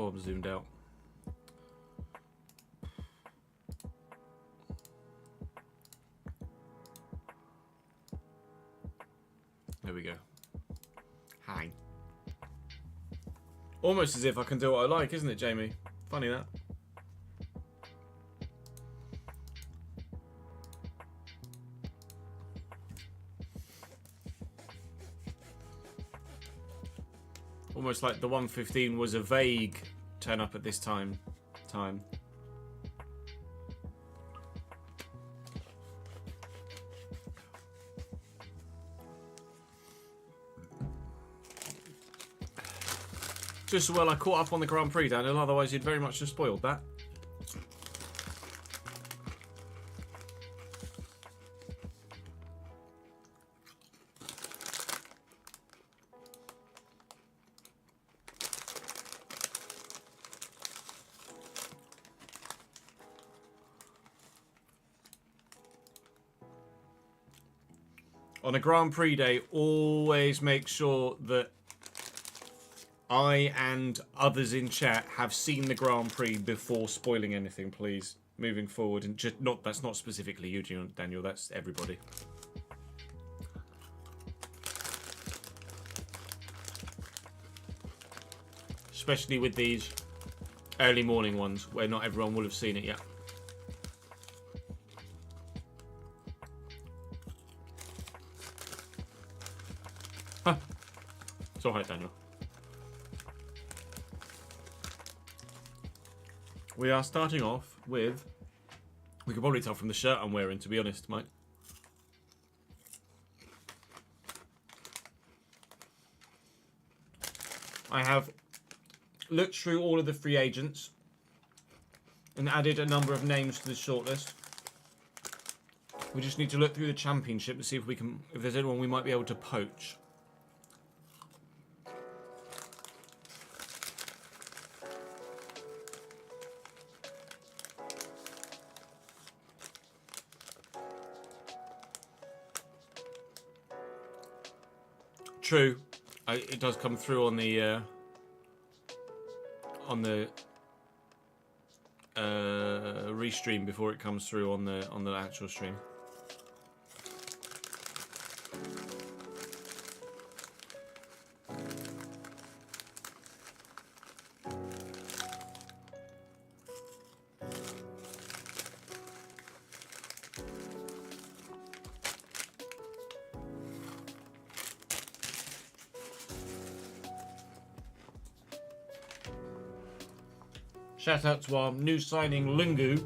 Oh, I'm zoomed out. There we go. Hi. Almost as if I can do what I like, isn't it, Jamie? Funny that. Almost like the 115 was a vague turn up at this time. Just as well I caught up on the Grand Prix, Daniel, otherwise you'd very much have spoiled that. On a Grand Prix day, always make sure that I and others in chat have seen the Grand Prix before spoiling anything, please. Moving forward, and just that's not specifically you, Daniel. That's everybody. Especially with these early morning ones, where not everyone will have seen it yet. Huh. It's alright, Daniel. We are starting off with... We can probably tell from the shirt I'm wearing, to be honest, Mike. I have looked through all of the free agents and added a number of names to the shortlist. We just need to look through the championship to see if we can, if there's anyone we might be able to poach. True, it does come through on the restream before it comes through on the actual stream. Shout out to our new signing, Lungu.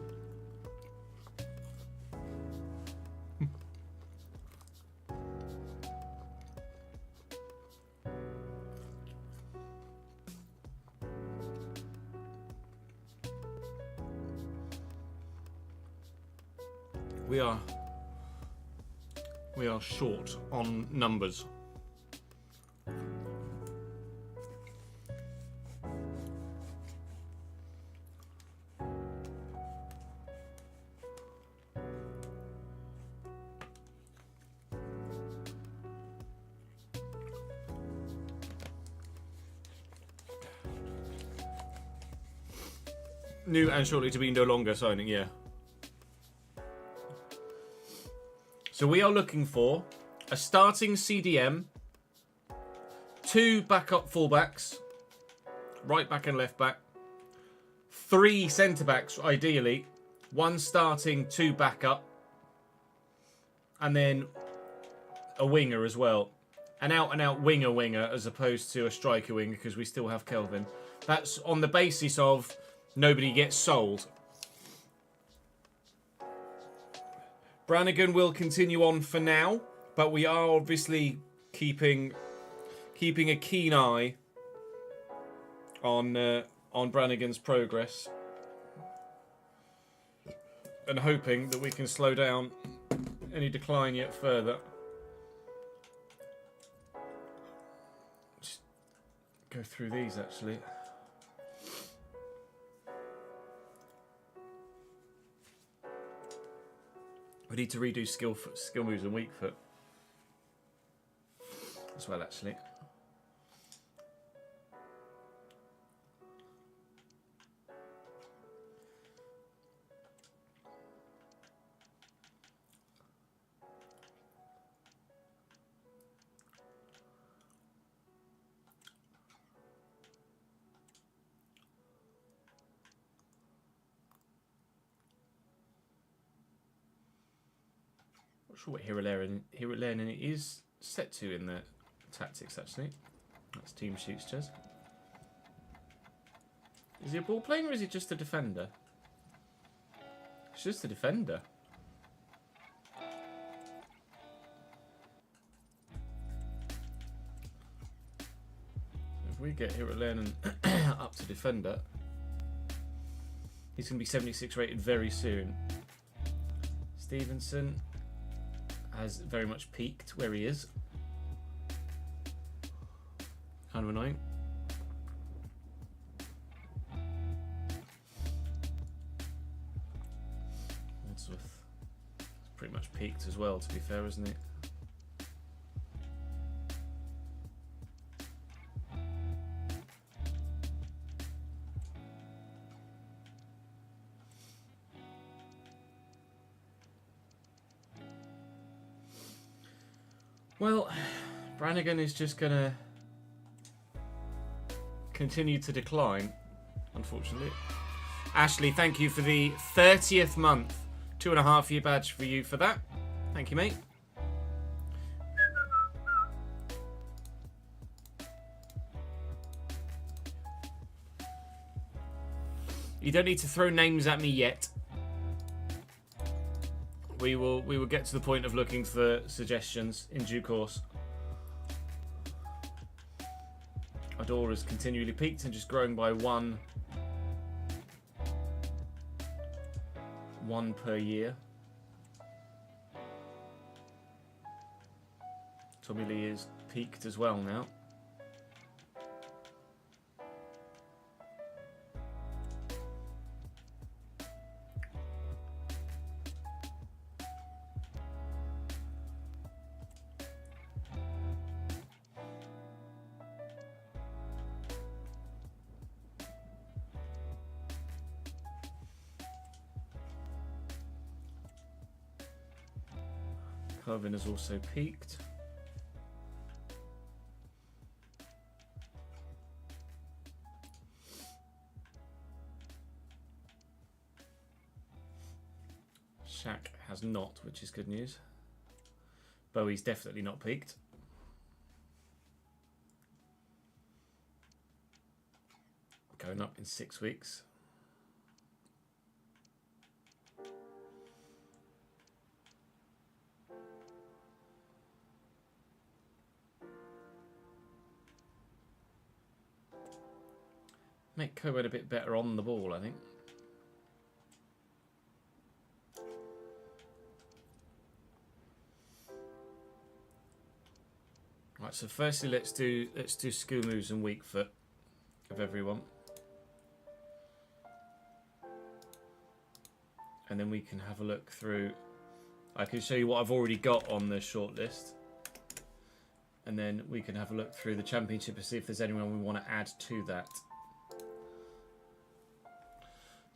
We are short on numbers. New and shortly to be no longer signing, yeah. So we are looking for a starting CDM, 2 backup fullbacks, right back and left back, 3 centre backs ideally, 1 starting, 2 backup, and then a winger as well. An out-and-out winger as opposed to a striker winger because we still have Kelvin. That's on the basis of nobody gets sold. Brannigan will continue on for now, but we are obviously keeping a keen eye on Brannigan's progress and hoping that we can slow down any decline yet further. Just go through these actually. We need to redo skill moves and weak foot as well, actually. Not sure what hero learning it is set to in the tactics, actually. That's team shoots, Jez. Is he a ball player or is he just a defender? He's just a defender. If we get hero learning up to defender, he's going to be 76 rated very soon. Stevenson has very much peaked where he is. Kind of annoying. Wadsworth pretty much peaked as well, to be fair, isn't it? Well, Brannigan is just going to continue to decline, unfortunately. Ashley, thank you for the 30th month. 2.5 year badge for you for that. Thank you, mate. You don't need to throw names at me yet. We will get to the point of looking for suggestions in due course. Adora's continually peaked and just growing by one per year. Tommy Lee is peaked as well now. Carvin has also peaked. Shaq has not, which is good news. Bowie's definitely not peaked. Going up in 6 weeks. Make Cohen a bit better on the ball, I think. Right, so firstly let's do skill moves and weak foot of everyone. And then we can have a look through. I can show you what I've already got on the shortlist. And then we can have a look through the championship and see if there's anyone we want to add to that.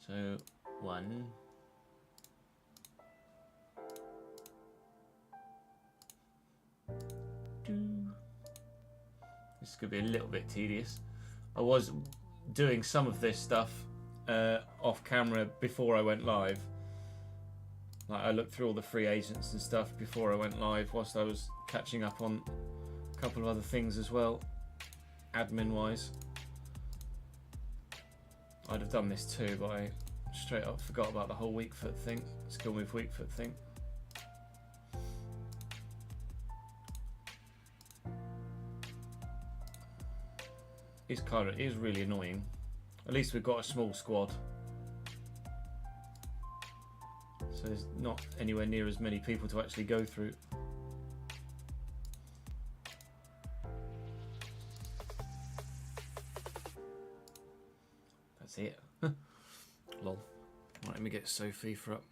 So, 1. This could be a little bit tedious. I was doing some of this stuff off camera before I went live. Like I looked through all the free agents and stuff before I went live, whilst I was catching up on a couple of other things as well, admin wise. I'd have done this too, but I straight up forgot about the whole weak foot thing, skill move weak foot thing. It is really annoying. At least we've got a small squad, so there's not anywhere near as many people to actually go through. That's it. Lol. Right, let me get Sophie for up.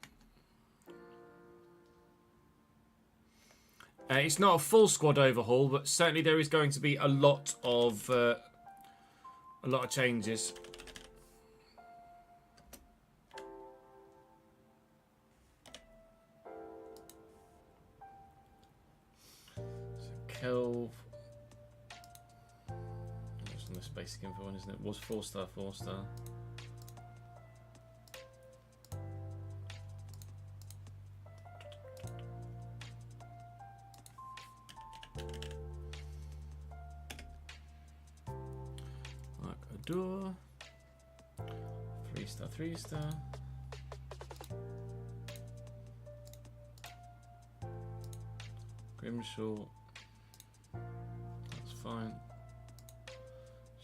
It's not a full squad overhaul, but certainly there is going to be a lot of changes. So Kelv. That's on this basic info one, isn't it? Was 4-star, 4-star. Mark Adore. 3-star, 3-star. Grimshaw. That's fine.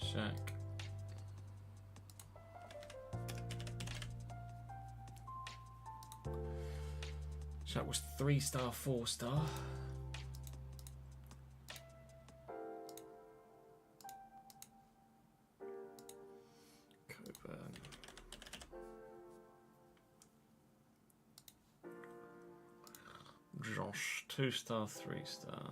Shaq. Shaq was 3-star, 4-star. Coburn. Josh, 2-star, 3-star.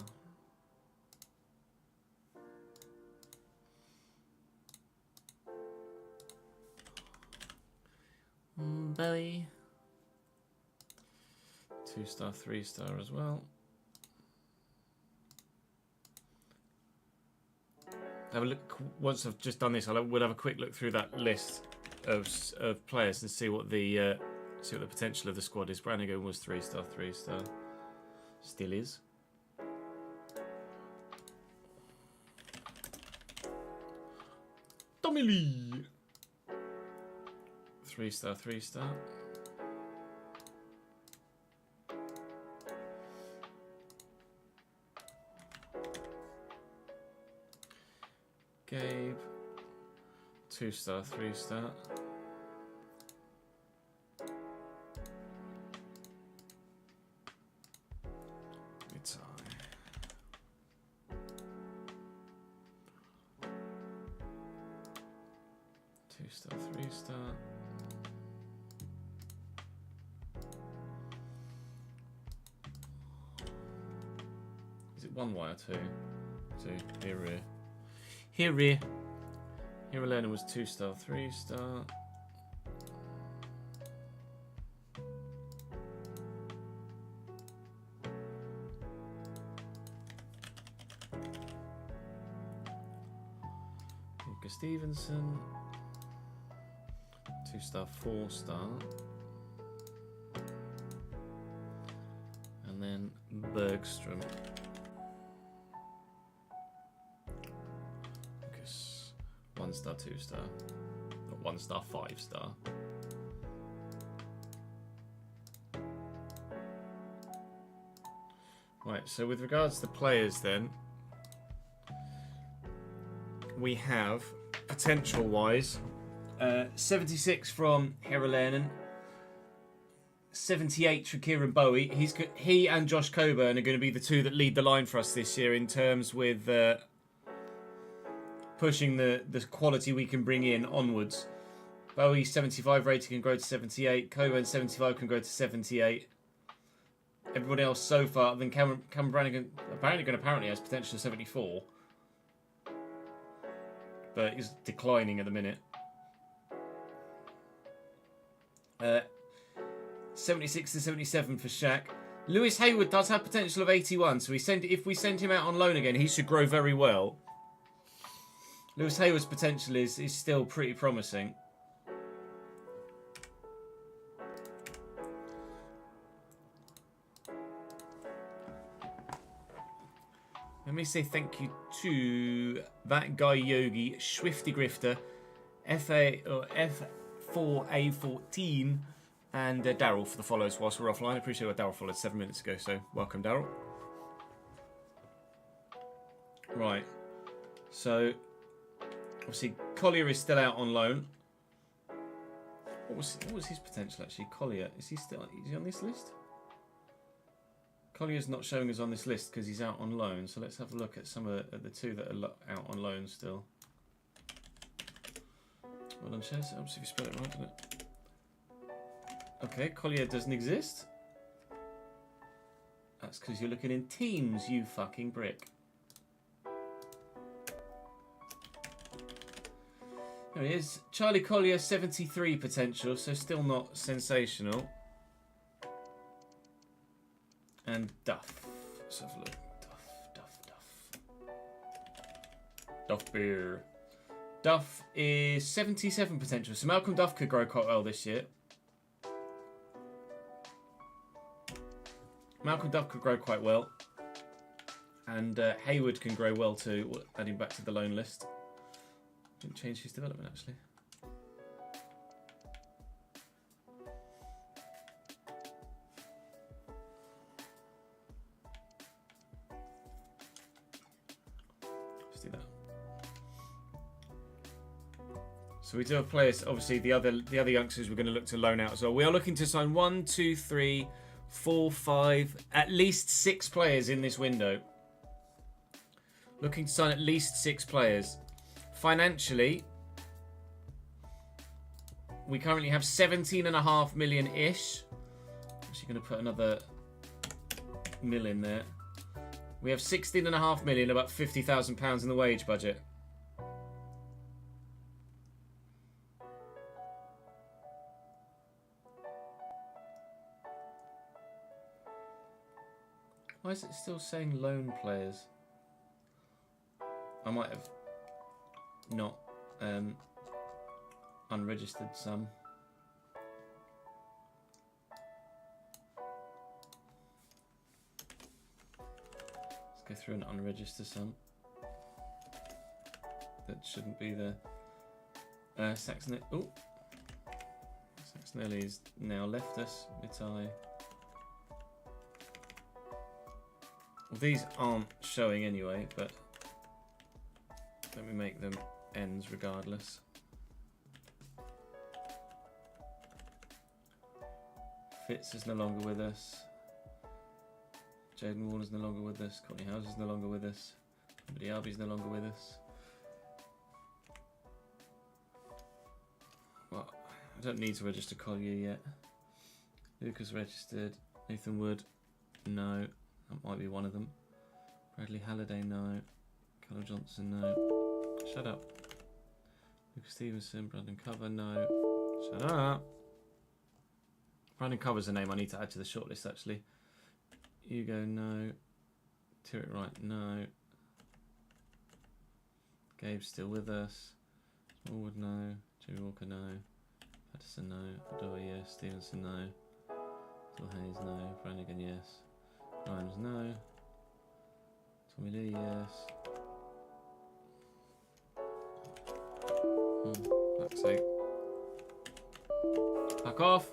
Bowie. 2-star, 3-star as well. Have a look. Once I've just done this, we'll have a quick look through that list of players and see what the potential of the squad is. Brannigan was 3-star, 3-star. Still is. Tommy Lee. 3-star, 3-star. Gabe. 2-star, 3-star. It's on. Two-star, 3-star. Is it 1 wire 2? 2. Here. Here Elena was 2-star, 3-star. Luca Stevenson. 2-star, 4-star. And then Bergstrom. 1-star, 2-star. Not 1-star, 5-star. Right, so with regards to players then, we have, potential-wise, 76 from Herolainen, 78 for Kieran Bowie. He and Josh Coburn are going to be the two that lead the line for us this year in terms with pushing the quality we can bring in onwards. Bowie's 75 rating can grow to 78. Coburn 75 can grow to 78. Everyone else so far, then Cameron Brannigan apparently has potential of 74. But he's declining at the minute. 76 to 77 for Shaq. Lewis Hayward does have potential of 81, so if we send him out on loan again, he should grow very well. Lewis Hayward's potential is still pretty promising. Let me say thank you to that guy Yogi, Swifty Grifter, F4A14, and Daryl for the follows whilst we're offline. I appreciate what Daryl followed 7 minutes ago, so welcome, Daryl. Right, so obviously Collier is still out on loan. What was his potential actually? Collier, is he on this list? Collier's not showing us on this list because he's out on loan. So let's have a look at some of the two that are out on loan still. Well done, Chess. Helps if you spell it right, doesn't it? Okay, Collier doesn't exist. That's because you're looking in teams, you fucking brick. There he is. Charlie Collier, 73 potential, so still not sensational. And Duff. Let's have a look. Duff beer. Duff is 77 potential, so Malcolm Duff could grow quite well this year. Malcolm Duff could grow quite well. And Hayward can grow well too. We'll add him back to the loan list. Didn't change his development actually. Let's do that. So we do have players. Obviously, the other youngsters we're going to look to loan out as well. We are looking to sign 1, 2, 3, 4, 5, at least 6 players in this window. Looking to sign at least 6 players. Financially, we currently have 17.5 million-ish. Actually going to put another mil in there. We have 16.5 million, about £50,000 in the wage budget. Why is it still saying loan players? I might have not unregistered some. Let's go through and unregister some. That shouldn't be there. Saxonelli's now left us. Mitai. Well, these aren't showing anyway, but let me make them ends regardless. Fitz is no longer with us. Jaden Warner's no longer with us. Courtney House is no longer with us. Buddy Arby's no longer with us. Well, I don't need to register Collier yet. Lucas registered. Nathan Wood, no. That might be one of them. Bradley Halliday, no. Connor Johnson, no. Shut up. Lucas Stevenson, Brandon Cover, no. Shut up. Brandon Cover's a name I need to add to the shortlist, actually. Hugo, no. Tyrrell Wright, no. Gabe's still with us. Smallwood, no. Jimmy Walker, no. Patterson, no. Adore, yes. Stevenson, no. Phil Hayes, no. Brannigan, yes. Grimes, no. Tommy Lee, yes. Fuck's sake. Fuck off!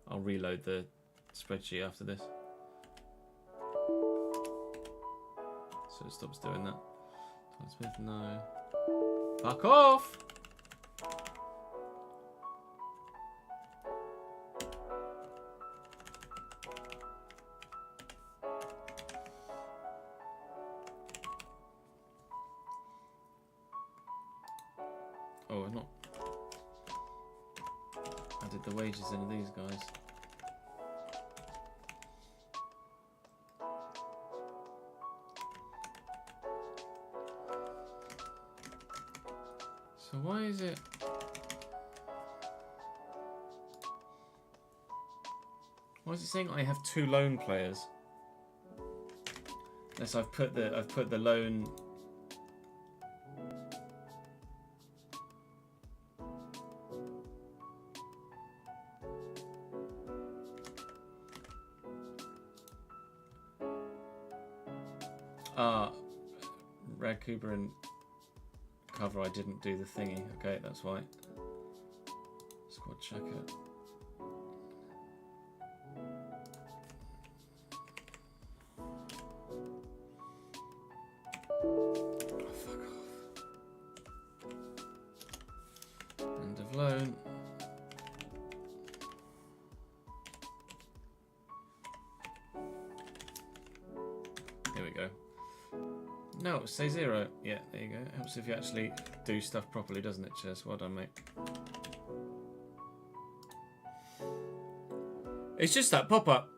I'll reload the spreadsheet after this. So it stops doing that. Tom Smith, no. Fuck off! Oh, I've not added the wages into these guys. So why is it? Why is it saying I have 2 loan players? Unless I've put the loan. Rad Cooper and Cover, I didn't do the thingy. Okay, that's why. Squad checker. Oh, fuck off. End of loan. Here we go. No, say 0. Yeah, there you go. Helps if you actually do stuff properly, doesn't it, Chess? Well done, mate. It's just that pop-up.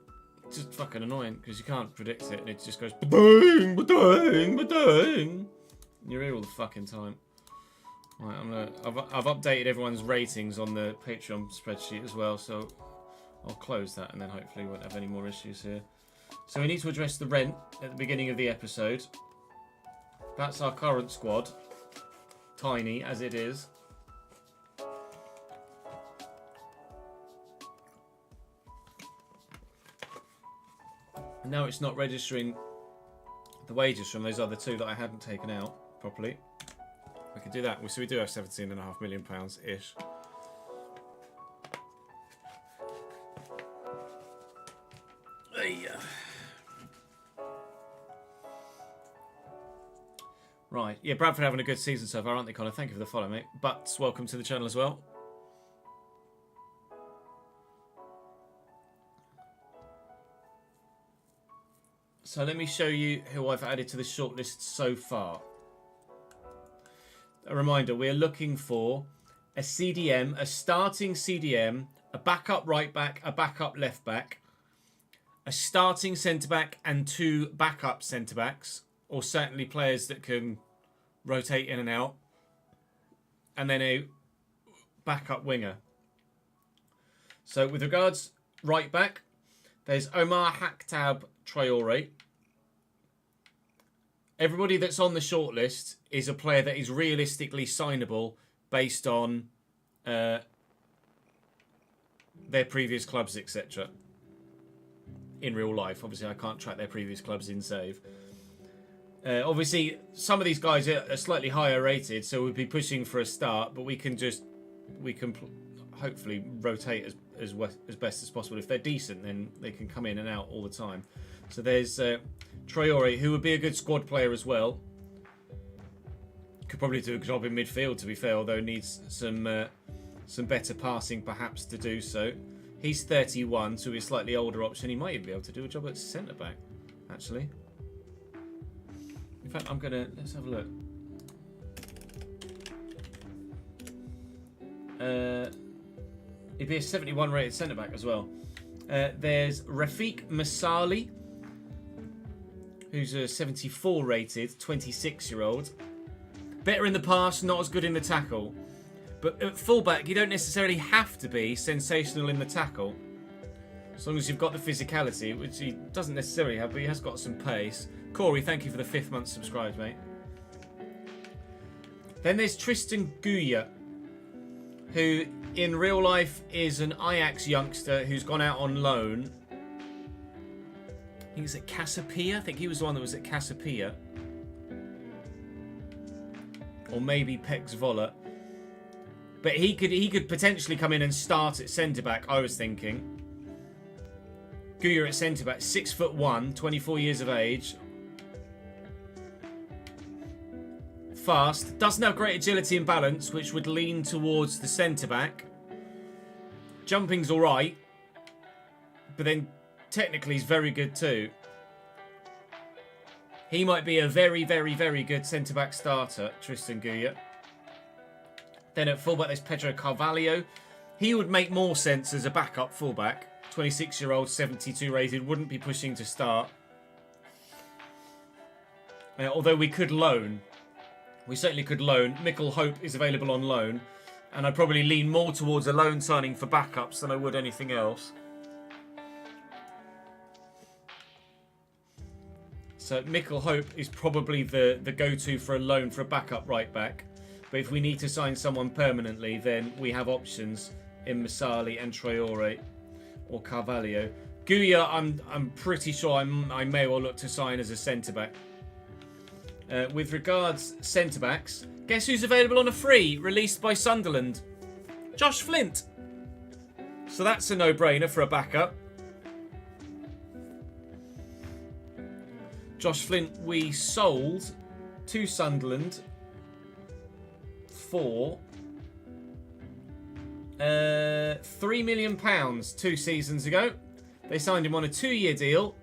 It's just fucking annoying because you can't predict it and it just goes ba-ding, ba-ding, ba-ding. You're here all the fucking time. Right, I've updated everyone's ratings on the Patreon spreadsheet as well, so I'll close that and then hopefully we won't have any more issues here. So we need to address the rent at the beginning of the episode. That's our current squad. Tiny as it is. And now it's not registering the wages from those other two that I hadn't taken out properly. We could do that. So we do have £17.5 million-ish. Right. Yeah, Bradford having a good season so far, aren't they, Connor? Thank you for the follow, mate. Butts, welcome to the channel as well. So let me show you who I've added to the shortlist so far. A reminder, we're looking for a CDM, a starting CDM, a backup right back, a backup left back, a starting centre back and 2 backup centre backs, or certainly players that can rotate in and out, and then a backup winger. So with regards right back, there's Omar Hakhtab Traore. Everybody that's on the shortlist is a player that is realistically signable based on their previous clubs, etc. In real life. Obviously, I can't track their previous clubs in save. Obviously, some of these guys are slightly higher rated, so we'll be pushing for a start, but we can hopefully rotate as best as possible. If they're decent, then they can come in and out all the time. So there's Traore, who would be a good squad player as well. Could probably do a job in midfield, to be fair, although needs some better passing perhaps to do so. He's 31, so he's a slightly older option. He might even be able to do a job at centre back, actually. In fact, let's have a look. He'd be a 71 rated centre back as well. There's Rafiq Masali, who's a 74 rated 26-year-old. Better in the pass, not as good in the tackle. But at fullback, you don't necessarily have to be sensational in the tackle. As long as you've got the physicality, which he doesn't necessarily have, but he has got some pace. Corey, thank you for the 5th month subscribed, mate. Then there's Tristan Guya, who in real life is an Ajax youngster who's gone out on loan. I think he's at Casapia. I think he was the one that was at Casapia. Or maybe Pek Zwolle. But he could potentially come in and start at centre-back, I was thinking. Guya at centre-back, 6'1", 24 years of age. Fast. Doesn't have great agility and balance, which would lean towards the centre-back. Jumping's alright. But then, technically, he's very good too. He might be a very, very, very good centre-back starter, Tristan Guya. Then at fullback, there's Pedro Carvalho. He would make more sense as a backup fullback. 26-year-old, 72 rated, wouldn't be pushing to start. Although we could loan. We certainly could loan. Mikkel Hope is available on loan. And I'd probably lean more towards a loan signing for backups than I would anything else. So Mikkel Hope is probably the go-to for a loan for a backup right back. But if we need to sign someone permanently, then we have options in Masali and Traore or Carvalho. Guya, I'm pretty sure I may well look to sign as a centre-back. With regards centre-backs, guess who's available on a free, released by Sunderland? Josh Flint. So that's a no-brainer for a backup. Josh Flint we sold to Sunderland for £3 million 2 seasons ago. They signed him on a 2-year deal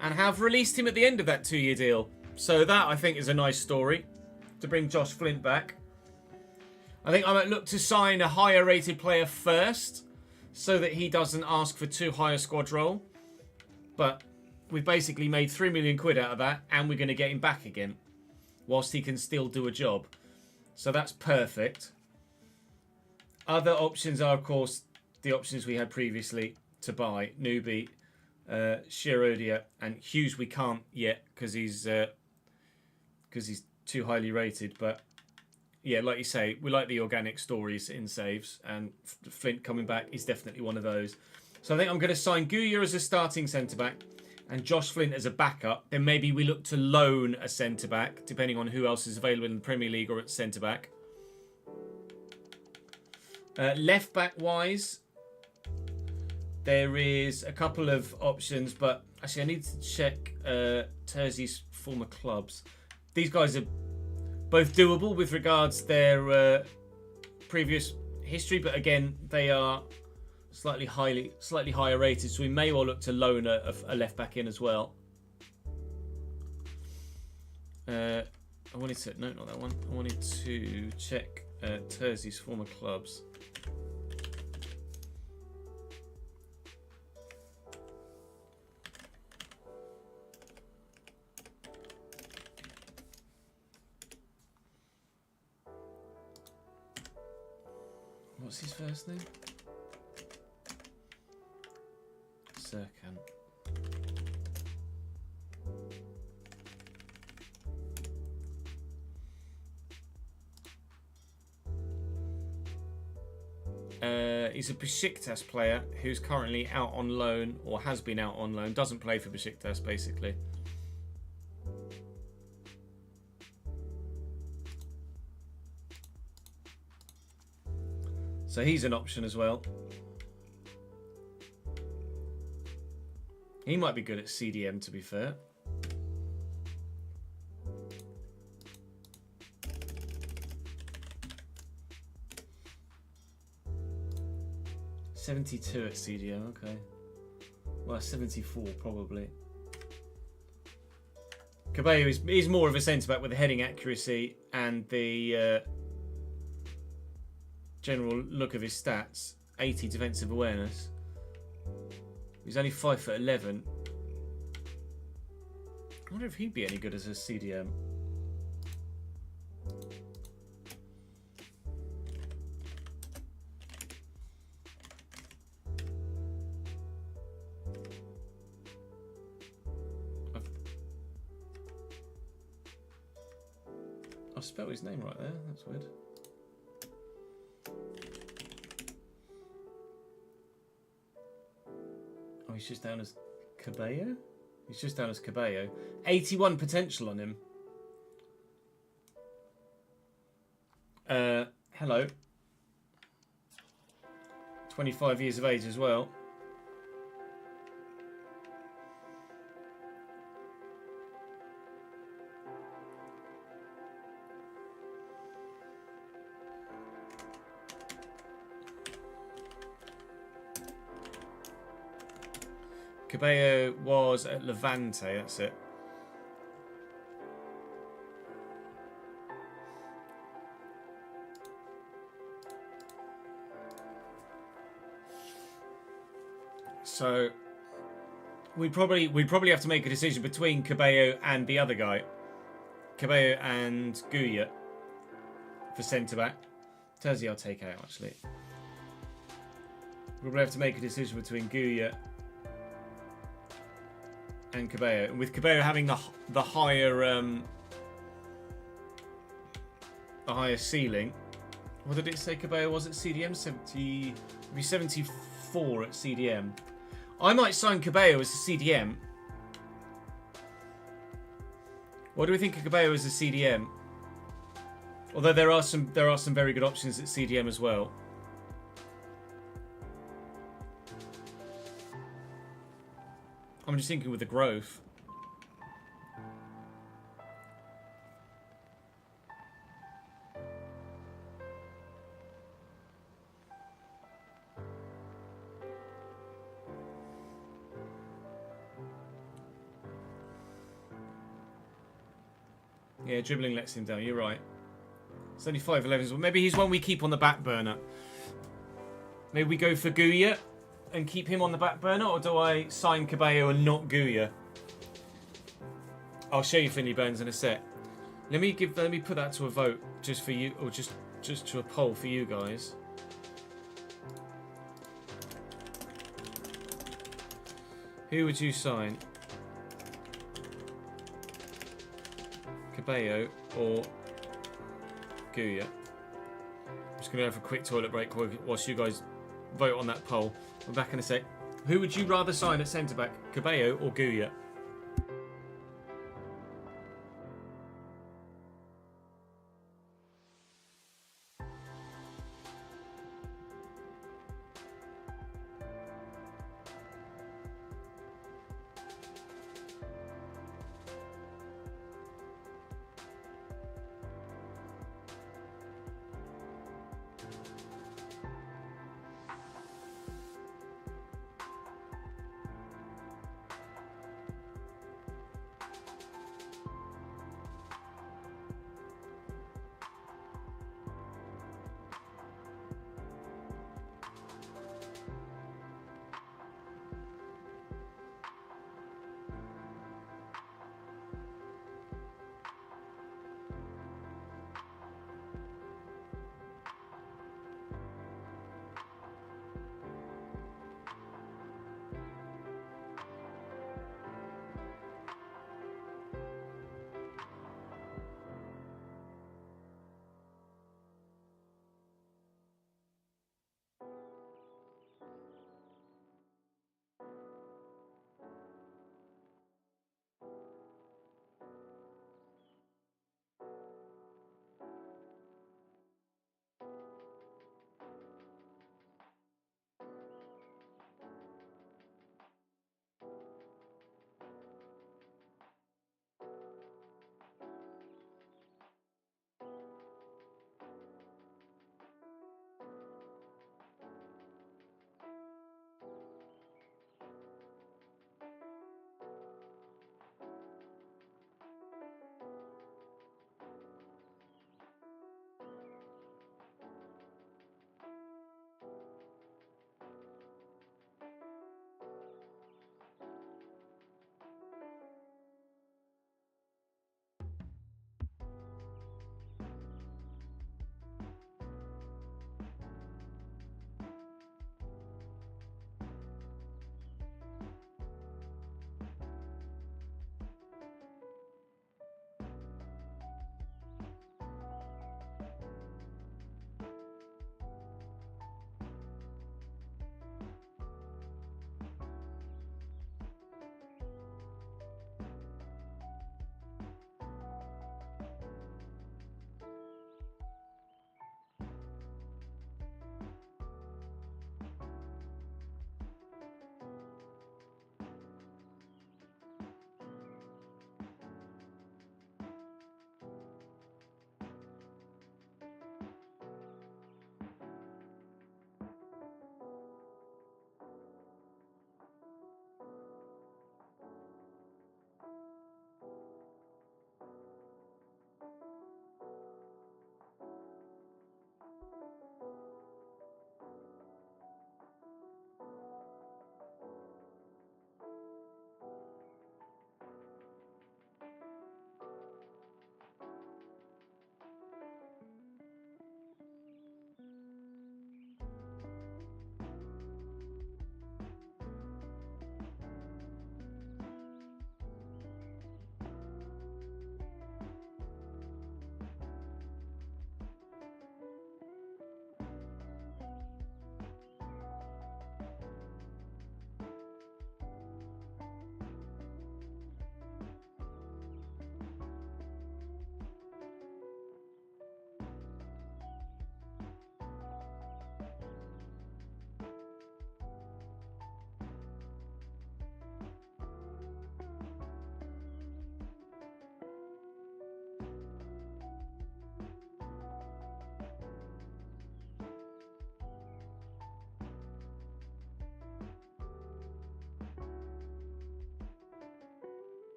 and have released him at the end of that 2-year deal. So that, I think, is a nice story to bring Josh Flint back. I think I might look to sign a higher rated player first so that he doesn't ask for too high a squad role. But we've basically made £3 million out of that and we're going to get him back again whilst he can still do a job. So that's perfect. Other options are, of course, the options we had previously to buy. Newbie, Shirodia, and Hughes we can't yet because he's too highly rated. But yeah, like you say, we like the organic stories in saves, and Flint coming back is definitely one of those. So I think I'm going to sign Guya as a starting centre-back and Josh Flint as a backup, then maybe we look to loan a centre-back, depending on who else is available in the Premier League or at centre-back. Left-back wise, there is a couple of options, but actually I need to check Terzi's former clubs. These guys are both doable with regards to their previous history, but again, they are slightly higher rated, so we may well look to loan a left back in as well. I wanted to no, not that one. I wanted to check Terzi's former clubs. What's his first name? Serkan. He's a Besiktas player who's currently out on loan, or has been out on loan. Doesn't play for Besiktas, basically. So he's an option as well. He might be good at CDM, to be fair. $72 at CDM, okay. Well, 74 probably. Cabello is more of a centre-back with the heading accuracy and the general look of his stats. 80 defensive awareness. He's only 5'11". I wonder if he'd be any good as a CDM. I spelled his name right there. That's weird. Oh, he's just down as Cabello? He's just down as Cabello. 81 potential on him. Hello. 25 years of age as well. Cabello was at Levante, that's it. So we'd probably have to make a decision between Cabello and the other guy. Cabello and Guya for centre back. Terzi I'll take out actually. We'll probably have to make a decision between Guya and Cabello, and with Cabello having the higher ceiling. What did it say Cabello was at CDM? 74 at CDM. I might sign Cabello as a CDM. What do we think of Cabello as a CDM? Although there are some very good options at CDM as well. I'm just thinking with the growth. Yeah, dribbling lets him down. You're right. It's only 5'11". Well, maybe he's one we keep on the back burner. Maybe we go for Guya and keep him on the back burner, or do I sign Cabello and not Guya? I'll show you Finley Burns in a sec. Let me put that to a vote just for you, or just to a poll for you guys. Who would you sign? Cabello or Guya? I'm just going to go for a quick toilet break whilst you guys vote on that poll. We're back in a sec. Who would you rather sign at centre-back, Cabello or Guya?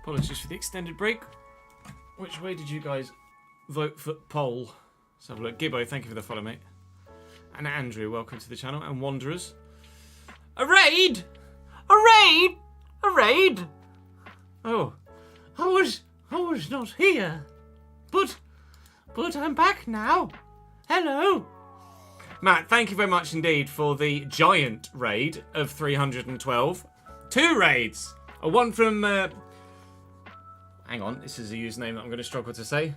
Apologies for the extended break. Which way did you guys vote for poll? Let's have a look. Gibbo, thank you for the follow, mate. And Andrew, welcome to the channel. And Wanderers. A raid! A raid! A raid! Oh, I was not here. But I'm back now. Hello. Matt, thank you very much indeed for the giant raid of 312. 2 raids. One from... hang on, this is a username that I'm going to struggle to say.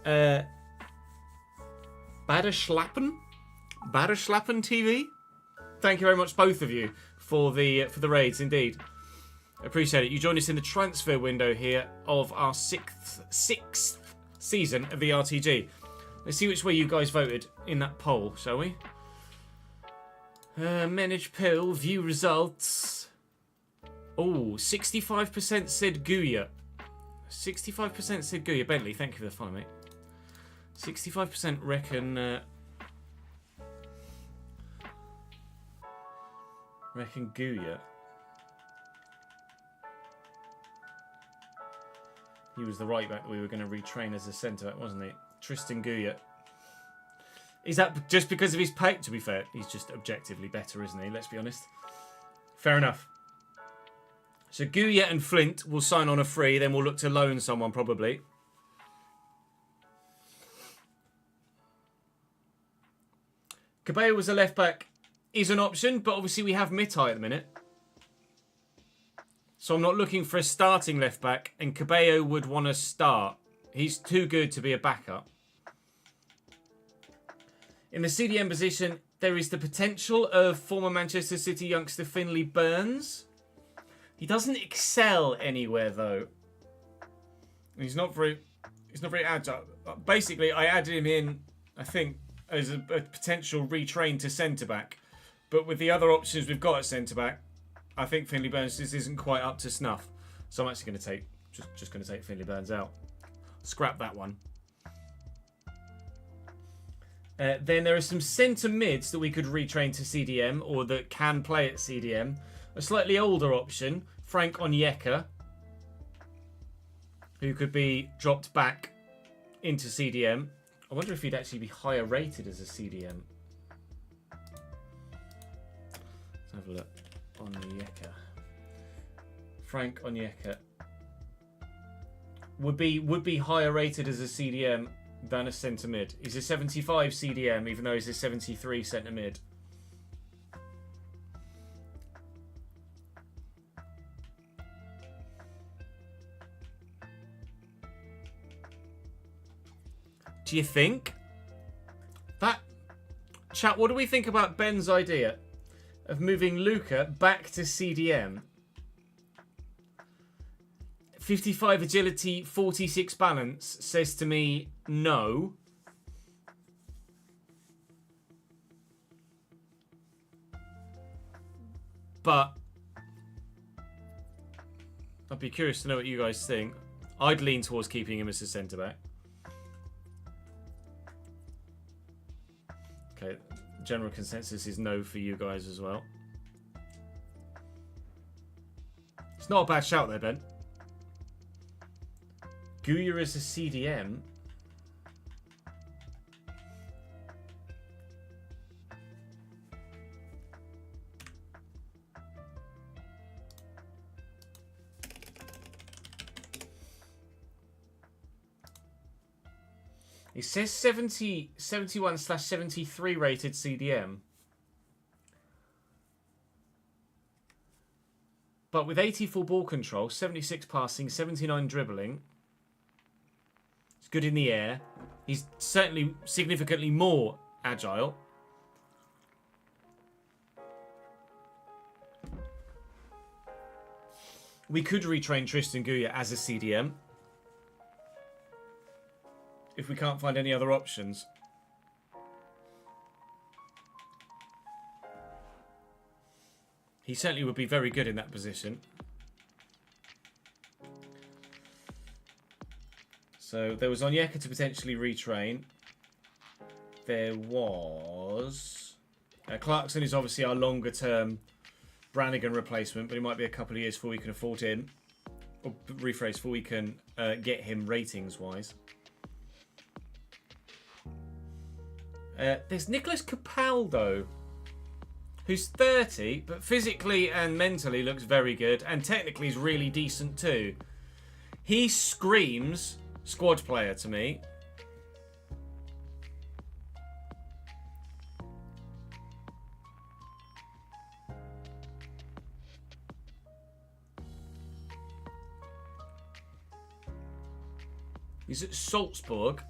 Baderschlappen TV. Thank you very much, both of you, for the raids, indeed. Appreciate it. You joined us in the transfer window here of our sixth season of the RTG. Let's see which way you guys voted in that poll, shall we? Manage poll, view results. Oh, 65% said Guya. 65% said Guya. Bentley, thank you for the follow, mate. 65% reckon... reckon Guya. He was the right back that we were going to retrain as a centre back, wasn't he? Tristan Guya. Is that just because of his pay? To be fair, he's just objectively better, isn't he? Let's be honest. Fair enough. So Guya and Flint will sign on a free, then we'll look to loan someone probably. Cabello was a left back, is an option, but obviously we have Mitai at the minute. So I'm not looking for a starting left back, and Cabello would want to start. He's too good to be a backup. In the CDM position, there is the potential of former Manchester City youngster Finley Burns. He doesn't excel anywhere though. He's not very agile. Basically, I added him in, I think, as a potential retrain to centre back. But with the other options we've got at centre back, I think Finley Burns just isn't quite up to snuff. So I'm actually going to take just going to take Finley Burns out. Scrap that one. Then there are some centre mids that we could retrain to CDM or that can play at CDM. A slightly older option, Frank Onyeka, who could be dropped back into CDM. I wonder if he'd actually be higher rated as a CDM. Let's have a look. Onyeka. Frank Onyeka would be higher rated as a CDM than a centre mid. He's a 75 CDM, even though he's a 73 centre mid. Do you think that, chat? What do we think about Ben's idea of moving Luca back to CDM? 55 agility, 46 balance says to me no. But I'd be curious to know what you guys think. I'd lean towards keeping him as a centre back. Okay, general consensus is no for you guys as well. It's not a bad shout there, Ben. Guya is a CDM. It says 71/73 rated CDM. But with 84 ball control, 76 passing, 79 dribbling. He's good in the air. He's certainly significantly more agile. We could retrain Tristan Guya as a CDM. If we can't find any other options. He certainly would be very good in that position. So there was Onyeka to potentially retrain. There was... Clarkson is obviously our longer term Brannigan replacement, but he might be a couple of years before we can afford him. or rephrase, before we can get him ratings-wise. There's Nicholas Capaldo, who's 30, but physically and mentally looks very good, and technically is really decent too. He screams squad player to me. He's at Salzburg.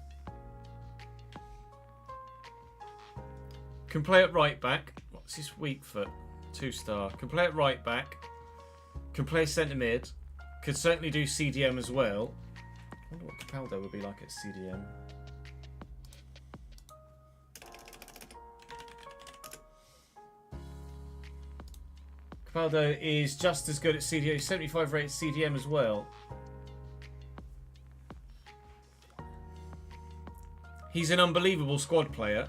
Can play at right back. What's his weak foot? 2-star. Can play at right back. Can play centre mid. Could certainly do CDM as well. I wonder what Capaldo would be like at CDM. Capaldo is just as good at CDM. 75 rated CDM as well. He's an unbelievable squad player.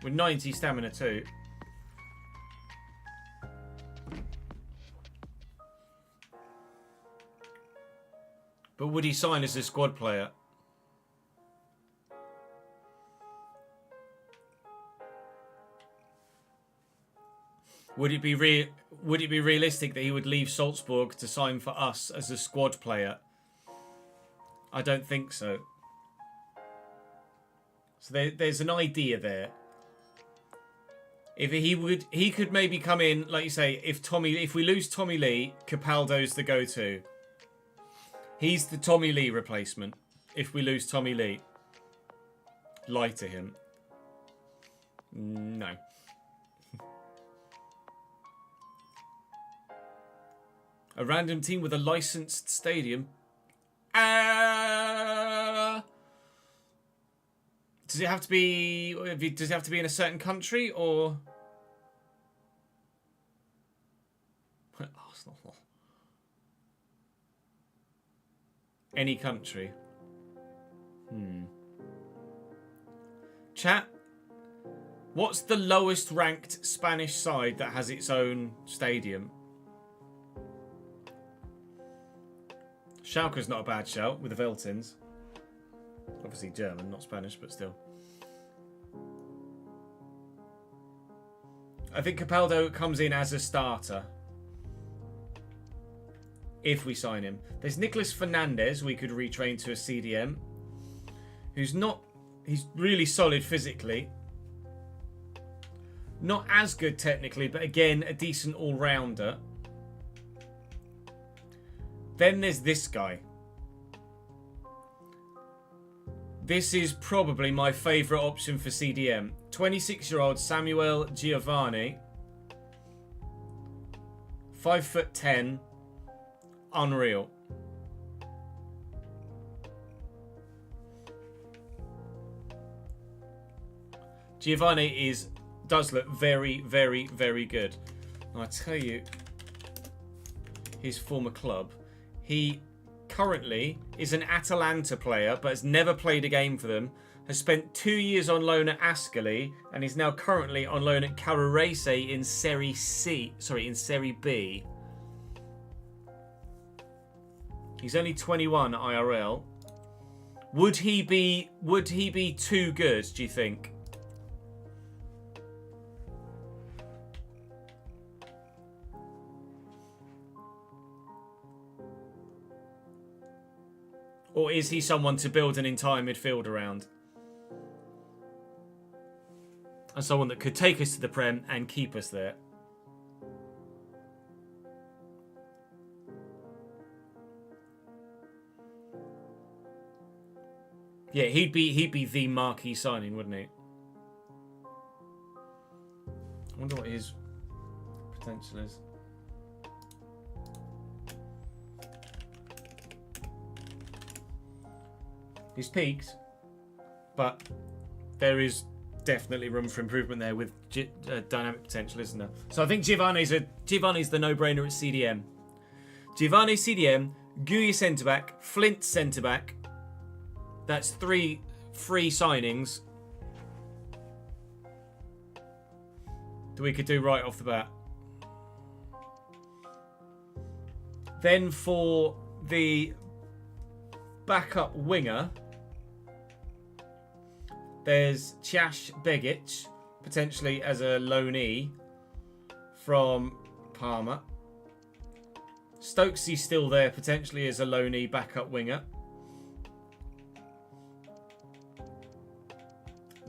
With 90 stamina too. But would he sign as a squad player? Would it be realistic that he would leave Salzburg to sign for us as a squad player? I don't think so. So there's an idea there. If he could maybe come in, like you say, if we lose Tommy Lee, Capaldo's the go-to. He's the Tommy Lee replacement. If we lose Tommy Lee, lie to him. No. A random team with a licensed stadium. Does it have to be? Does it have to be in a certain country or? Arsenal. Any country. Chat. What's the lowest ranked Spanish side that has its own stadium? Schalke's not a bad shout with the Veltins. Obviously German, not Spanish, but still. I think Capaldo comes in as a starter. If we sign him. There's Nicolas Fernandez we could retrain to a CDM. He's really solid physically. Not as good technically, but again, a decent all-rounder. Then there's this guy. This is probably my favourite option for CDM. 26-year-old Samuel Giovanni. 5'10". Unreal. Giovanni does look very, very, very good. And I tell you, his former club, he currently is an Atalanta player, but has never played a game for them. Has spent 2 years on loan at Ascoli, and is now currently on loan at Carrarese in Serie C. Sorry, in Serie B. He's only 21 IRL. Would he be too good, do you think? Or is he someone to build an entire midfield around? And someone that could take us to the Prem and keep us there. Yeah, he'd be the marquee signing, wouldn't he? I wonder what his potential is. He's peaked, but there is definitely room for improvement there with dynamic potential, isn't there? So I think Giovanni's the no-brainer at CDM. Giovanni CDM, Guy centre-back, Flint centre-back. That's 3 free signings that we could do right off the bat. Then for the backup winger, there's Ciash Begic, potentially as a loanee from Parma. Stokesy's still there, potentially as a loanee backup winger.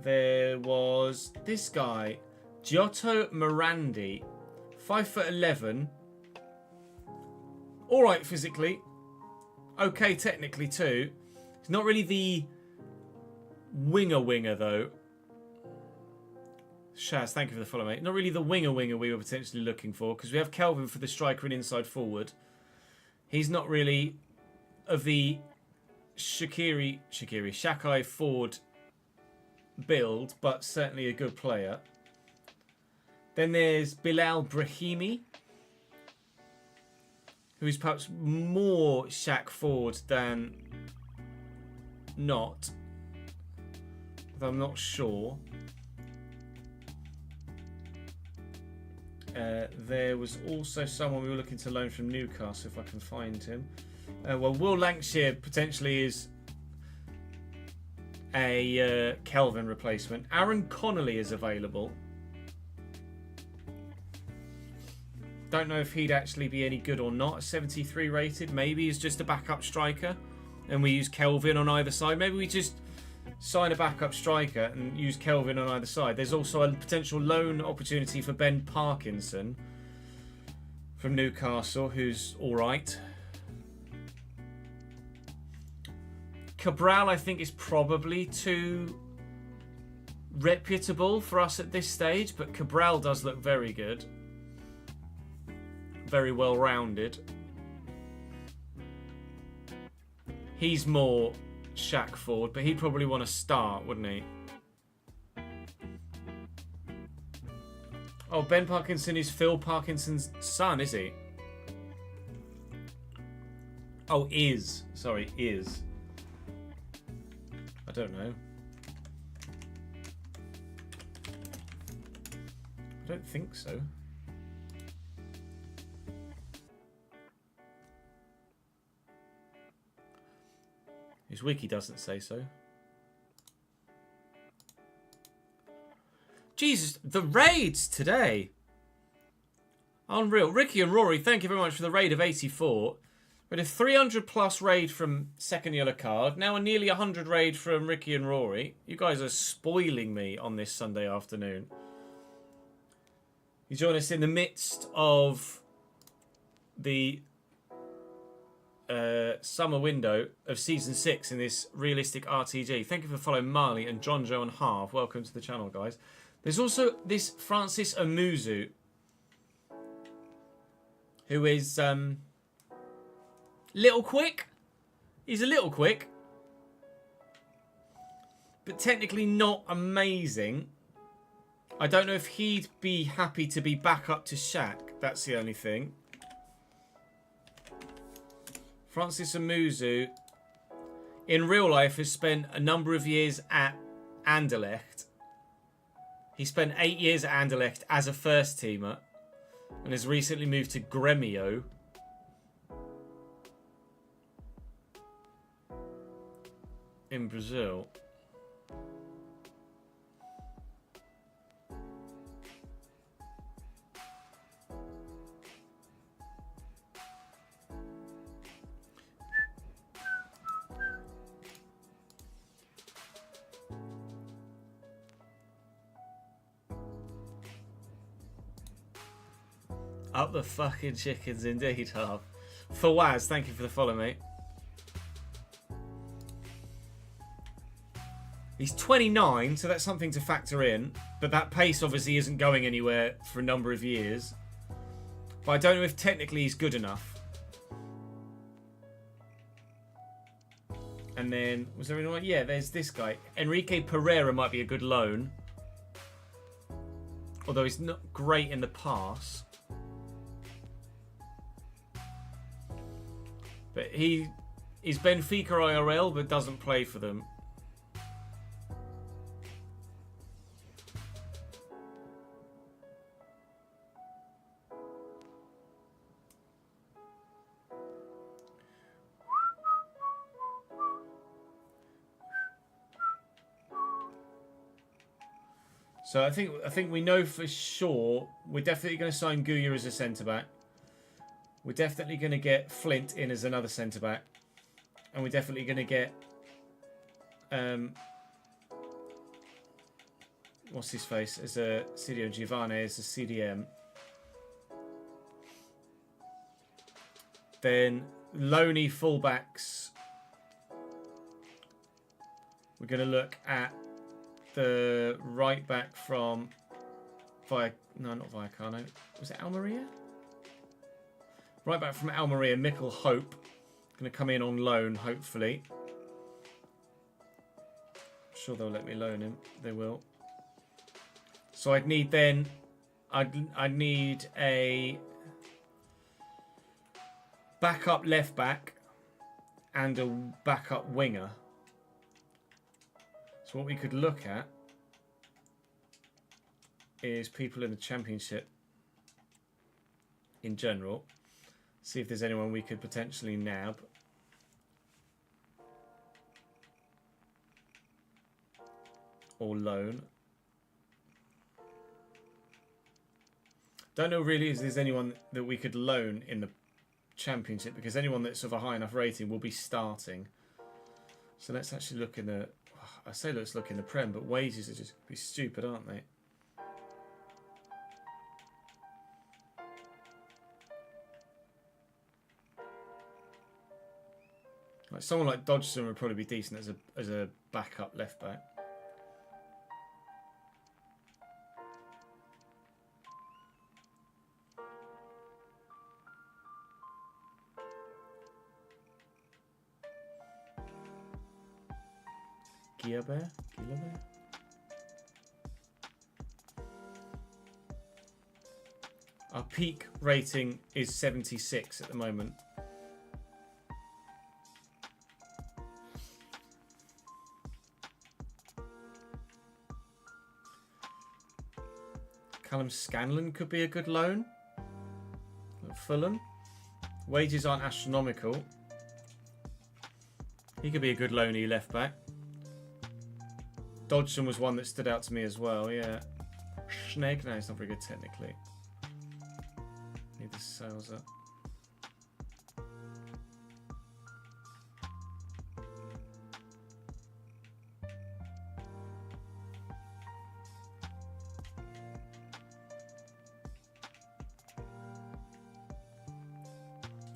There was this guy, Giotto Morandi, 5'11". All right physically, okay technically too. He's not really the winger though. Shaz, thank you for the follow, mate. Not really the winger we were potentially looking for, because we have Kelvin for the striker and inside forward. He's not really of the Shakai Ford build, but certainly a good player. Then there's Bilal Brahimi, who is perhaps more Shaq Ford than not, but I'm not sure. There was also someone we were looking to loan from Newcastle, if I can find him. Well, Will Lancashire potentially is a Kelvin replacement. Aaron Connolly is available. Don't know if he'd actually be any good or not. 73 rated. Maybe he's just a backup striker and we use Kelvin on either side. Maybe we just sign a backup striker and use Kelvin on either side. There's also a potential loan opportunity for Ben Parkinson from Newcastle, who's all right. Cabral, I think, is probably too reputable for us at this stage, but Cabral does look very good. Very well-rounded. He's more Shaq Ford, but he'd probably want to start, wouldn't he? Oh, Ben Parkinson is Phil Parkinson's son, is he? Oh, is. Sorry, is. I don't know. I don't think so. His wiki doesn't say so. Jesus, the raids today. Unreal. Ricky and Rory, thank you very much for the raid of 84. We had a 300 plus raid from second yellow card. Now a nearly 100 raid from Ricky and Rory. You guys are spoiling me on this Sunday afternoon. You join us in the midst of the summer window of season 6 in this Realistic Rtg. Thank you for following Marley and John Joe and Harv. Welcome to the channel, guys. There's also this Francis Amuzu, who is little quick. He's a little quick, but technically not amazing. I don't know if he'd be happy to be back up to Shaq. That's the only thing. Francis Amuzu, in real life, has spent a number of years at Anderlecht. He spent 8 years at Anderlecht as a first teamer and has recently moved to Grêmio. In Brazil. Up the fucking chickens indeed, Harv. Fawaz, thank you for the follow, mate. He's 29, so that's something to factor in. But that pace obviously isn't going anywhere for a number of years. But I don't know if technically he's good enough. And then, was there anyone? Yeah, there's this guy. Enrique Pereira might be a good loan. Although he's not great in the pass. But he is Benfica IRL, but doesn't play for them. So I think we know for sure we're definitely going to sign Guya as a centre back. We're definitely going to get Flint in as another centre back, and we're definitely going to get what's his face as a CDM, Giovanni as a CDM. Then loaney fullbacks. We're going to look at the right back from not Viacano. Was it Almeria? Right back from Almeria, Mikkel Hope. Going to come in on loan, hopefully. I'm sure they'll let me loan him. They will. So I'd need then... I'd need a backup left back and a backup winger. So what we could look at is people in the Championship in general. See if there's anyone we could potentially nab. Or loan. Don't know really if there's anyone that we could loan in the Championship, because anyone that's of a high enough rating will be starting. So let's actually look in the... I say let's look in the Prem, but wages are just be stupid, aren't they? Like someone like Dodgson would probably be decent as a backup left back. Guilabert? Our peak rating is 76 at the moment. Callum Scanlon could be a good loan at Fulham. Wages aren't astronomical. He could be a good loanee left back. Dodgson was one that stood out to me as well, yeah. Schnegg, no, he's not very good technically. Need the sales up.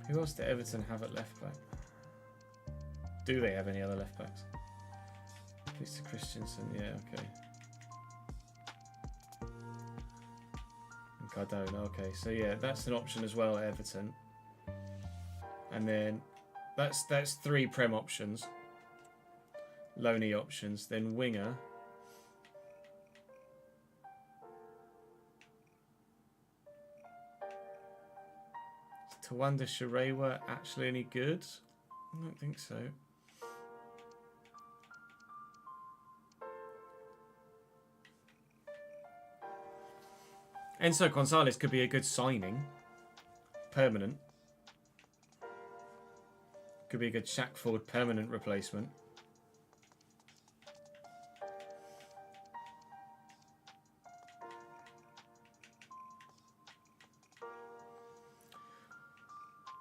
Who else do Everton have at left back? Do they have any other left backs? Mr. Christensen, yeah, okay. And Cardona, okay. So yeah, that's an option as well at Everton. And then that's 3 Prem options. Loaney options. Then winger. Is Tawanda Sharewa actually any good? I don't think so. Enzo Gonzalez could be a good signing. Permanent. Could be a good Shackford permanent replacement.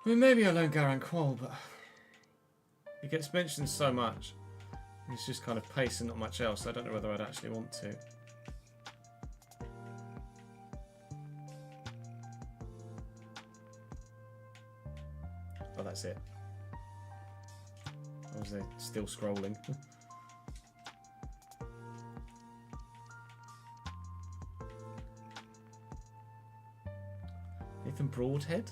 I mean, maybe I'll loan Garan Qual, but he gets mentioned so much. He's just kind of pace and not much else. I don't know whether I'd actually want to. Oh, that's it. I was there still scrolling. Nathan Broadhead?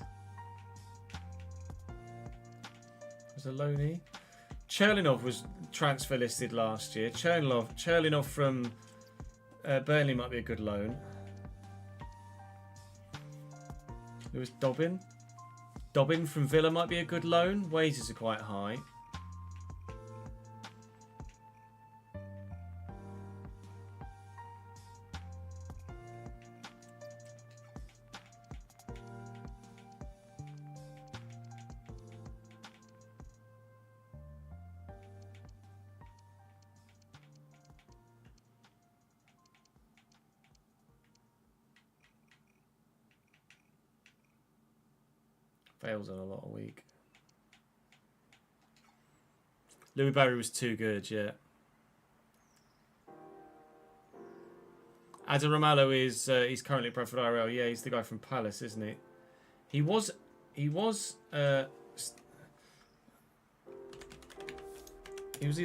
Was a loanee. Cherlinov was transfer listed last year. Cherlinov from Burnley might be a good loan. Lewis Dobbin. Dobbin from Villa might be a good loan. Wages are quite high. Fails on a lot of week. Louis Barry was too good, yeah. Adam Romalo is he's currently at Bradford IRL. Yeah, he's the guy from Palace, isn't he? He was either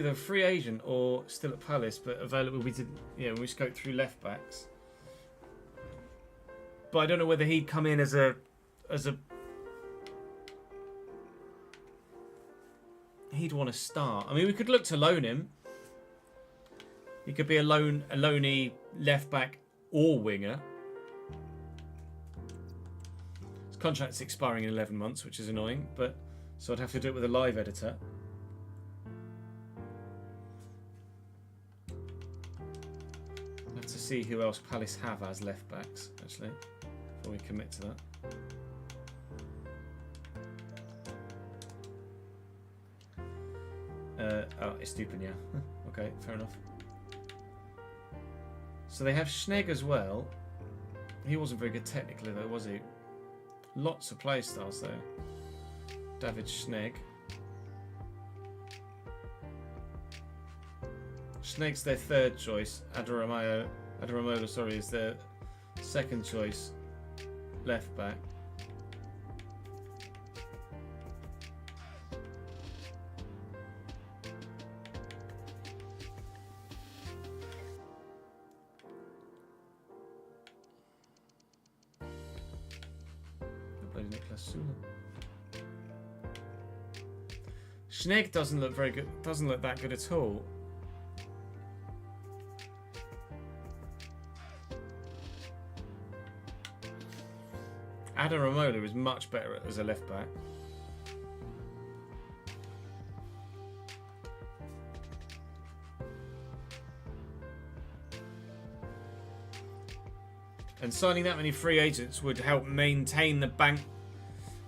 a free agent or still at Palace, but available. We did, yeah. We scoped through left backs, but I don't know whether he'd come in as a. He'd want to start. I mean, we could look to loan him. He could be a loanee left back or winger. His contract's expiring in 11 months, which is annoying, but so I'd have to do it with a live editor. I'll have to see who else Palace have as left backs, actually, before we commit to that. Oh, it's stupid, yeah. Okay, fair enough. So they have Schnegg as well. He wasn't very good technically though, was he? Lots of play styles there. David Schnegg. Schnegg's their third choice. Adaramola, sorry, is their second choice left back. Schnegg doesn't look very good. Doesn't look that good at all. Adam Ramola is much better as a left back. And signing that many free agents would help maintain the bank.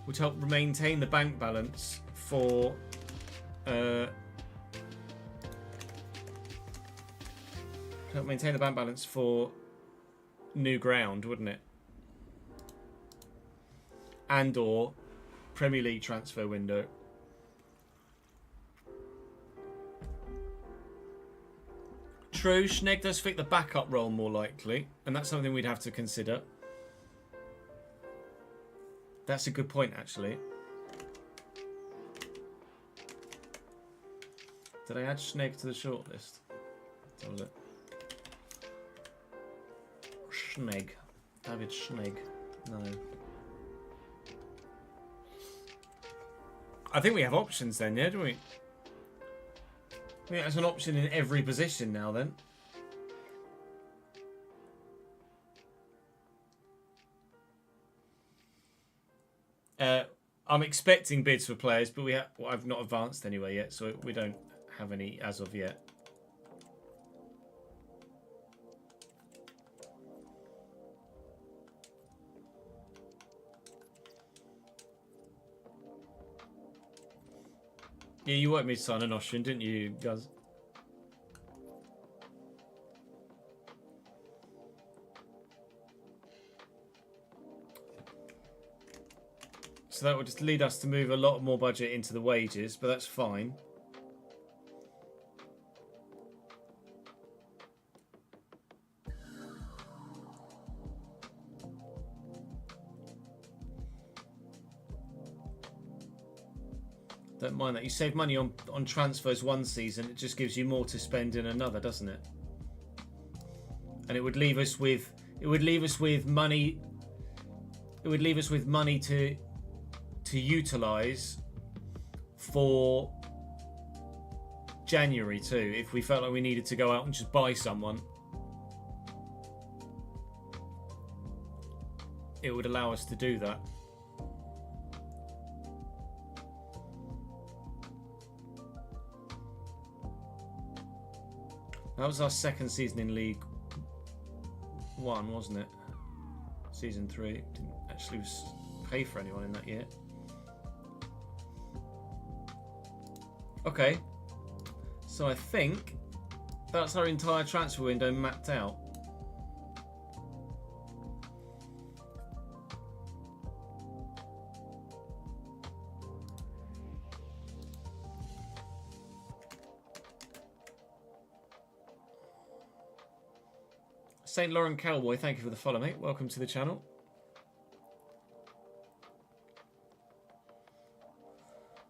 Would help maintain the bank balance for. Help maintain the bank balance for new ground, wouldn't it? And or Premier League transfer window. True, Schnegg does fit the backup role more likely, and that's something we'd have to consider. That's a good point, actually. Did I add Schnegg to the shortlist? Let's have a look. Schnegg. David Schnegg. No. I think we have options then, yeah, do we? I think that's an option in every position now then. I'm expecting bids for players, but I've not advanced anyway yet, so we don't have any as of yet. Yeah, you wanted me to sign an Austrian, didn't you, guys? So that would just lead us to move a lot more budget into the wages, but that's fine. Don't mind that. You save money on transfers one season, it just gives you more to spend in another, doesn't it? And it would leave us with money. It would leave us with money to utilise for January too, if we felt like we needed to go out and just buy someone. It would allow us to do that. That was our second season in League One, wasn't it? Season 3. Didn't actually pay for anyone in that year. Okay. So I think that's our entire transfer window mapped out. St. Laurent Cowboy, thank you for the follow, mate. Welcome to the channel.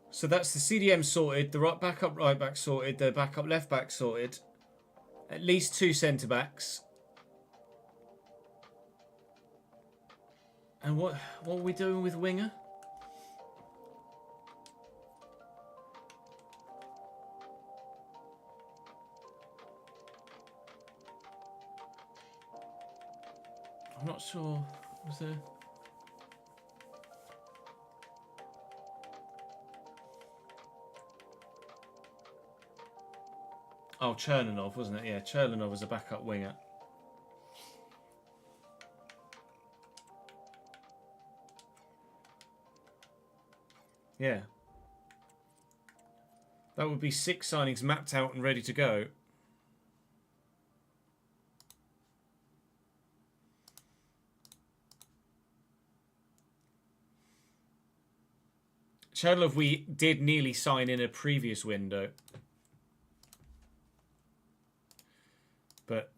So that's the CDM sorted, the backup right back sorted, the backup left back sorted. At least 2 centre backs. And what are we doing with winger? I'm not sure. Was there? Oh, Chernanov, wasn't it? Yeah, Chernanov was a backup winger. Yeah. That would be 6 signings mapped out and ready to go. Chernanov we did nearly sign in a previous window. But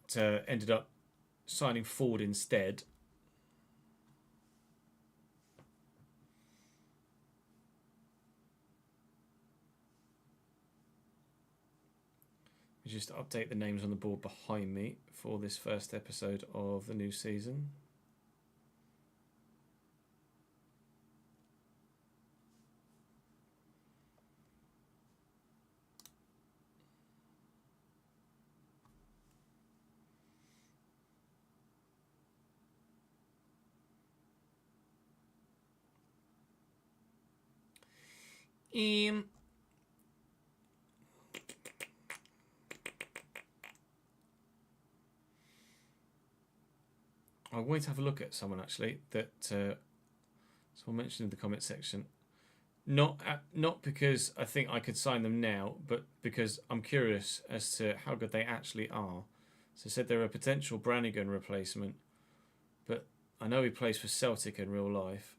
ended up signing Ford instead. Just update the names on the board behind me for this first episode of the new season. I wanted to have a look at someone actually that someone mentioned in the comment section. Not because I think I could sign them now, but because I'm curious as to how good they actually are. So I said they're a potential Brannigan replacement, but I know he plays for Celtic in real life.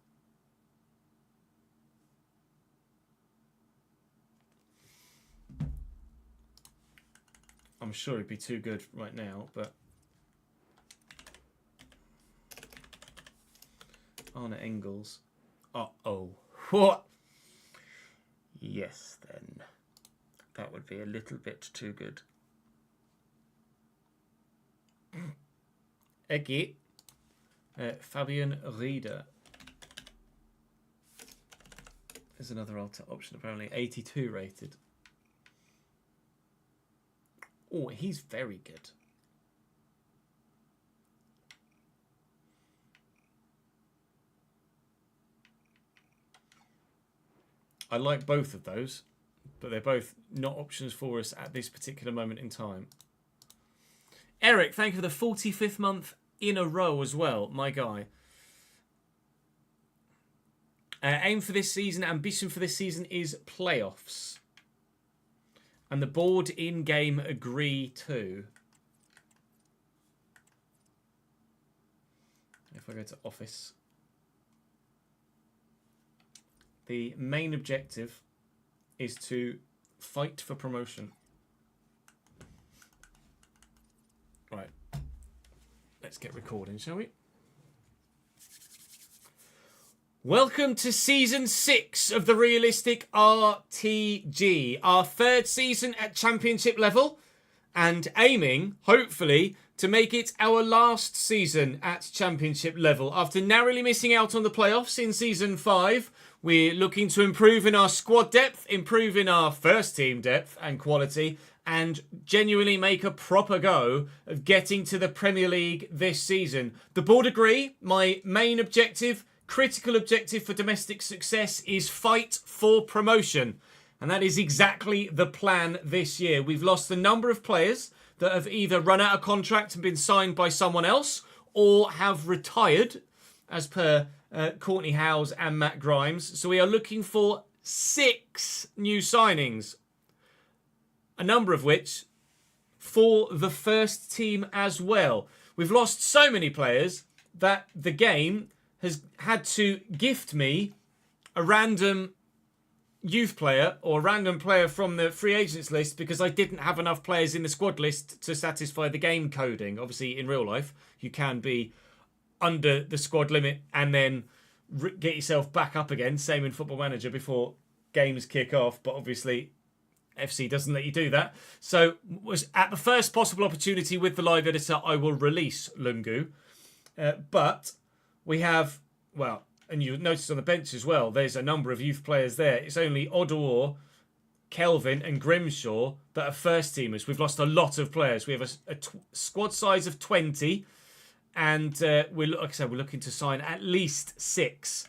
I'm sure he'd be too good right now, but Arne Engels. Uh-oh. What? Yes, then. That would be a little bit too good. Eggy. Fabian Rieder. There's another option, apparently. 82 rated. Oh, he's very good. I like both of those, but they're both not options for us at this particular moment in time. Eric, thank you for the 45th month in a row as well, my guy. Aim for this season, ambition for this season is playoffs. And the board in-game agree too. If I go to office. The main objective is to fight for promotion. Right. Let's get recording, shall we? Welcome to Season 6 of the Realistic RTG. Our 3rd season at Championship level and aiming, hopefully, to make it our last season at Championship level. After narrowly missing out on the playoffs in Season 5, we're looking to improve in our squad depth, improve in our first team depth and quality, and genuinely make a proper go of getting to the Premier League this season. The board agree. My main objective, critical objective for domestic success, is fight for promotion. And that is exactly the plan this year. We've lost the number of players that have either run out of contract and been signed by someone else or have retired, as per Courtney Howes and Matt Grimes. So we are looking for 6 new signings. A number of which for the first team as well. We've lost so many players that the game has had to gift me a random youth player or random player from the free agents list because I didn't have enough players in the squad list to satisfy the game coding. Obviously, in real life, you can be under the squad limit and then get yourself back up again. Same in Football Manager before games kick off. But obviously, FC doesn't let you do that. So was at the first possible opportunity with the live editor, I will release Lungu. But we have, well, and you notice on the bench as well, there's a number of youth players there. It's only Odor, Kelvin and Grimshaw that are first teamers. We've lost a lot of players. We have a squad size of 20 and like I said, we're looking to sign at least 6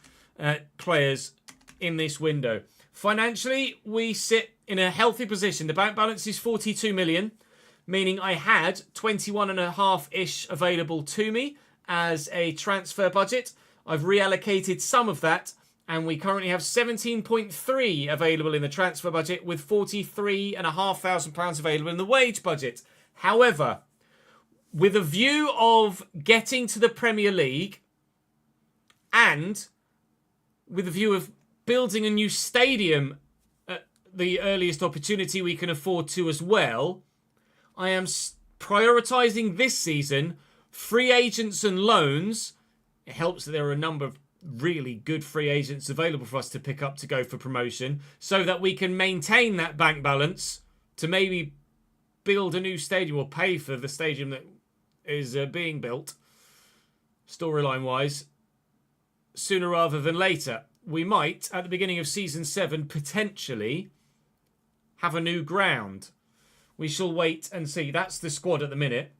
players in this window. Financially, we sit in a healthy position. The bank balance is 42 million, meaning I had 21.5-ish available to me as a transfer budget. I've reallocated some of that, and we currently have 17.3 available in the transfer budget with £43,500 available in the wage budget. However, with a view of getting to the Premier League and with a view of building a new stadium at the earliest opportunity we can afford to as well, I am prioritising this season free agents and loans. It helps that there are a number of really good free agents available for us to pick up to go for promotion so that we can maintain that bank balance to maybe build a new stadium or pay for the stadium that is being built, storyline-wise, sooner rather than later. We might, at the beginning of Season 7, potentially have a new ground. We shall wait and see. That's the squad at the minute.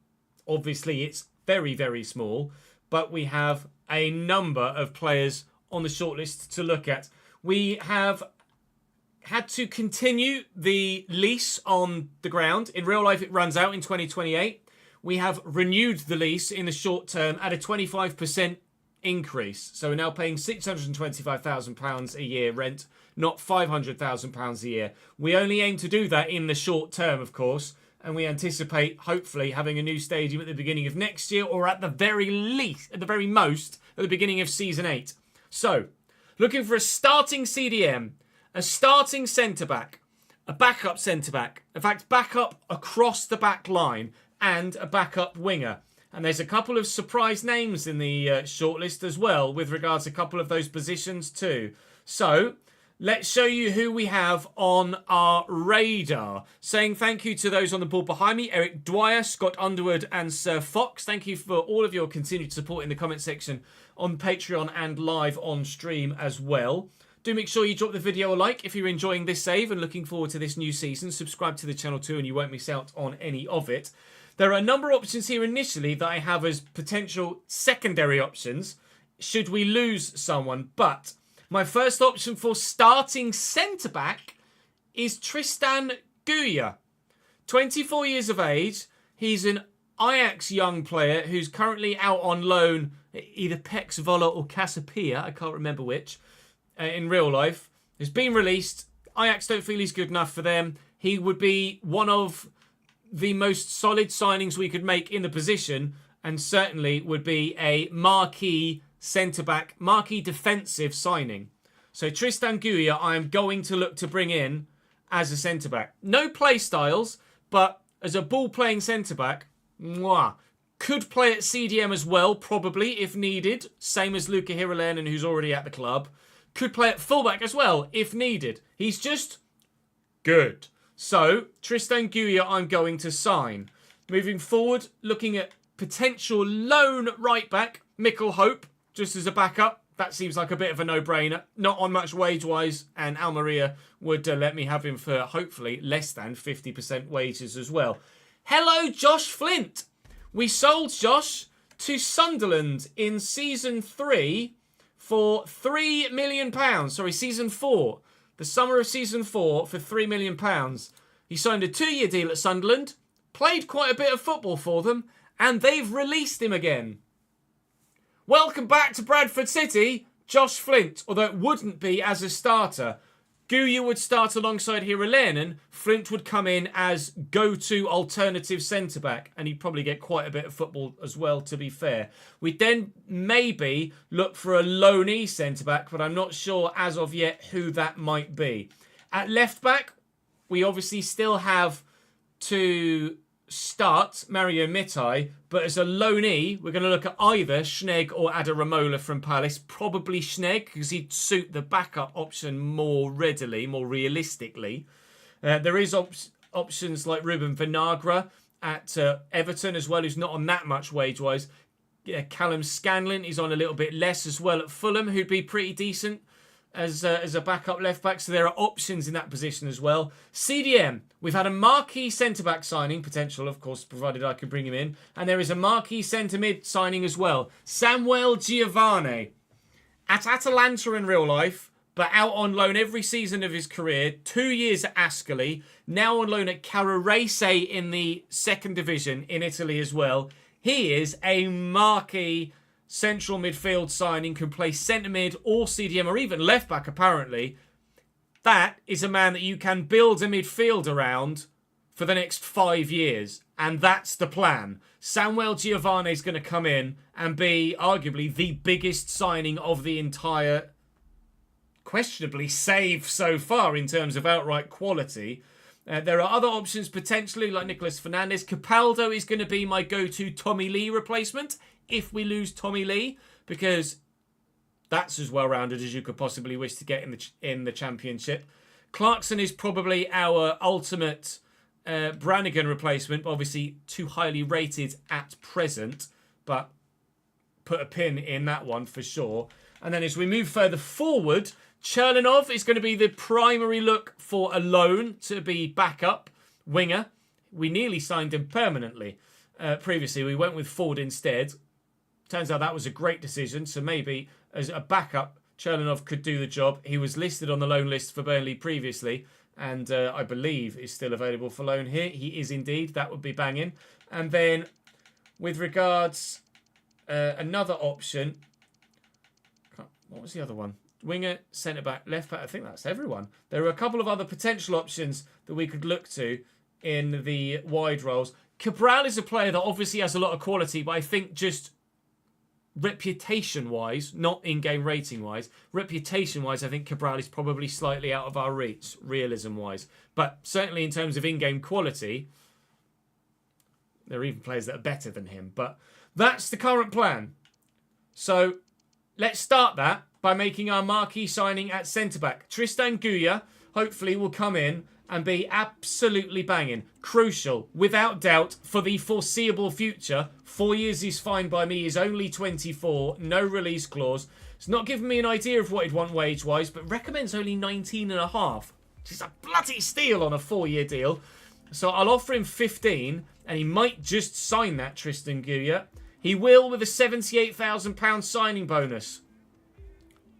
Obviously, it's very, very small, but we have a number of players on the shortlist to look at. We have had to continue the lease on the ground. In real life, it runs out in 2028. We have renewed the lease in the short term at a 25% increase. So we're now paying £625,000 a year rent, not £500,000 a year. We only aim to do that in the short term, of course, and we anticipate, hopefully, having a new stadium at the beginning of next year, or at the very least, at the very most, at the beginning of Season 8. So, looking for a starting CDM, a starting centre-back, a backup centre-back, in fact, backup across the back line, and a backup winger. And there's a couple of surprise names in the shortlist as well, with regards to a couple of those positions too. So, let's show you who we have on our radar. Saying thank you to those on the board behind me, Eric Dwyer, Scott Underwood and Sir Fox. Thank you for all of your continued support in the comment section on Patreon and live on stream as well. Do make sure you drop the video a like if you're enjoying this save and looking forward to this new season. Subscribe to the channel too and you won't miss out on any of it. There are a number of options here initially that I have as potential secondary options should we lose someone. But my first option for starting centre-back is Tristan Guya. 24 years of age. He's an Ajax young player who's currently out on loan at either Pek Zwolle or Casapia. I can't remember which. In real life. Has been released. Ajax don't feel he's good enough for them. He would be one of the most solid signings we could make in the position, and certainly would be a marquee centre-back, marquee defensive signing. So Tristan Guya, I am going to look to bring in as a centre-back. No play styles, but as a ball-playing centre-back, could play at CDM as well, probably, if needed. Same as Luka Hiralainen, who's already at the club. Could play at fullback as well, if needed. He's just good. So, Tristan Guya I'm going to sign. Moving forward, looking at potential loan right-back, Mikkel Hope, just as a backup. That seems like a bit of a no-brainer. Not on much wage-wise, and Almeria would let me have him for, hopefully, less than 50% wages as well. Hello, Josh Flint. We sold Josh to Sunderland in Season 3 for £3 million. Sorry, Season 4. The summer of Season 4 for £3 million. He signed a 2-year deal at Sunderland, played quite a bit of football for them, and they've released him again. Welcome back to Bradford City, Josh Flint, although it wouldn't be as a starter. Guya would start alongside Hiralainen. Flint would come in as go-to alternative centre-back, and he'd probably get quite a bit of football as well, to be fair. We'd then maybe look for a loanee centre-back, but I'm not sure as of yet who that might be. At left-back, we obviously still have to start Mario Mitai, but as a loanee, we're going to look at either Schnegg or Adaramola from Palace. Probably Schnegg, because he'd suit the backup option more readily, more realistically. There is options like Ruben Vinagre at Everton as well, who's not on that much wage-wise. Callum Scanlon is on a little bit less as well at Fulham, who'd be pretty decent as a backup left-back. So there are options in that position as well. CDM, we've had a marquee centre-back signing, potential, of course, provided I could bring him in. And there is a marquee centre-mid signing as well. Samuel Giovanni. At Atalanta in real life, but out on loan every season of his career. 2 years at Ascoli. Now on loan at Carrarese in the second division in Italy as well. He is a marquee central midfield signing, can play centre mid or CDM or even left back apparently. That is a man that you can build a midfield around for the next 5 years, and that's the plan. Samuel Giovanni is going to come in and be arguably the biggest signing of the entire, questionably, save so far in terms of outright quality. There are other options potentially like Nicolas Fernandez. Capaldo is going to be my go-to Tommy Lee replacement if we lose Tommy Lee, because that's as well-rounded as you could possibly wish to get in the Championship. Clarkson is probably our ultimate Brannigan replacement, obviously too highly rated at present, but put a pin in that one for sure. And then as we move further forward, Cherlinov is going to be the primary look for a loan to be backup winger. We nearly signed him permanently previously. We went with Ford instead. Turns out that was a great decision. So maybe as a backup, Cherlinov could do the job. He was listed on the loan list for Burnley previously, and I believe is still available for loan here. He is indeed. That would be banging. And then with regards another option, what was the other one? Winger, centre-back, left-back. I think that's everyone. There are a couple of other potential options that we could look to in the wide roles. Cabral is a player that obviously has a lot of quality, but I think just reputation-wise, not in-game rating-wise, reputation-wise, I think Cabral is probably slightly out of our reach, realism-wise. But certainly in terms of in-game quality, there are even players that are better than him. But that's the current plan. So let's start that by making our marquee signing at centre-back. Tristan Guya, hopefully, will come in and be absolutely banging. Crucial, without doubt, for the foreseeable future. 4 years is fine by me. He's only 24. No release clause. It's not giving me an idea of what he'd want wage-wise, but recommends only 19.5. Which is a bloody steal on a 4-year deal. So I'll offer him 15, and he might just sign that, Tristan Guya. He will with a £78,000 signing bonus.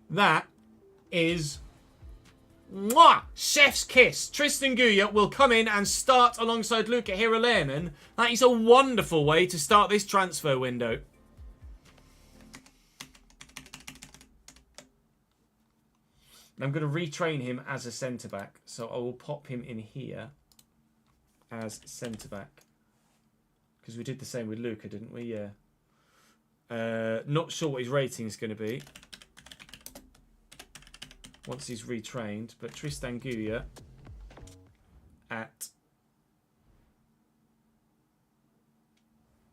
That is mwah, chef's kiss. Tristan Guya will come in and start alongside Luca Hiralainen. That is a wonderful way to start this transfer window. I'm going to retrain him as a centre-back. So I will pop him in here as centre-back. Because we did the same with Luca, didn't we? Yeah. Not sure what his rating is going to be once he's retrained, but Tristan Guya at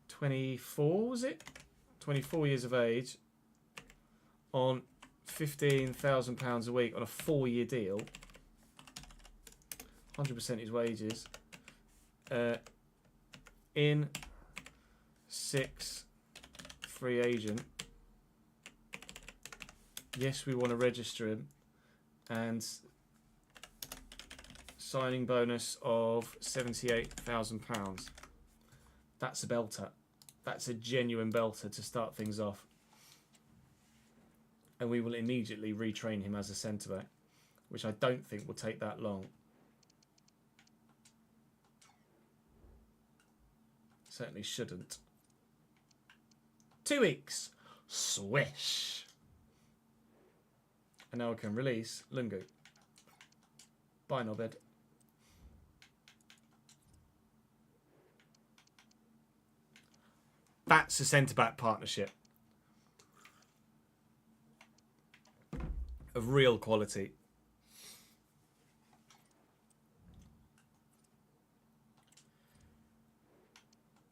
24, was it? 24 years of age on £15,000 a week on a 4-year deal. 100% his wages. In 6 free agent. Yes, we want to register him. And signing bonus of £78,000. That's a belter. That's a genuine belter to start things off. And we will immediately retrain him as a centre-back, which I don't think will take that long. Certainly shouldn't. 2 weeks. Swish. And now I can release Lungu. Bye, Nobed. That's a centre-back partnership of real quality.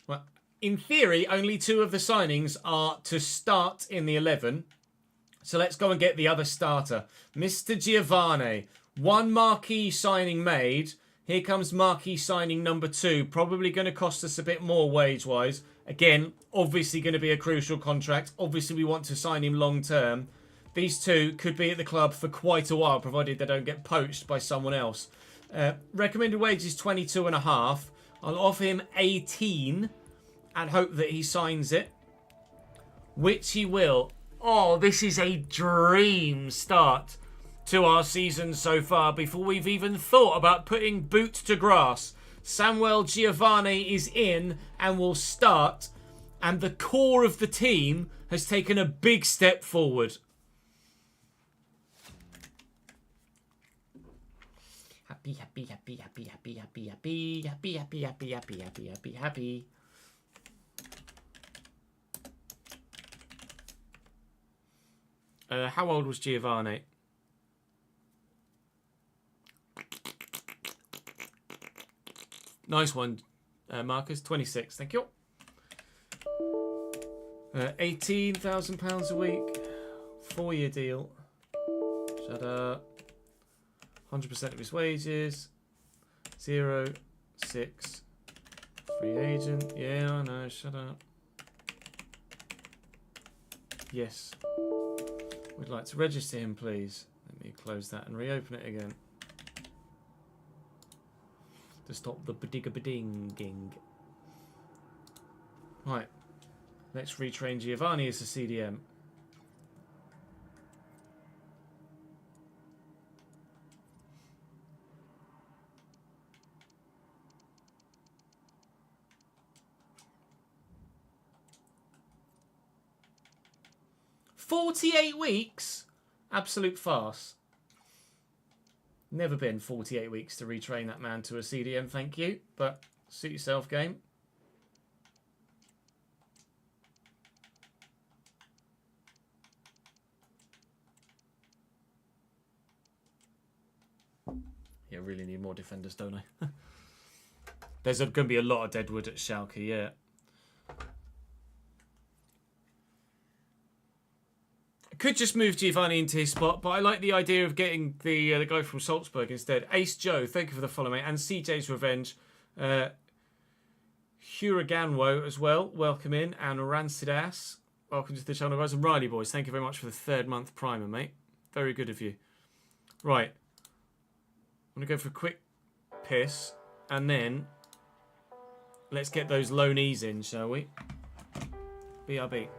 Well, in theory, only 2 of the signings are to start in the 11. So let's go and get the other starter. Mr. Giovanni. 1 marquee signing made. Here comes marquee signing number 2. Probably going to cost us a bit more wage-wise. Again, obviously going to be a crucial contract. Obviously, we want to sign him long-term. These 2 could be at the club for quite a while, provided they don't get poached by someone else. Recommended wage is 22.5. I'll offer him 18 and hope that he signs it, which he will. Oh, this is a dream start to our season so far before we've even thought about putting boot to grass. Samuel Giovanni is in and will start, and the core of the team has taken a big step forward. Happy, happy, happy, happy, happy, happy, happy, happy, happy, happy, happy, happy, happy, happy. How old was Giovanni? Nice one, Marcus. 26. Thank you. £18,000 a week. 4-year deal. Shut up. 100% of his wages. 0, 6. Free agent. Yeah, I know. Shut up. Yes. We'd like to register him, please. Let me close that and reopen it again. To stop the badigga-badinging. Right. Let's retrain Giovanni as a CDM. "48 weeks? Absolute farce. Never been 48 weeks to retrain that man to a CDM, thank you. But suit yourself, game. Yeah, really need more defenders, don't I? There's going to be a lot of deadwood at Schalke, yeah. Could just move Giovanni into his spot, but I like the idea of getting the guy from Salzburg instead. Ace Joe, thank you for the follow, mate. And CJ's Revenge. Huraganwo as well, welcome in. And Rancid Ass, welcome to the channel, guys. And Riley Boys, thank you very much for the 3rd month primer, mate. Very good of you. Right. I'm going to go for a quick piss. And then let's get those loanees in, shall we? BRB.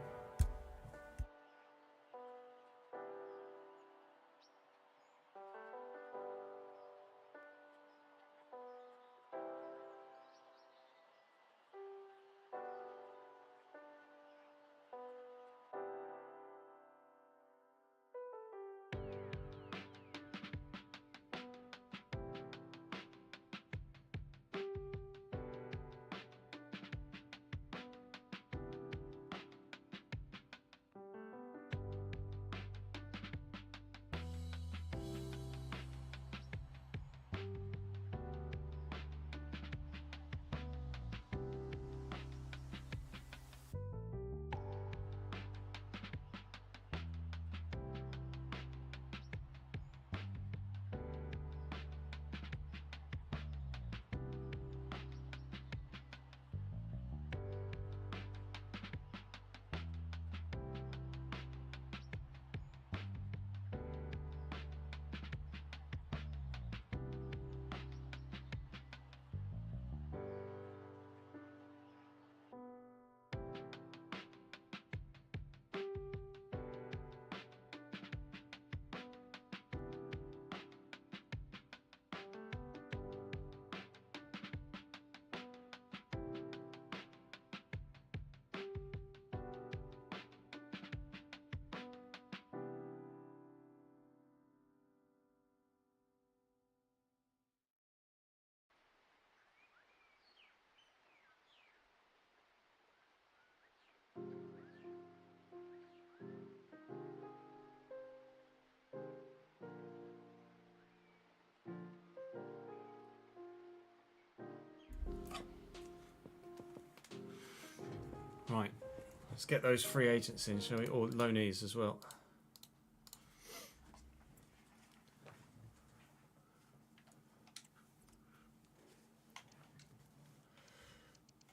Let's get those free agents in, shall we? Or loanees as well.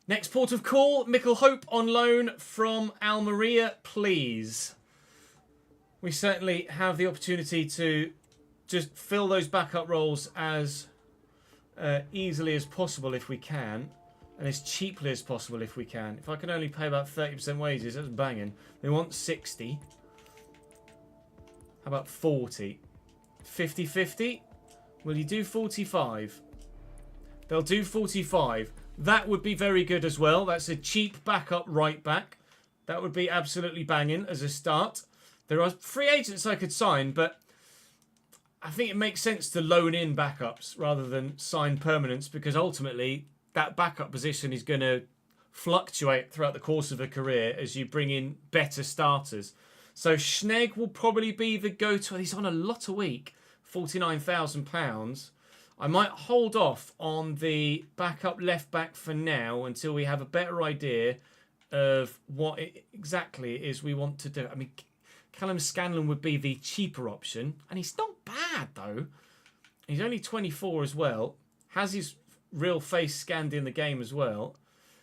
Next port of call, Michael Hope on loan from Almeria, please. We certainly have the opportunity to just fill those backup roles as easily as possible if we can, and as cheaply as possible if we can. If I can only pay about 30% wages, that's banging. They want 60. How about 40? 50-50? Will you do 45? They'll do 45. That would be very good as well. That's a cheap backup right back. That would be absolutely banging as a start. There are free agents I could sign, but I think it makes sense to loan in backups rather than sign permanents, because ultimately that backup position is going to fluctuate throughout the course of a career as you bring in better starters. So Schnegg will probably be the go-to. He's on a lot a week, £49,000. I might hold off on the backup left back for now until we have a better idea of what exactly it is we want to do. I mean, Callum Scanlon would be the cheaper option, and he's not bad though. He's only 24 as well. Has his real face scanned in the game as well.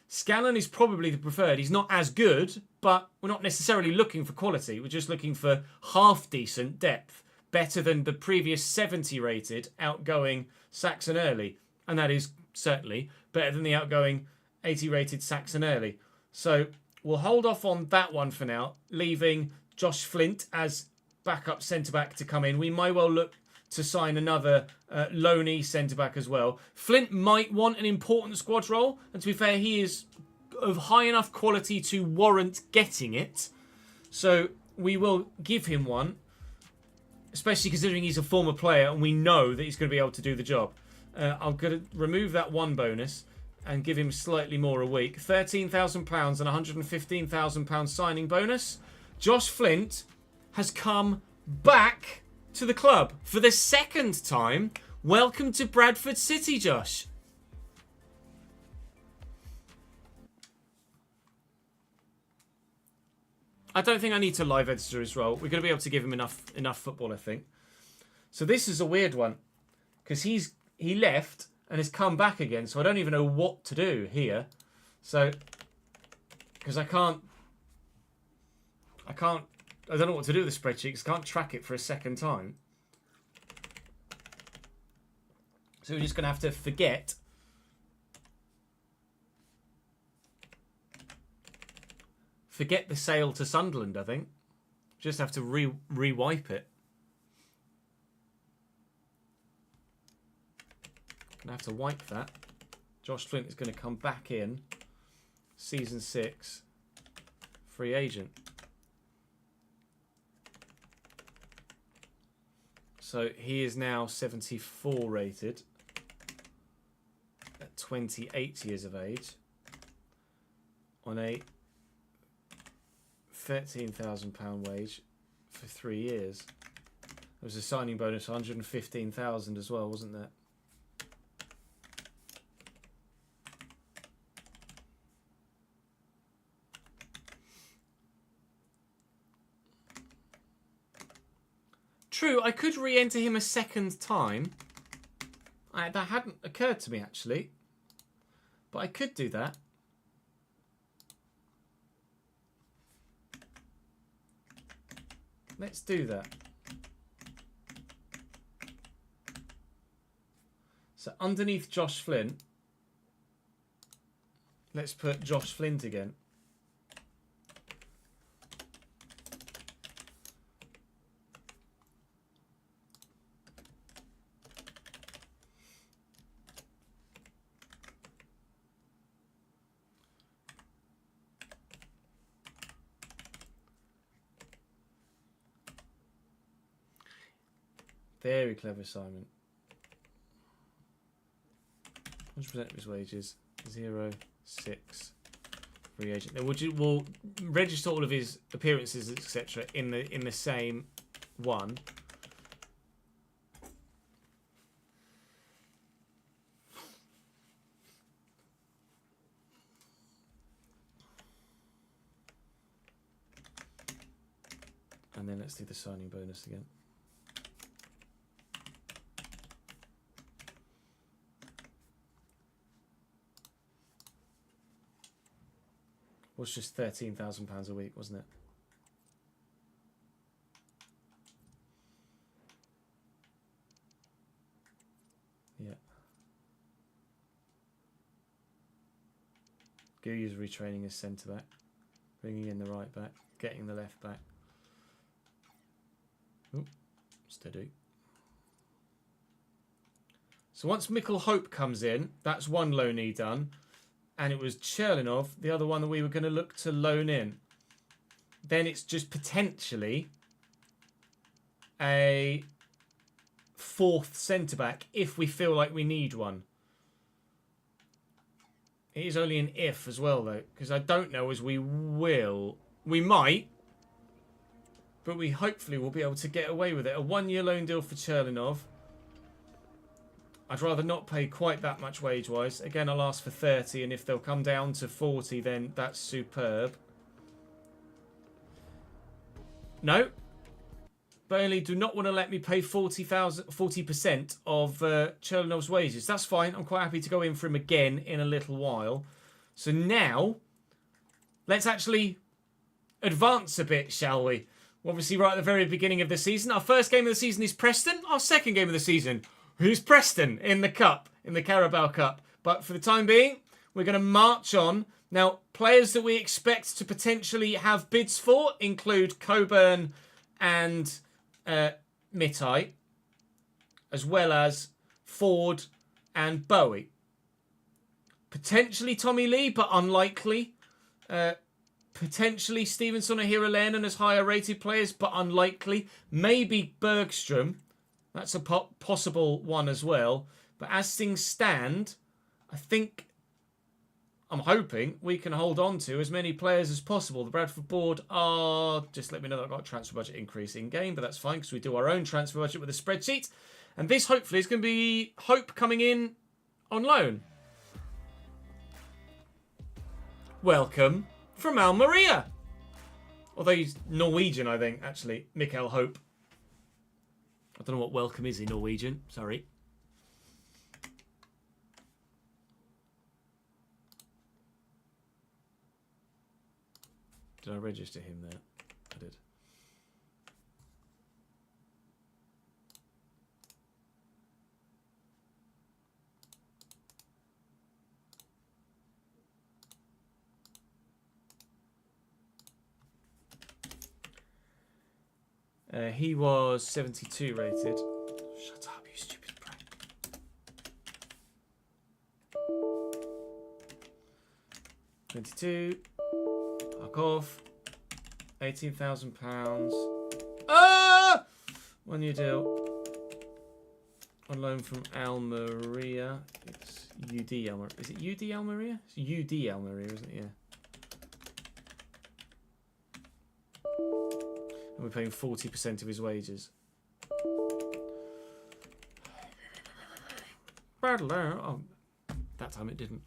Scanlon is probably the preferred. He's not as good, but we're not necessarily looking for quality. We're just looking for half decent depth. Better than the previous 70 rated outgoing Saxon Early. And that is certainly better than the outgoing 80 rated Saxon Early. So we'll hold off on that one for now, leaving Josh Flint as backup centre-back to come in. We might well look to sign another loanee centre-back as well. Flint might want an important squad role, and to be fair, he is of high enough quality to warrant getting it. So we will give him one, especially considering he's a former player and we know that he's going to be able to do the job. I'm going to remove that one bonus and give him slightly more a week. £13,000 and £115,000 signing bonus. Josh Flint has come back to the club for the second time. Welcome to Bradford City, Josh. I don't think I need to live editor his role. We're going to be able to give him enough football, I think. So this is a weird one, because he left and has come back again, so I don't even know what to do here. So, because I don't know what to do with the spreadsheet, because I can't track it for a second time. So we're just going to have to forget. Forget the sale to Sunderland, I think. Just have to re-wipe it. Gonna have to wipe that. Josh Flint is going to come back in. Season 6. Free agent. So he is now 74 rated. At 28 years of age. On a £13,000 wage for 3 years. There was a signing bonus, 115,000 as well, wasn't there? True, I could re-enter him a second time. That hadn't occurred to me, actually. But I could do that. Let's do that. So underneath Josh Flint, let's put Josh Flint again. Very clever, Simon. 100% of his wages. 0.6 free agent. Then we'll register all of his appearances, etc., in the same one. And then let's do the signing bonus again. Was just £13,000 a week, wasn't it? Yeah. Guya's retraining his centre back, bringing in the right back, getting the left back. Ooh, steady. So once Mikkel Hope comes in, that's one loanee done. And it was Cherlinov, the other one that we were going to look to loan in. Then it's just potentially a fourth centre-back if we feel like we need one. It is only an if as well, though, because I don't know as we will. We might, but we hopefully will be able to get away with it. A one-year loan deal for Cherlinov. I'd rather not pay quite that much wage-wise. Again, I'll ask for 30, and if they'll come down to 40, then that's superb. No. Burnley do not want to let me pay 40% of Cherlinov's wages. That's fine. I'm quite happy to go in for him again in a little while. So now, let's actually advance a bit, shall we? Obviously, right at the very beginning of the season. Our first game of the season is Preston. Our second game of the season, who's Preston in the Cup, in the Carabao Cup. But for the time being, we're going to march on. Now, players that we expect to potentially have bids for include Coburn and Mitai, as well as Ford and Bowie. Potentially Tommy Lee, but unlikely. Potentially Stevenson or Hiralainen as higher rated players, but unlikely. Maybe Bergstrom. That's a possible one as well. But as things stand, I'm hoping we can hold on to as many players as possible. The Bradford board are... Just let me know that I've got a transfer budget increase in game, but that's fine because we do our own transfer budget with a spreadsheet. And this hopefully is going to be Hope coming in on loan. Welcome from Almeria. Although he's Norwegian, I think, actually. Mikkel Hope. I don't know what welcome is in Norwegian. Sorry. Did I register him there? I did. He was 72 rated. Shut up, you stupid prank. 22. Fuck off. £18,000. Ah! 1 year deal. On loan from Almeria. It's UD Almeria. Is it UD Almeria? It's UD Almeria, isn't it? Yeah. And we're paying 40% of his wages. Oh, that time it didn't.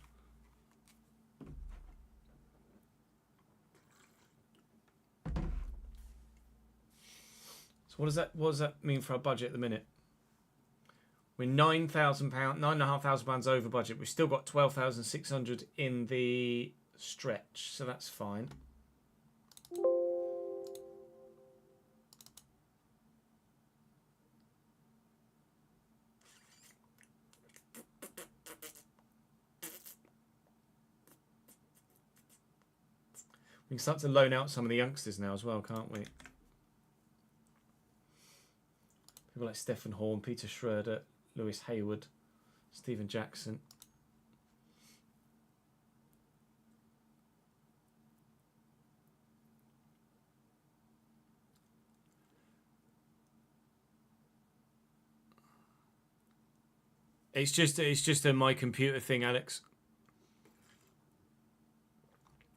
So what does that mean for our budget at the minute? We're £9,000, £9,500 over budget. We've still got 12,600 in the stretch, so that's fine. We can start to loan out some of the youngsters now as well, can't we? People like Stefan Horn, Peter Schroeder, Lewis Hayward, Stephen Jackson. It's just a my computer thing, Alex.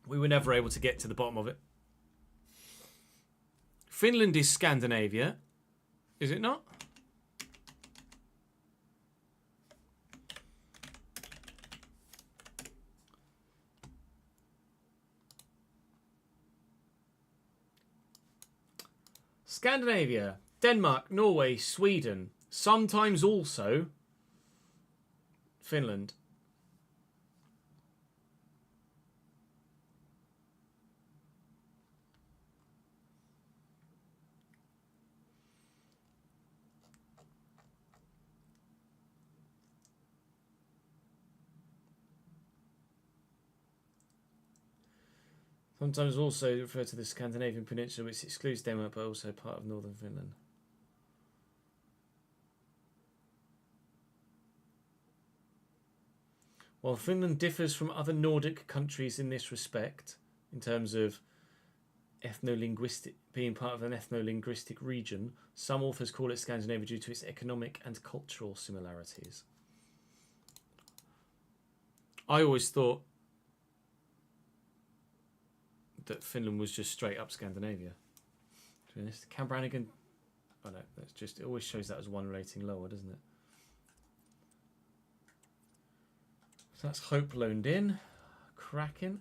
We were never able to get to the bottom of it. Finland is Scandinavia, is it not? Scandinavia, Denmark, Norway, Sweden, sometimes also Finland. Sometimes also refer to the Scandinavian peninsula, which excludes Denmark, but also part of northern Finland. While Finland differs from other Nordic countries in this respect, in terms of being part of an ethno-linguistic region, some authors call it Scandinavia due to its economic and cultural similarities. I always thought that Finland was just straight up Scandinavia. To be honest, Cam Brannigan, I know, that's just, it always shows that as one rating lower, doesn't it? So that's Hope loaned in. Cracking.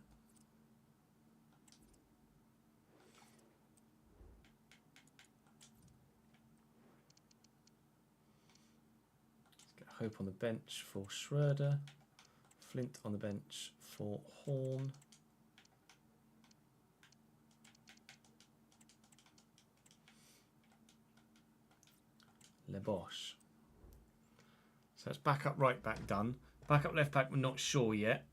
Let's get Hope on the bench for Schroeder. Flint on the bench for Horn. Lebosch. So it's back up, right back done. Back up, left back, we're not sure yet.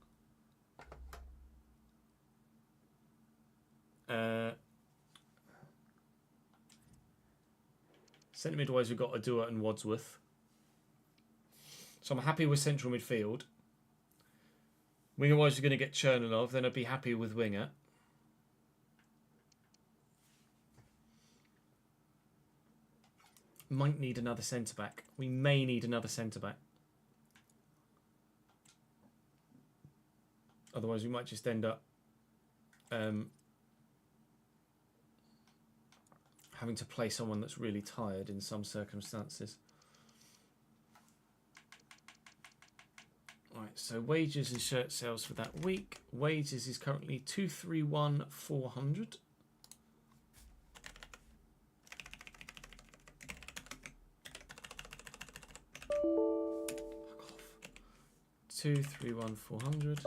Centre mid-wise, we've got Adua and Wadsworth. So I'm happy with central midfield. Winger-wise, we're going to get Chernilov. Then I'd be happy with winger. Might need another centre-back. We may need another centre-back. Otherwise, we might just end up having to play someone that's really tired in some circumstances. Right, so wages and shirt sales for that week. Wages is currently 231,400. 231,400.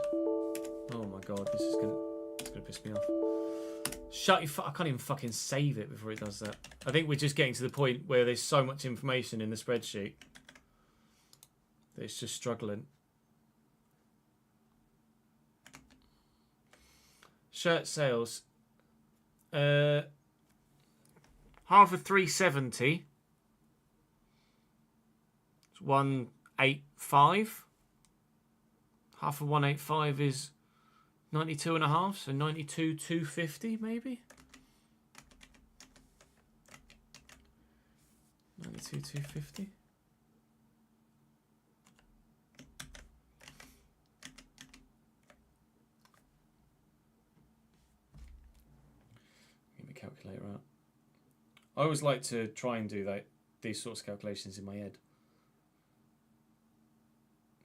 Oh my god, this is gonna piss me off. Shut your I can't even fucking save it before it does that. I think we're just getting to the point where there's so much information in the spreadsheet that it's just struggling. Shirt sales. Half of 370. It's 185. Half of 185 is 92.5, so 92,250 maybe. 92,250. Get my calculator out. I always like to try and do these sorts of calculations in my head.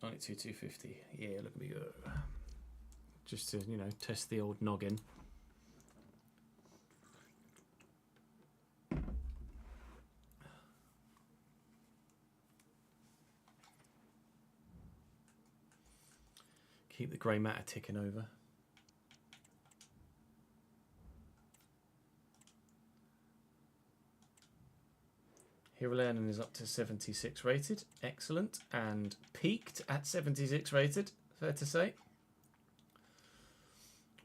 92,250. Yeah, look at me go. Just to, you know, test the old noggin. Keep the grey matter ticking over. Hiralainen is up to 76 rated. Excellent. And peaked at 76 rated, fair to say.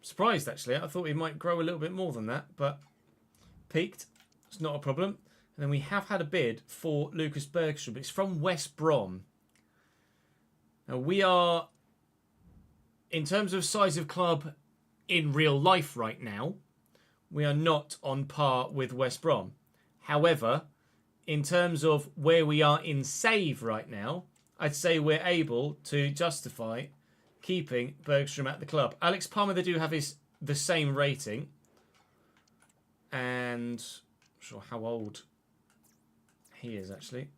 Surprised, actually. I thought he might grow a little bit more than that, but peaked. It's not a problem. And then we have had a bid for Lucas Bergstrom. It's from West Brom. Now, we are, in terms of size of club in real life right now, we are not on par with West Brom. However, in terms of where we are in save right now, I'd say we're able to justify keeping Bergstrom at the club. Alex Palmer, they do have the same rating. And I'm not sure how old he is, actually.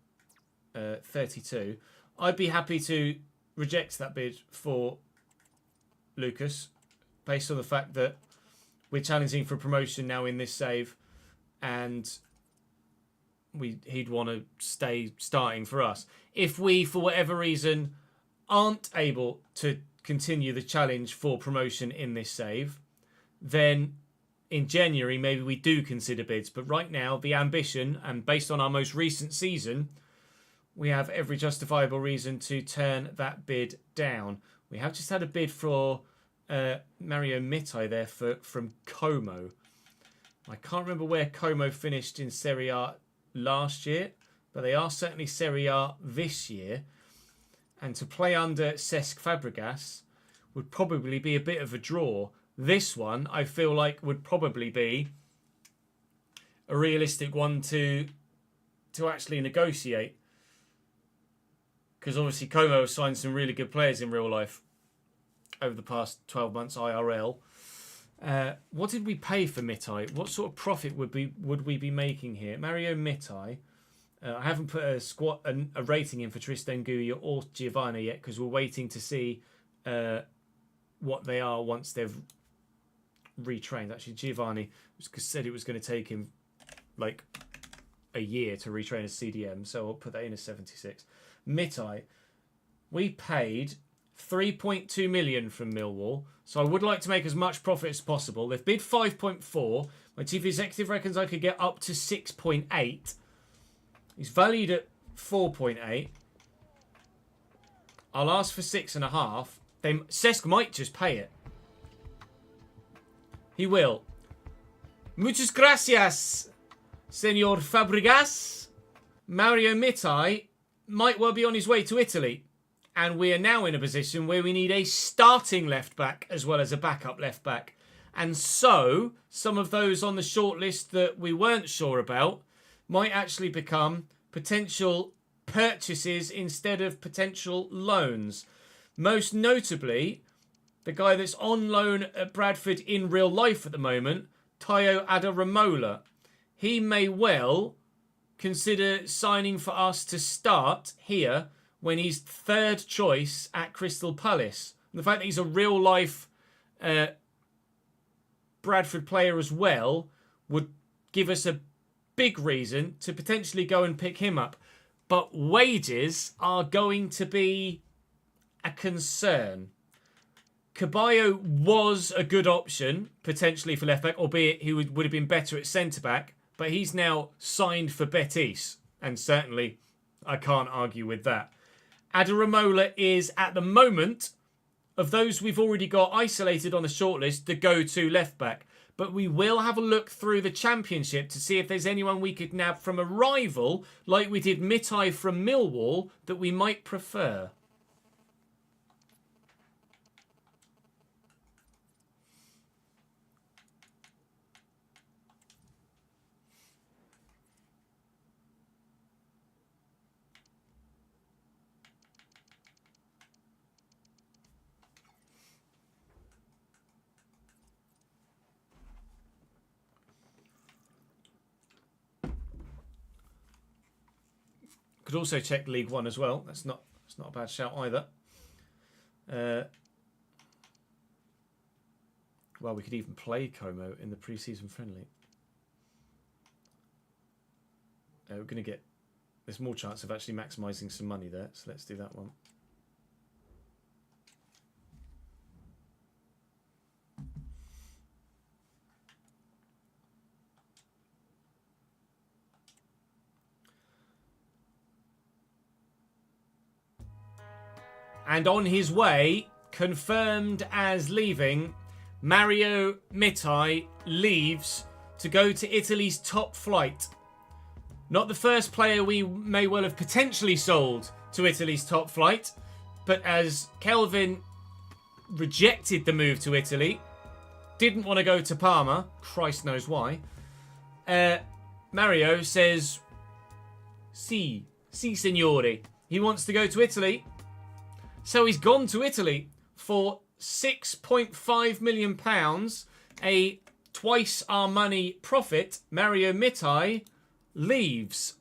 32. I'd be happy to reject that bid for Lucas, based on the fact that we're challenging for promotion now in this save, and he'd want to stay starting for us. If we, for whatever reason, aren't able to continue the challenge for promotion in this save, then in January maybe we do consider bids. But right now, the ambition, and based on our most recent season, we have every justifiable reason to turn that bid down. We have just had a bid for Mario Mitai there from Como. I can't remember where Como finished in Serie A last year, but they are certainly Serie A this year. And to play under Cesc Fabregas would probably be a bit of a draw. This one, I feel like, would probably be a realistic one to actually negotiate. Because obviously Como has signed some really good players in real life over the past 12 months IRL. What did we pay for Mitai? What sort of profit would we be making here? Mario Mitai. I haven't put a rating in for Tristan Guya or Giovanni yet because we're waiting to see what they are once they've retrained. Actually, Giovanni said it was going to take him like a year to retrain as CDM, so I'll put that in as 76. Mitai, we paid 3.2 million from Millwall, so I would like to make as much profit as possible. They've bid 5.4. My chief executive reckons I could get up to 6.8. He's valued at 4.8. I'll ask for 6.5. Then Cesc might just pay it. He will. Muchas gracias, Senor Fabregas. Mario Mitai might well be on his way to Italy. And we are now in a position where we need a starting left-back as well as a backup left-back. And so, some of those on the shortlist that we weren't sure about might actually become potential purchases instead of potential loans. Most notably, the guy that's on loan at Bradford in real life at the moment, Tayo Adaramola. He may well consider signing for us to start here when he's third choice at Crystal Palace. And the fact that he's a real life Bradford player as well would give us a big reason to potentially go and pick him up. But wages are going to be a concern. Caballo was a good option, potentially for left-back, albeit he would have been better at centre-back. But he's now signed for Betis. And certainly, I can't argue with that. Adaramola is, at the moment, of those we've already got isolated on the shortlist, the go-to left-back. But we will have a look through the Championship to see if there's anyone we could nab from a rival, like we did Mitai from Millwall, that we might prefer. Could also check League One as well. That's not a bad shout either. Well, we could even play Como in the pre-season friendly. We're going to get... There's more chance of actually maximising some money there, so let's do that one. And on his way, confirmed as leaving, Mario Mitai leaves to go to Italy's top flight. Not the first player we may well have potentially sold to Italy's top flight, but as Kelvin rejected the move to Italy, didn't want to go to Parma, Christ knows why, Mario says, Si, signore. He wants to go to Italy. So he's gone to Italy for £6.5 million, a twice our money profit. Mario Mitai leaves.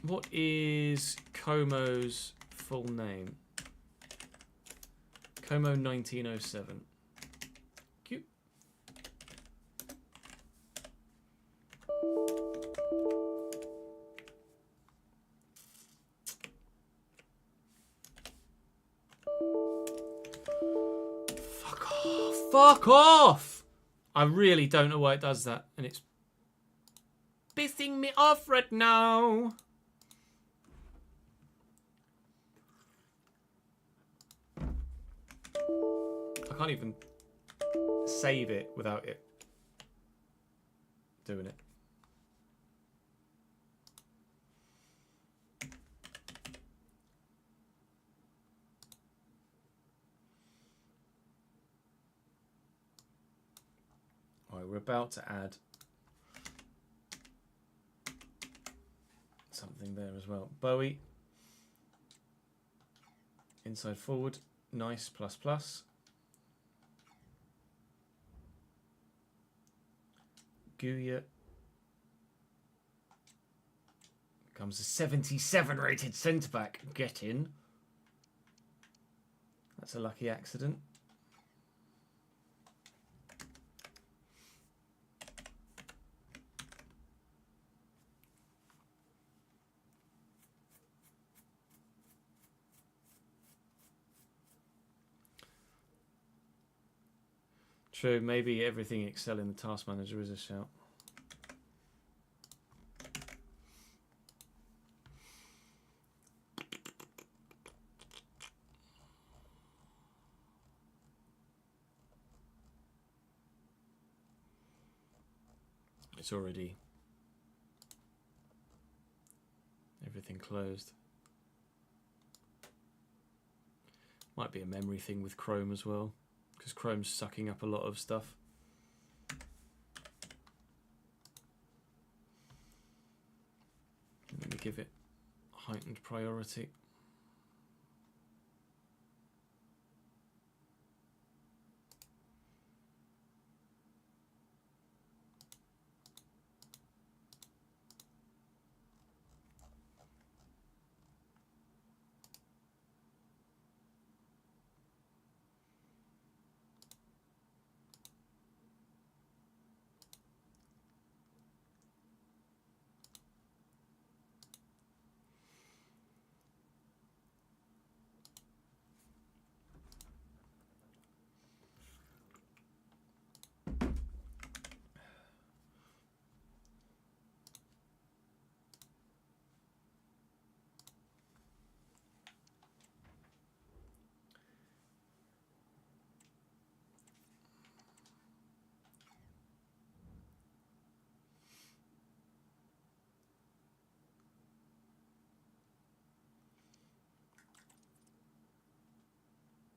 What is Como's full name? Como 1907. Cute. Fuck off. Fuck off! I really don't know why it does that. And it's pissing me off right now. I can't even save it without it doing it. All right, we're about to add something there as well. Bowie. Inside forward. Nice. Plus plus. Guya becomes a 77 rated centre back. Get in. That's a lucky accident. True, maybe everything Excel in the task manager is a shout. It's already everything closed. Might be a memory thing with Chrome as well, because Chrome's sucking up a lot of stuff. Let me give it heightened priority.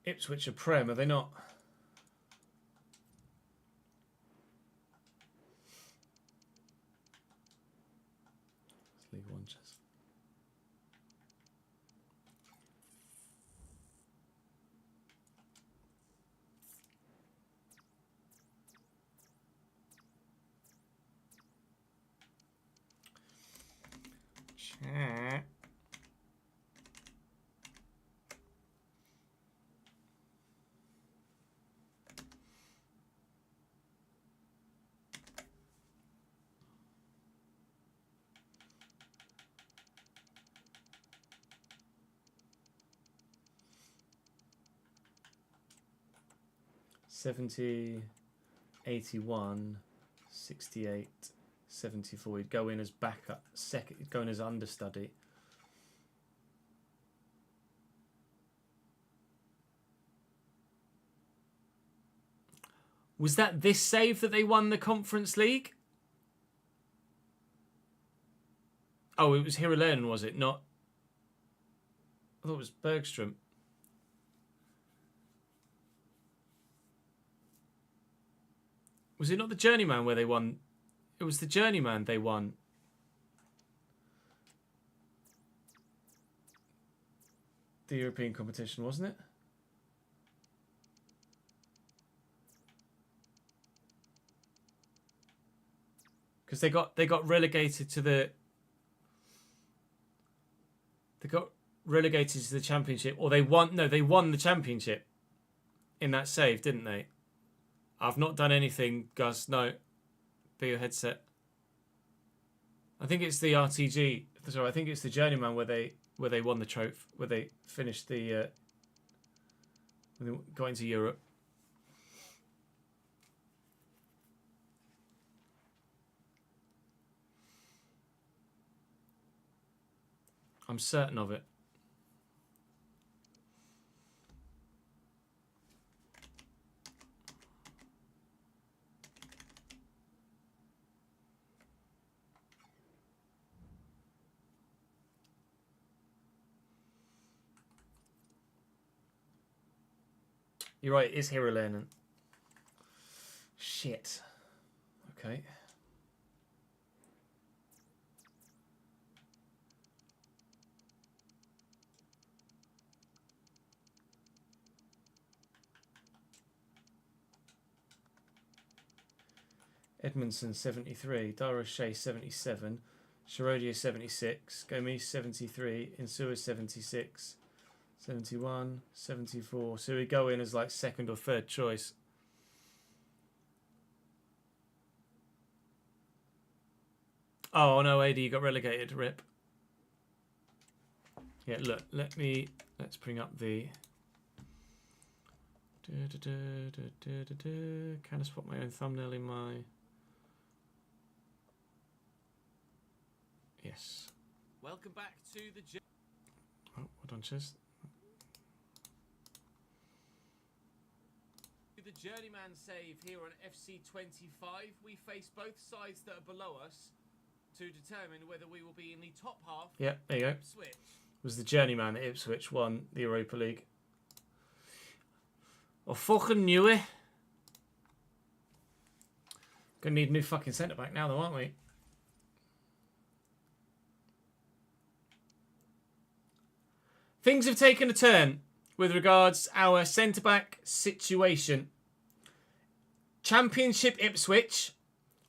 Ipswich are Prem, are they not? Let's leave one chest. Chat. $70, $81, $68, $74. You'd go in as backup, second. You'd go in as understudy. Was that this save that they won the Conference League? Oh, it was Hiralainen, was it? Not. I thought it was Bergstrom. Was it not the Journeyman where they won? It was the Journeyman they won. The European competition, wasn't it? Because they got relegated to the. They got relegated to the championship, or they won. No, they won the championship. in that save, didn't they? I've not done anything, Gus. No. Be your headset. I think it's the RTG. Sorry, I think it's the Journeyman where they won the trophy, where they finished the when they got into Europe. I'm certain of it. You're right, it is Hero Learning. Shit. Okay. Edmondson 73, Dara Shea 77, Sharodia 76, Gomes 73, Insua 76, 71, 74. So we go in as like second or third choice. Oh no, AD, you got relegated. Rip. Yeah, look. Let's bring up the. Can I spot my own thumbnail in my? Yes. Welcome back to the. Oh, hold on, Chess. The Journeyman save here on FC25. We face both sides that are below us to determine whether we will be in the top half. Yeah, there you go. Ipswich. It was the Journeyman at Ipswich won the Europa League. Oh, fucking knew it. Gonna need a new fucking centre back now, though, aren't we? Things have taken a turn with regards our centre back situation. Championship Ipswich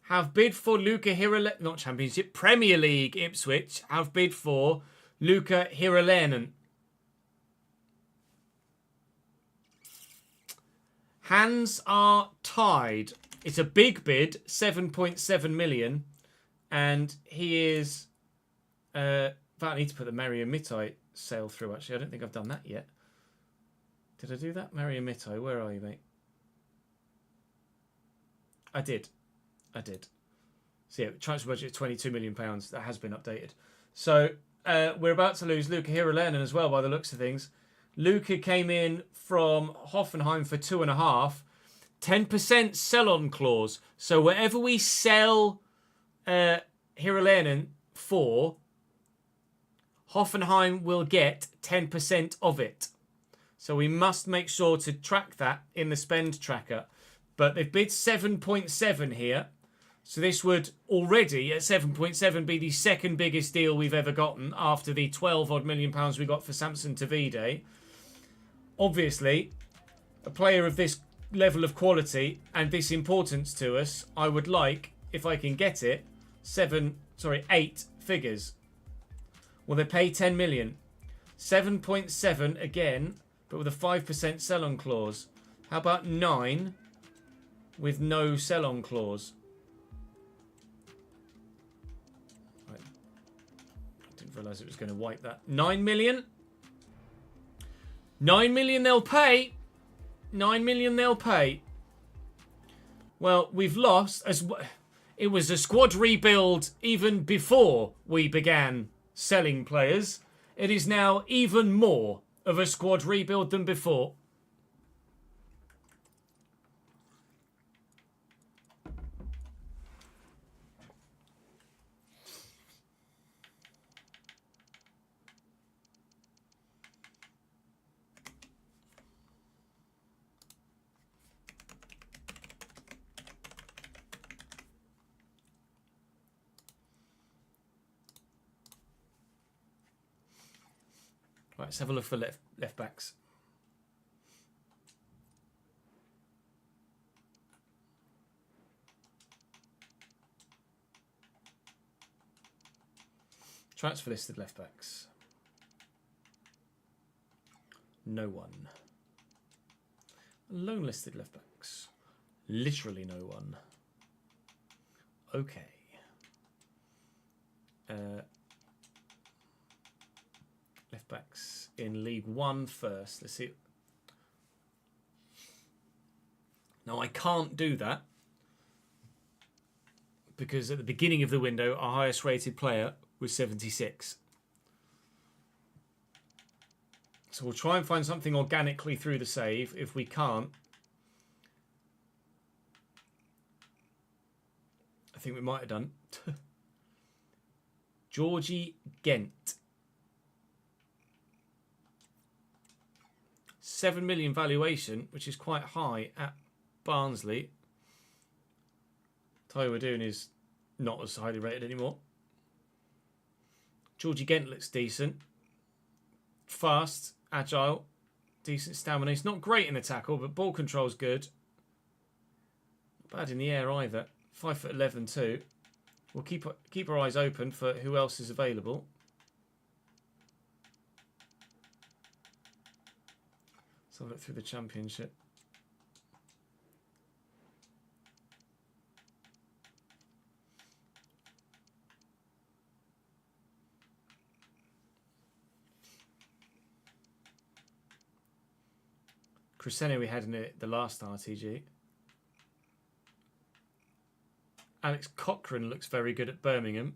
have bid for Luca Hiralainen. Not Championship, Premier League Ipswich have bid for Luca Hiralainen. Hands are tied. It's a big bid, 7.7 million, and he is. I need to put the Mario Mitai sale through. Actually, I don't think I've done that yet. Did I do that, Mario Mitai? Where are you, mate? I did. So yeah, transfer budget £22 million. That has been updated. So we're about to lose Luca Hiralainen as well, by the looks of things. Luca came in from Hoffenheim for 2.5. 10% sell-on clause. So whatever we sell Hiralainen for, Hoffenheim will get 10% of it. So we must make sure to track that in the spend tracker. But they've bid 7.7 here. So this would already, at 7.7, be the second biggest deal we've ever gotten after the 12-odd million pounds we got for Samson Tavide. Obviously, a player of this level of quality and this importance to us, I would like, if I can get it, 8 figures. Well, they pay 10 million. 7.7 again, but with a 5% sell-on clause. How about 9 with no sell-on clause? I didn't realise it was going to wipe that. 9 million. 9 million they'll pay. 9 million they'll pay. Well, we've lost. It was a squad rebuild even before we began selling players. It is now even more of a squad rebuild than before. Right, let's have a look for left backs. Transfer listed left backs. No one. Lone listed left backs. Literally no one. Okay. Left backs in League One first. Let's see. Now I can't do that because at the beginning of the window, our highest rated player was 76. So we'll try and find something organically through the save. If we can't, I think we might have done. Georgie Gent. 7 million valuation, which is quite high at Barnsley. Tell you what we're doing is not as highly rated anymore. Georgie Gent looks decent. Fast, agile, decent stamina. He's not great in the tackle, but ball control's good. Not bad in the air either. 5'11" too. We'll keep our eyes open for who else is available. Let's have a look through the Championship. Crescendo we had in the last RTG. Alex Cochrane looks very good at Birmingham.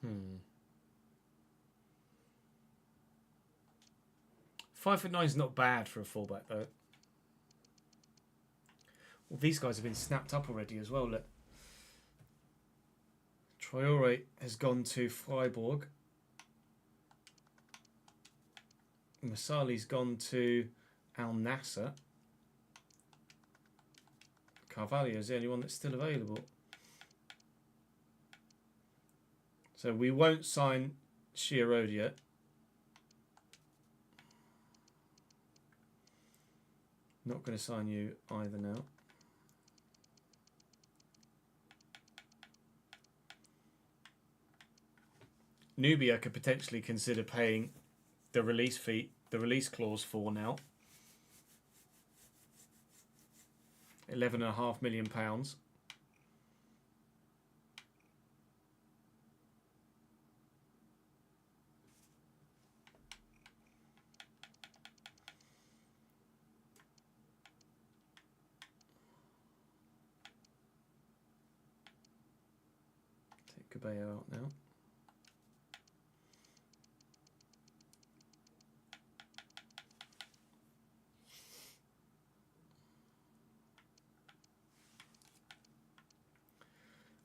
Hmm. 5'9" is not bad for a fullback though. Well, these guys have been snapped up already as well. Look, Traore has gone to Freiburg. Masali's gone to Al Nassr. Carvalho is the only one that's still available. So we won't sign Shirodia. Not going to sign you either now. Nubia could potentially consider paying the release fee, the release clause for now. £11.5 million. Take Cabello out now.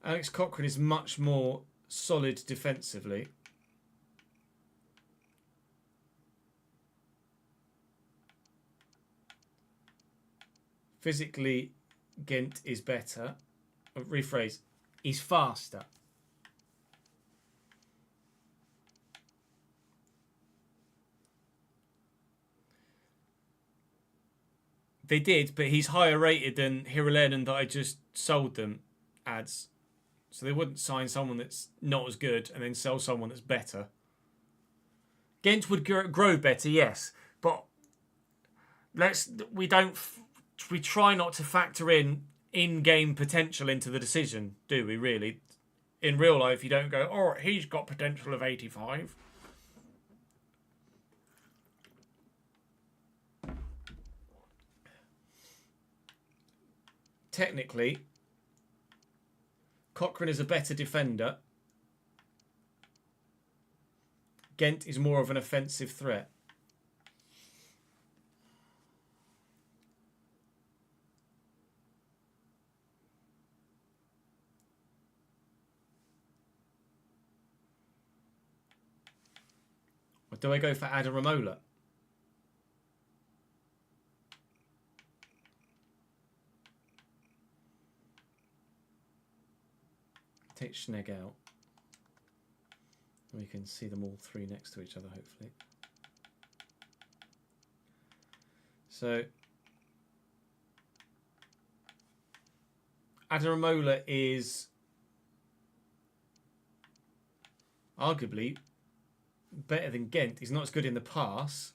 Alex Cochrane is much more solid defensively. Physically, Gent is better. Rephrase, he's faster. They did, but he's higher rated than Hirulenen that I just sold them ads. So they wouldn't sign someone that's not as good and then sell someone that's better. Gent would grow better, yes, but we try not to factor in-game potential into the decision, do we? Really, in real life, you don't go, "Oh, he's got potential of 85." Technically, Cochrane is a better defender. Ghent is more of an offensive threat. Or do I go for Adaramola? Take Schnegg out. We can see them all three next to each other, hopefully. So, Adaramola is arguably better than Ghent. He's not as good in the pass.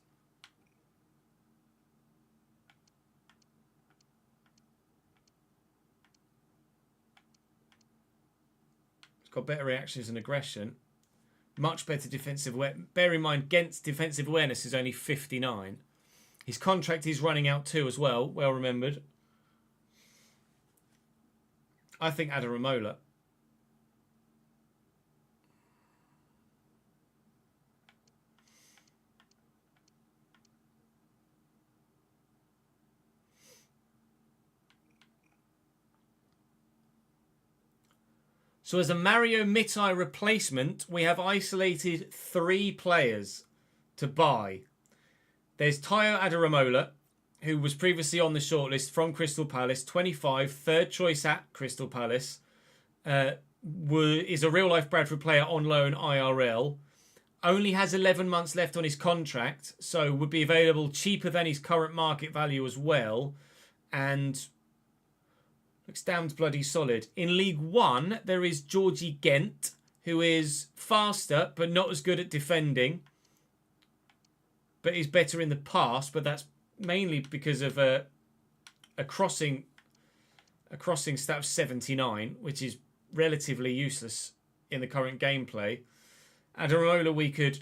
He's got better reactions and aggression. Much better defensive awareness. Bear in mind, Ghent's defensive awareness is only 59. His contract is running out too as well. Well remembered. I think Adaramola. So as a Mario Mitai replacement, we have isolated 3 players to buy. There's Tayo Adaramola, who was previously on the shortlist from Crystal Palace, 25, third choice at Crystal Palace. Is a real-life Bradford player on loan IRL. Only has 11 months left on his contract, so would be available cheaper than his current market value as well. And looks damn bloody solid. In League One, there is Georgie Ghent, who is faster but not as good at defending. But is better in the pass, but that's mainly because of a crossing stat of 79, which is relatively useless in the current gameplay. Adaramola we could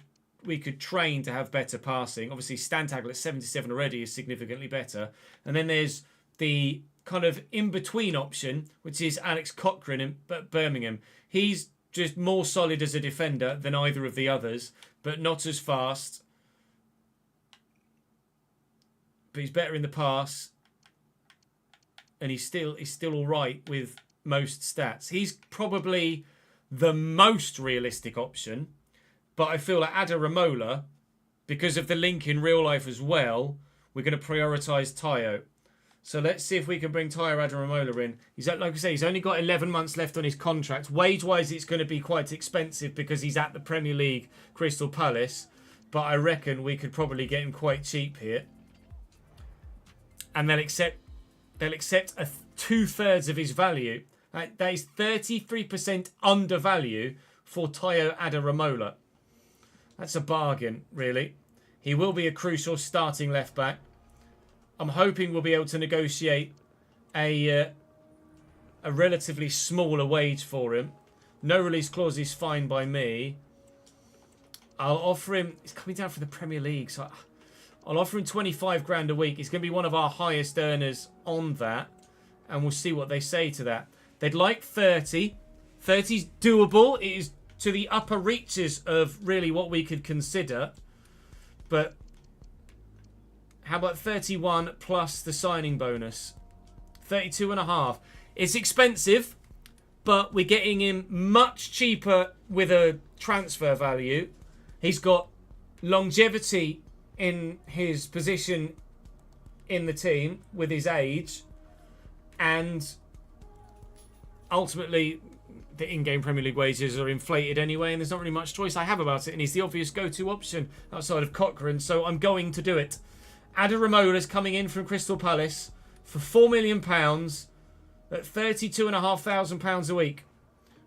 train to have better passing. Obviously, Stantagel at 77 already is significantly better. And then there's the kind of in-between option, which is Alex Cochrane at Birmingham. He's just more solid as a defender than either of the others, but not as fast. But he's better in the pass, and he's still all right with most stats. He's probably the most realistic option, but I feel like Adaramola, because of the link in real life as well, we're going to prioritise Tayo. So let's see if we can bring Tayo Adaramola in. He's like I say, he's only got 11 months left on his contract. Wage-wise, it's going to be quite expensive because he's at the Premier League, Crystal Palace. But I reckon we could probably get him quite cheap here. And they'll accept 2/3 of his value. That is 33% under value for Tayo Adaramola. That's a bargain, really. He will be a crucial starting left back. I'm hoping we'll be able to negotiate a relatively smaller wage for him. No release clause is fine by me. I'll offer him. He's coming down from the Premier League, so I'll offer him 25 grand a week. He's going to be one of our highest earners on that, and we'll see what they say to that. They'd like 30. 30's doable. It is to the upper reaches of really what we could consider. But how about 31 plus the signing bonus? 32.5. It's expensive, but we're getting him much cheaper with a transfer value. He's got longevity in his position in the team with his age, and ultimately the in-game Premier League wages are inflated anyway, and there's not really much choice I have about it, and he's the obvious go-to option outside of Cochrane, so I'm going to do it. Adaramola's coming in from Crystal Palace for £4 million at £32,500 a week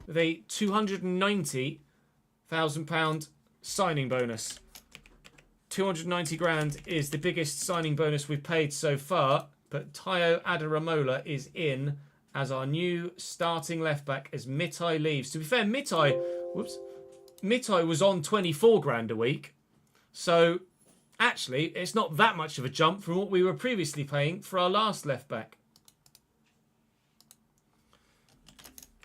with a £290,000 signing bonus. 290 grand is the biggest signing bonus we've paid so far, but Tayo Adaramola is in as our new starting left back as Mitai leaves. To be fair, Mitai was on 24 grand a week, so actually it's not that much of a jump from what we were previously paying for our last left back.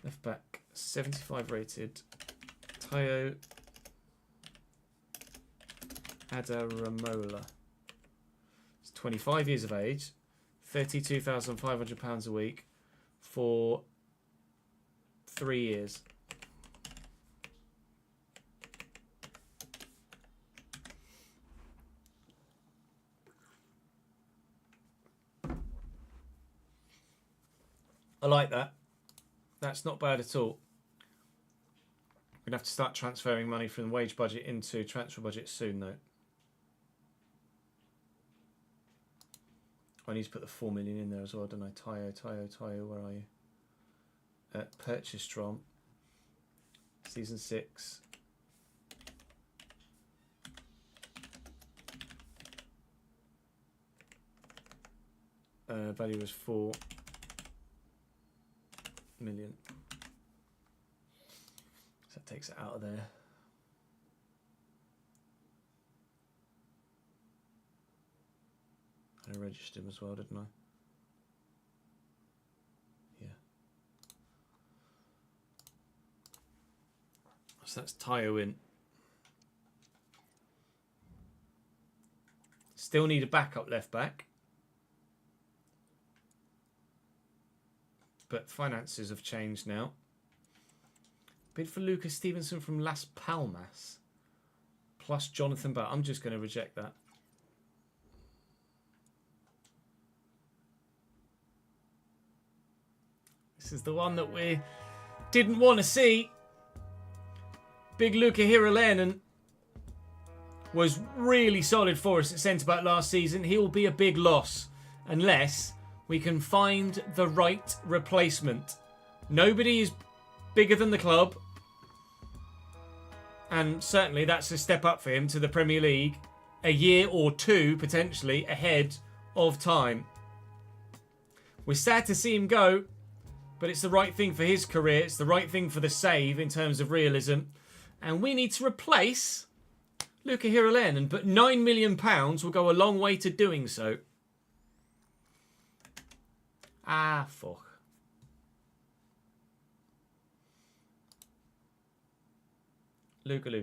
Left back 75 rated Tayo Adaramola. He's 25 years of age, £32,500 a week for 3 years. I like that. That's not bad at all. We're going to have to start transferring money from the wage budget into transfer budget soon, though. I need to put the 4 million in there as well, don't I? Tayo, where are you? Purchase Strom. Season 6. Value was 4 million. So that takes it out of there. I registered him as well, didn't I? Yeah. So that's Tayo in. Still need a backup left back. But finances have changed now. Bid for Lucas Stevenson from Las Palmas. Plus Jonathan Bell. I'm just going to reject that. This is the one that we didn't want to see. Big Luca Hiralainen was really solid for us at centre-back last season. He will be a big loss unless we can find the right replacement. Nobody is bigger than the club. And certainly that's a step up for him to the Premier League. A year or two, potentially, ahead of time. We're sad to see him go. But it's the right thing for his career. It's the right thing for the save in terms of realism. And we need to replace Luca Hiralainen. But £9 million will go a long way to doing so. Ah, fuck. Luca.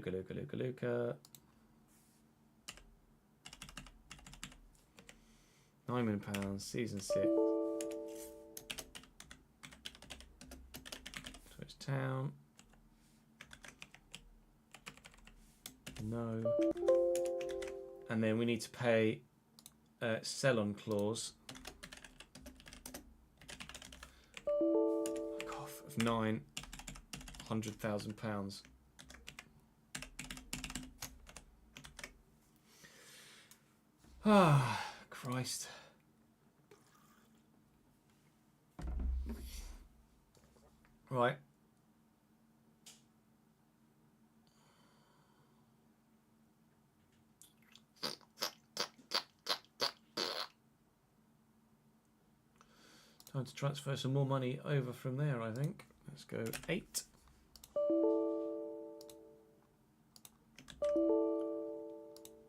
£9 million, season 6. Switch town. No. And then we need to pay sell-on clause. Of £900,000. Ah, Christ. Right. Time to transfer some more money over from there, I think. Let's go 8.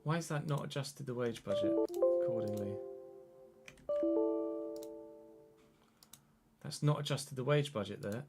Why is that not adjusted the wage budget accordingly? That's not adjusted the wage budget there.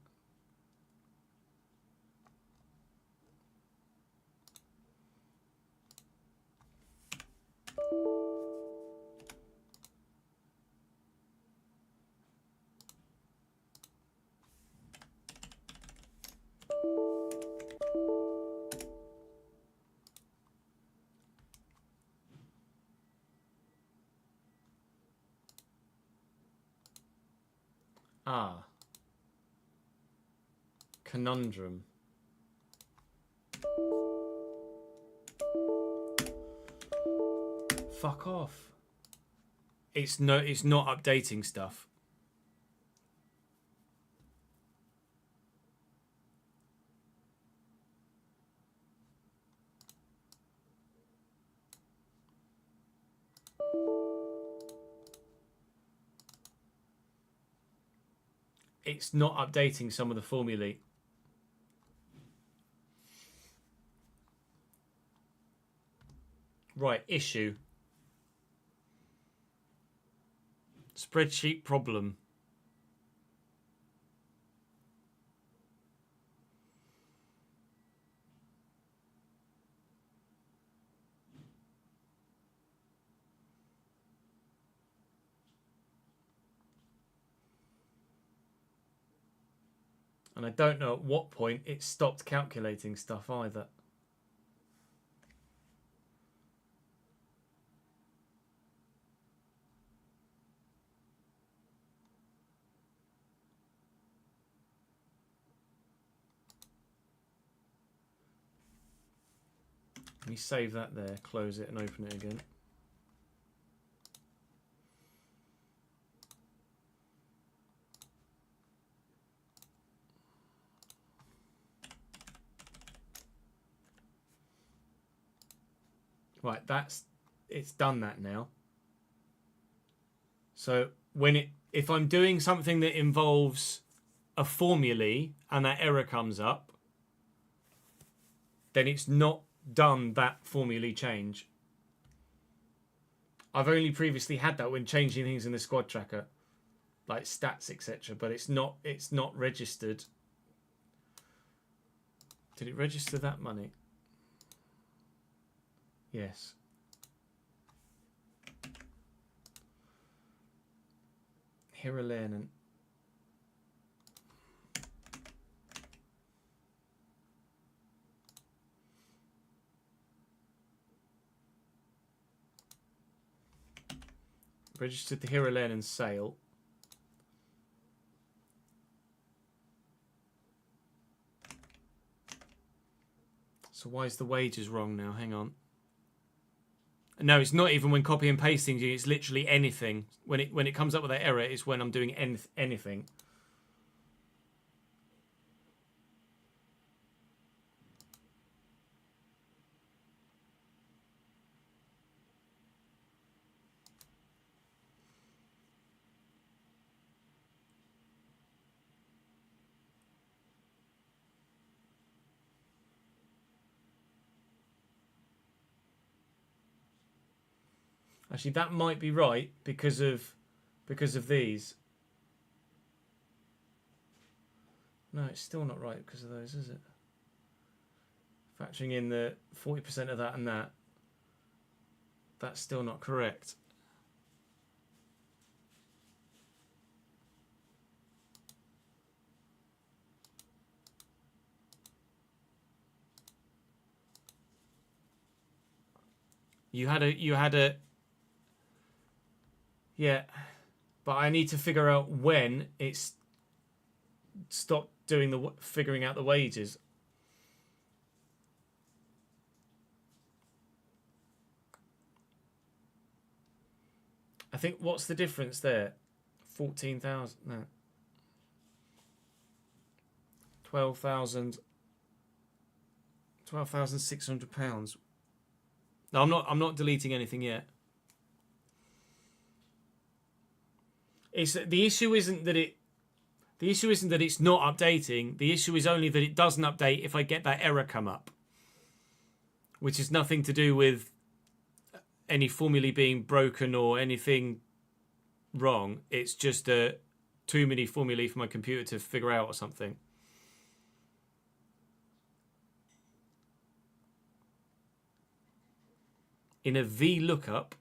Ah. Conundrum. Fuck off. It's not updating stuff. It's not updating some of the formulae. Right, issue. Spreadsheet problem. And I don't know at what point it stopped calculating stuff either. Let me save that there, close it and open it again. Right, it's done that now. So if I'm doing something that involves a formulae and that error comes up, then it's not done that formulae change. I've only previously had that when changing things in the squad tracker, like stats, etc. But it's not registered. Did it register that money? Yes. Hiralainen. Registered the Hiralainen sale. So why is the wages wrong now? Hang on. No, it's not even when copy and pasting. It's literally anything. When it comes up with that error, it's when I'm doing anything. Actually, that might be right because of these. No, it's still not right because of those, is it? Factoring in the 40% of that and that. That's still not correct. You had a yeah, but I need to figure out when it's stopped doing figuring out the wages. I think what's the difference there? 14,000, no. 12,600 pounds. No, I'm not deleting anything yet. The issue isn't that it's not updating. The issue is only that it doesn't update if I get that error come up, which is nothing to do with any formulae being broken or anything wrong. It's just too many formulae for my computer to figure out or something. In a VLOOKUP,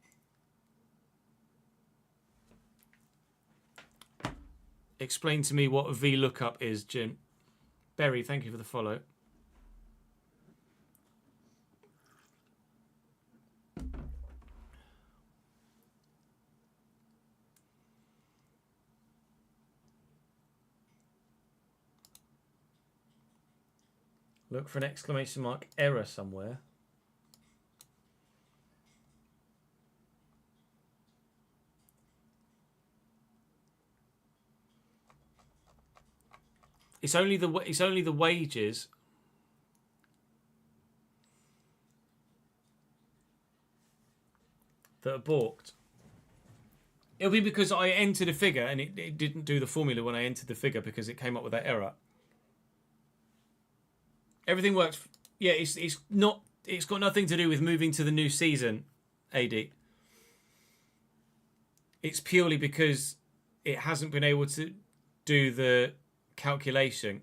explain to me what a VLOOKUP is, Jim. Berry, thank you for the follow. Look for an exclamation mark error somewhere. It's only the wages. That are balked. It'll be because I entered a figure and it didn't do the formula when I entered the figure because it came up with that error. Everything works. Yeah, it's got nothing to do with moving to the new season, AD. It's purely because it hasn't been able to do the calculation.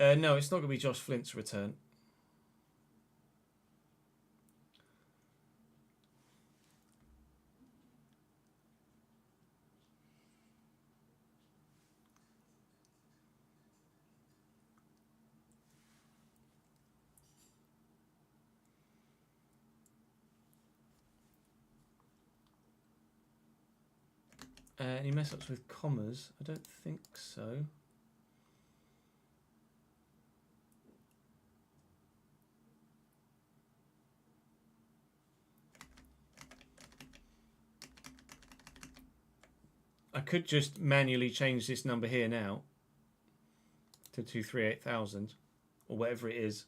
No, it's not going to be Josh Flint's return. Any mess ups with commas? I don't think so. I could just manually change this number here now to 238,000 or whatever it is.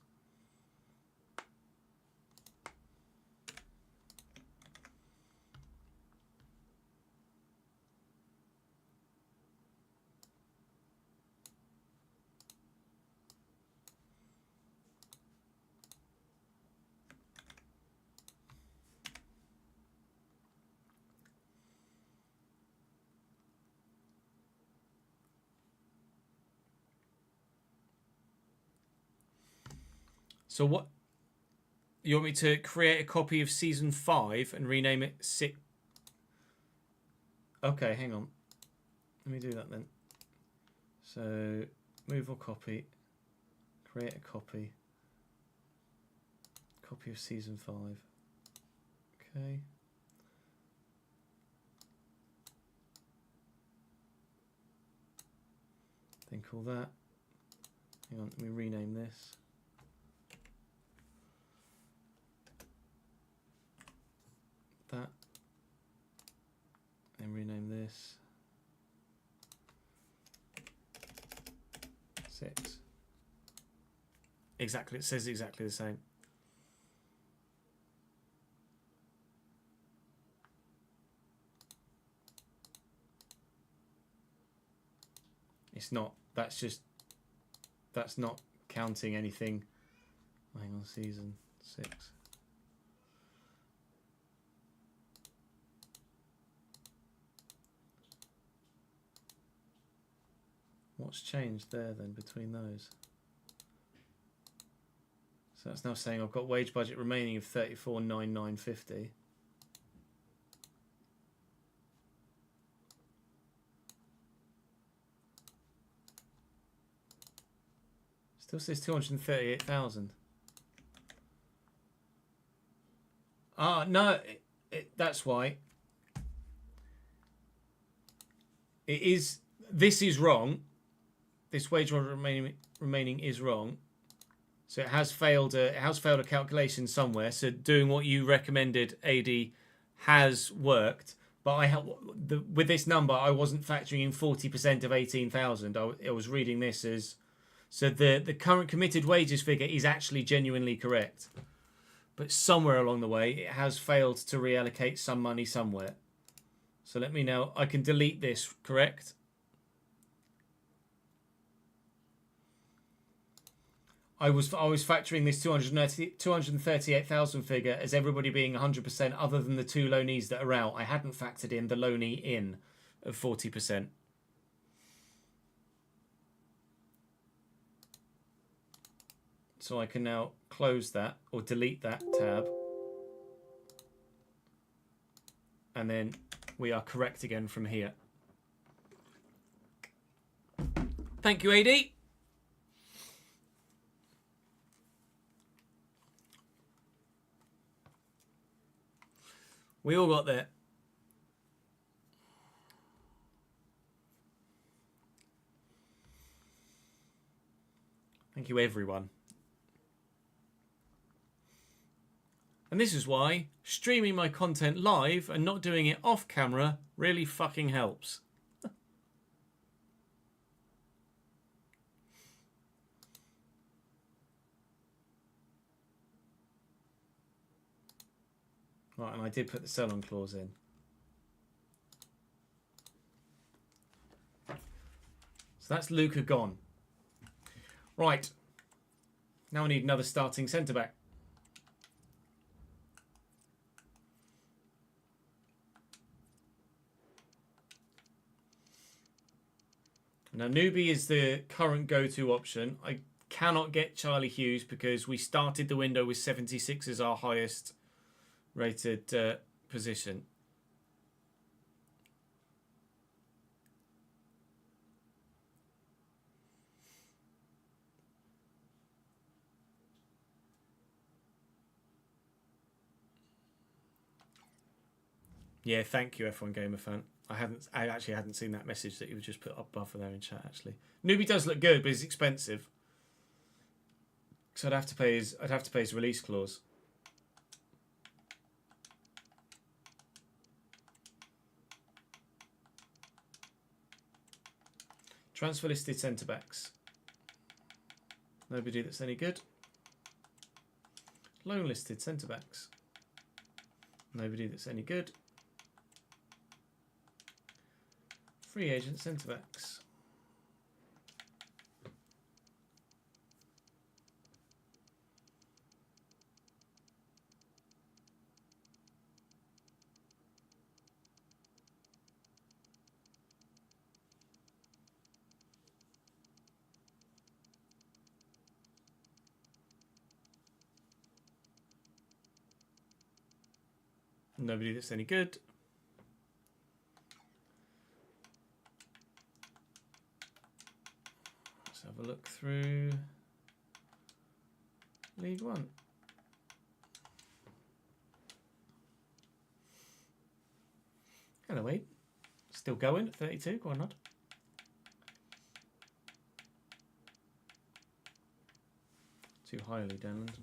So what, you want me to create a copy of season 5 and rename it 6? Okay, hang on. Let me do that then. So move or copy, create a copy of season 5. Okay. Then call that. Hang on, let me rename this. That, and rename this 6. Exactly, it says exactly the same. It's not, that's not counting anything. Hang on, season 6. What's changed there then between those? So that's now saying I've got wage budget remaining of 34,990. Still says 238,000. Ah, no, that's why. It is. This is wrong. This wage remaining is wrong. So it has failed a calculation somewhere. So doing what you recommended, AD, has worked. But with this number, I wasn't factoring in 40% of 18,000. I was reading this as, so the current committed wages figure is actually genuinely correct. But somewhere along the way, it has failed to reallocate some money somewhere. So let me know. I can delete this, correct? I was factoring this 238,000 figure as everybody being 100% other than the 2 loanees that are out. I hadn't factored in the loanee in of 40%. So I can now close that or delete that tab. And then we are correct again from here. Thank you, AD. We all got there. Thank you, everyone. And this is why streaming my content live and not doing it off camera really fucking helps. Right, and I did put the sell-on clause in. So that's Luca gone. Right. Now I need another starting centre-back. Now, Newbie is the current go-to option. I cannot get Charlie Hughes because we started the window with 76 as our highest rated position. Yeah, thank you, F1 Gamer fan. I actually hadn't seen that message that you just put up above there in chat. Actually, newbie does look good, but he's expensive. So I'd have to pay his release clause. Transfer listed centre backs. Nobody that's any good. Loan listed centre backs. Nobody that's any good. Free agent centre backs. Nobody that's any good. Let's have a look through League One. Hello, wait. Still going at 32. Go on, Nod. Too highly, Danland.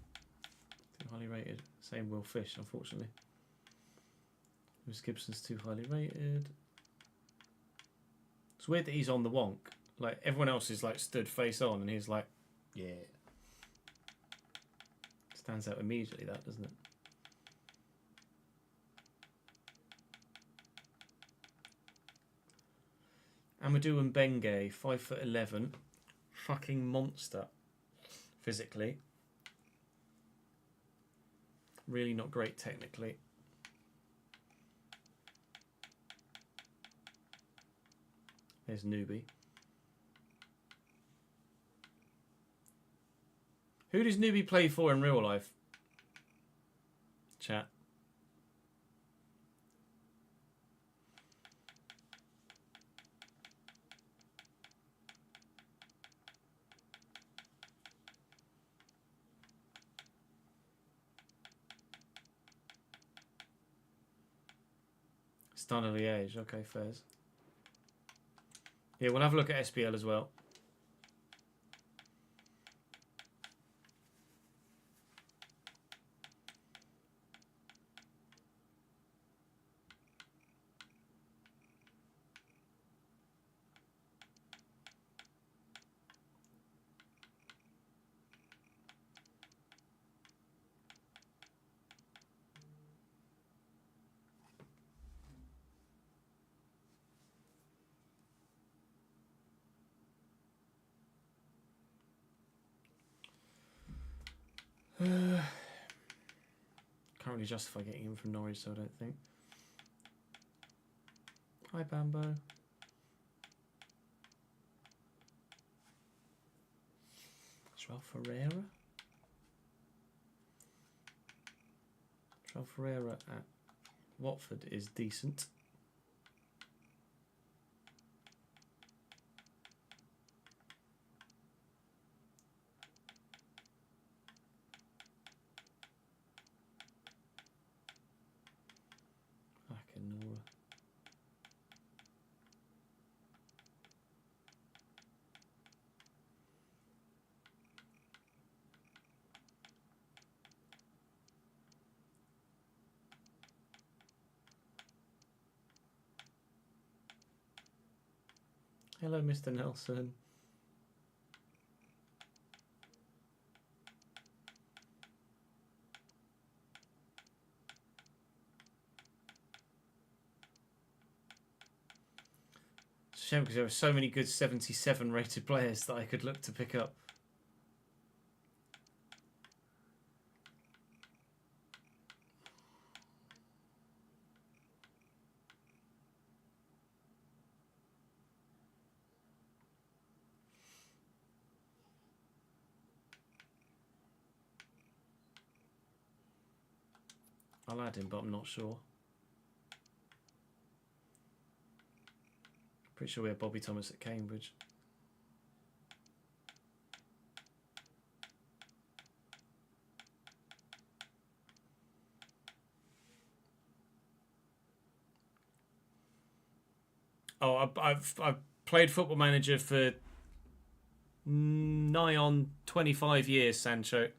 Too highly rated. Same Will Fish, unfortunately. Lewis Gibson's too highly rated. It's weird that he's on the wonk. Like, everyone else is like stood face on and he's like, yeah. Stands out immediately, that, doesn't it? Amadou Mbenge, 5'11". Fucking monster. Physically. Really not great technically. There's newbie. Who does newbie play for in real life? Chat. Stan of Liège. Okay, fairs. Yeah, we'll have a look at SPL as well. Can't really justify getting him from Norwich, so I don't think. Hi, Bambo. João Ferreira. João Ferreira at Watford is decent. Hello, Mr. Nelson. It's a shame because there are so many good 77 rated players that I could look to pick up. I'll add him, but I'm not sure. Pretty sure we have Bobby Thomas at Cambridge. Oh, I've played Football Manager for nigh on 25 years, Sancho.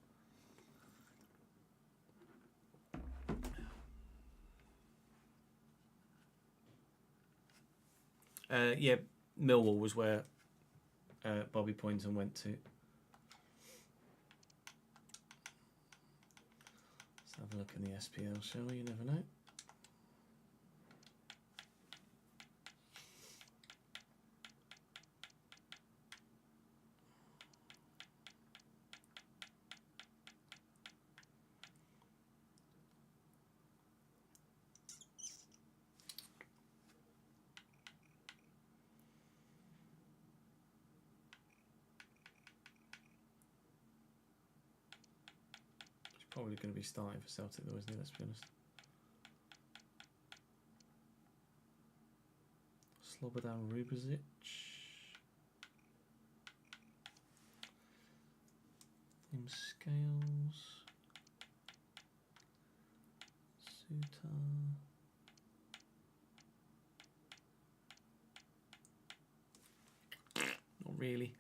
Yeah, Millwall was where Bobby Poynton went to. Let's have a look in the SPL, shall we? You never know. Probably going to be starting for Celtic though, isn't he? Let's be honest. Slobodan Rubezic. Tim Scales. Suter. Not really.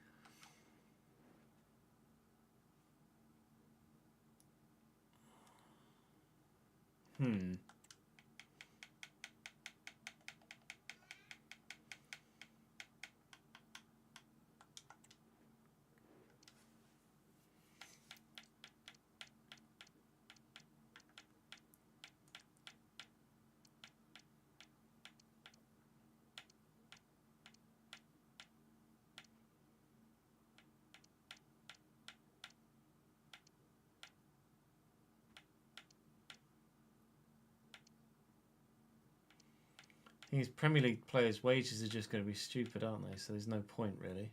These Premier League players' wages are just going to be stupid, aren't they? So there's no point, really.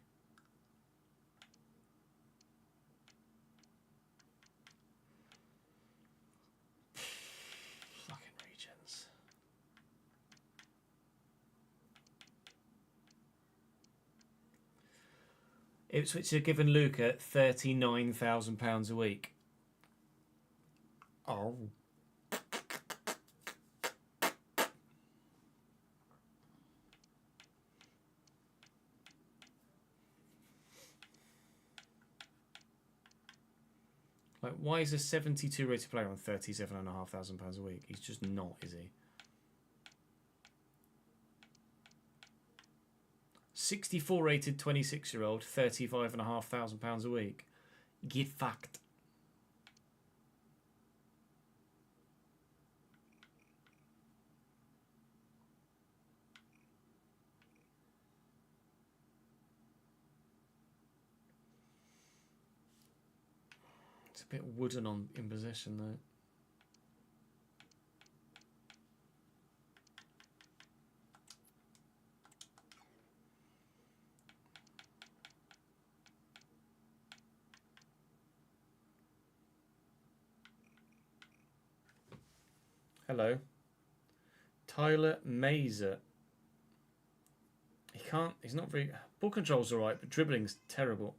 Fucking regions. Ipswich are giving Luca £39,000 a week. Oh. Like, why is a 72 rated player on £37,500 a week? He's just not, is he? 64 rated 26-year-old, £35,500 a week. Get fucked. It's a bit wooden in possession though. Hello. Tyler Mazer. He's not very... Ball control's alright, but dribbling's terrible.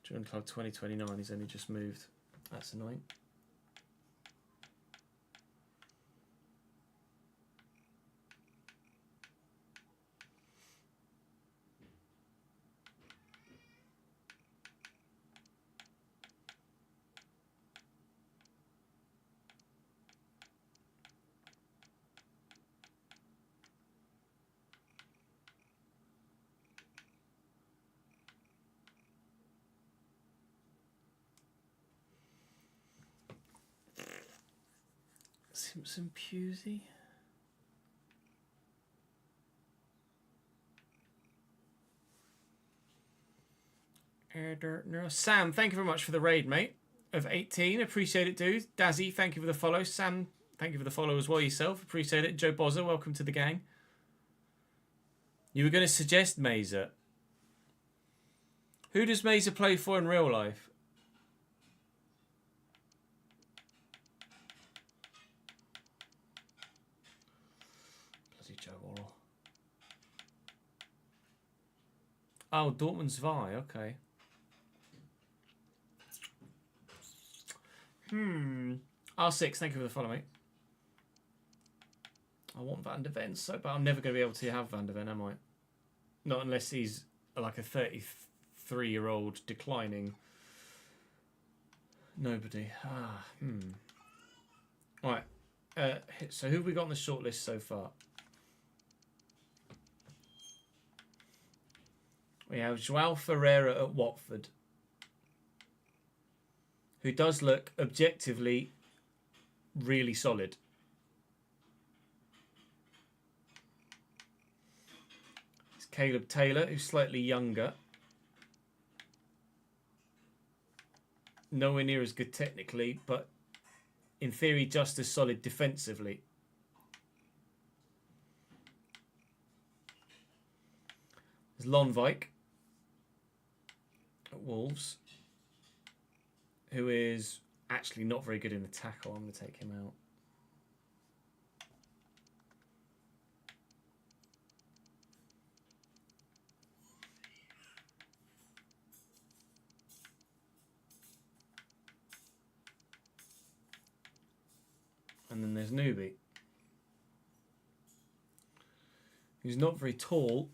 Join Club 2029, he's only just moved. That's annoying. Simpson Pusey. Sam, thank you very much for the raid, mate. Of 18, appreciate it, dude. Dazzy, thank you for the follow. Sam, thank you for the follow as well yourself. Appreciate it. Joe Bozza, welcome to the gang. You were going to suggest Mazer. Who does Mazer play for in real life? Bloody Joe Worrell. Oh, Dortmund's Vi, okay. R6, thank you for the follow, mate. I want Van der Ven so bad. I'm never going to be able to have Van der Ven, am I? Not unless he's like a 33-year-old declining. Nobody. Right. So who have we got on the shortlist so far? We have João Ferreira at Watford, who does look objectively really solid. It's Caleb Taylor, who's slightly younger. Nowhere near as good technically, but in theory just as solid defensively. There's Lonvik at Wolves, who is actually not very good in the tackle. I'm going to take him out. And then there's Newby, who's not very tall,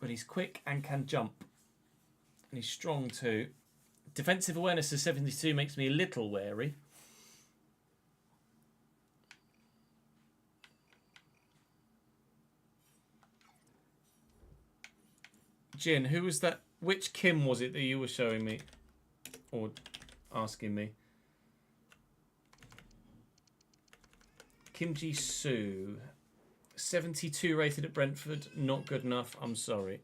but he's quick and can jump. And he's strong too. Defensive awareness of 72 makes me a little wary. Jin, who was that? Which Kim was it that you were showing me? Or asking me? Kim Ji-soo. 72 rated at Brentford. Not good enough. I'm sorry.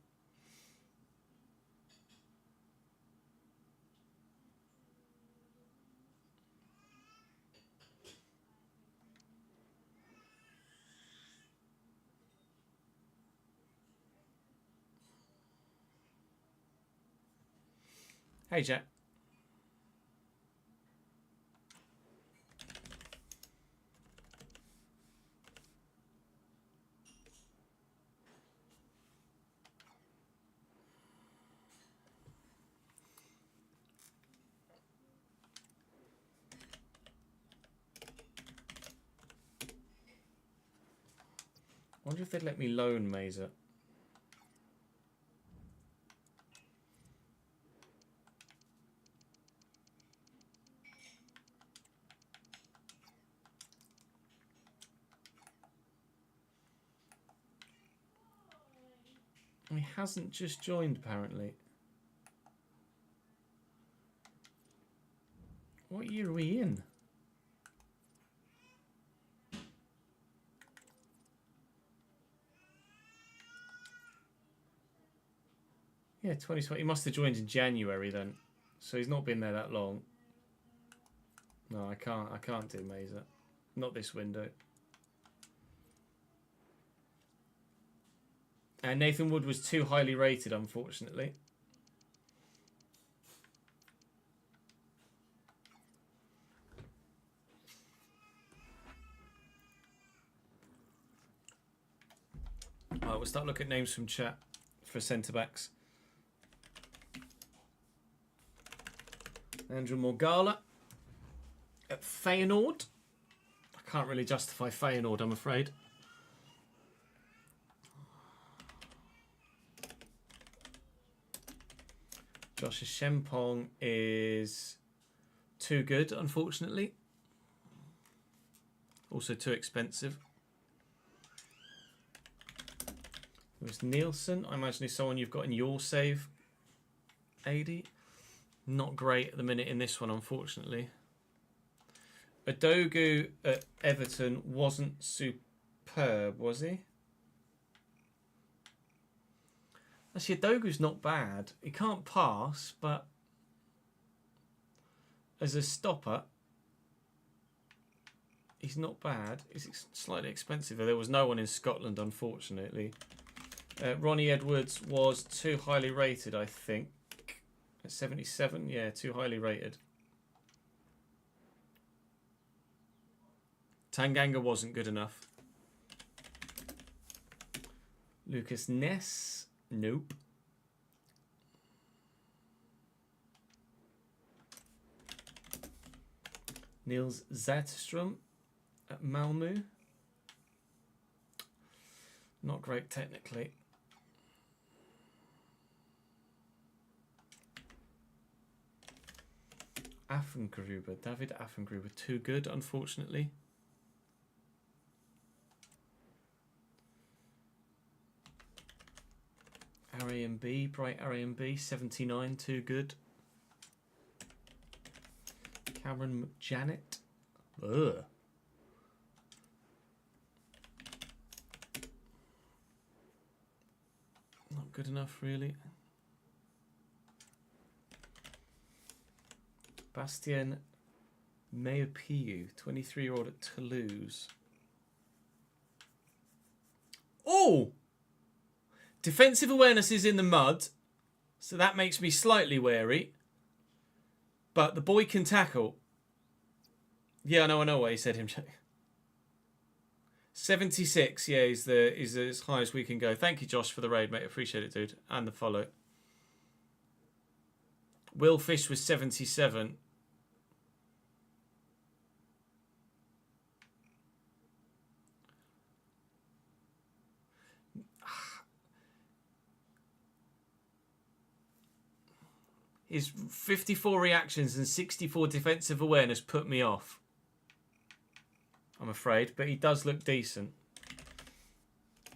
Hey, Jack. I wonder if they'd let me loan Mazer. He hasn't just joined, apparently. What year are we in? Yeah, 2020. He must have joined in January then. So he's not been there that long. No, I can't do Mazer. Not this window. And Nathan Wood was too highly rated, unfortunately. Alright, we'll start looking at names from chat for centre-backs. Andrew Morgala at Feyenoord. I can't really justify Feyenoord, I'm afraid. Josh Shempong is too good, unfortunately. Also too expensive. Lewis Nielsen, I imagine is someone you've got in your save. 80. Not great at the minute in this one, unfortunately. Adogu at Everton wasn't superb, was he? Actually, Adogu's not bad. He can't pass, but as a stopper, he's not bad. He's slightly expensive. There was no one in Scotland, unfortunately. Ronnie Edwards was too highly rated, I think. At 77, yeah, too highly rated. Tanganga wasn't good enough. Lucas Ness, nope. Niels Zetterstrom at Malmö. Not great technically. Affengruber, David Affengruber, too good, unfortunately. R.A.M.B, Bright R.A.M.B, 79, too good. Cameron McJanet. Ugh. Not good enough, really. Bastien Mayopiu, 23-year-old at Toulouse. Oh! Defensive awareness is in the mud, so that makes me slightly wary. But the boy can tackle. Yeah, I know what he said. Him 76. Yeah, is as high as we can go. Thank you, Josh, for the raid, mate. Appreciate it, dude, and the follow. Will Fish was 77. His 54 reactions and 64 defensive awareness put me off, I'm afraid, but he does look decent.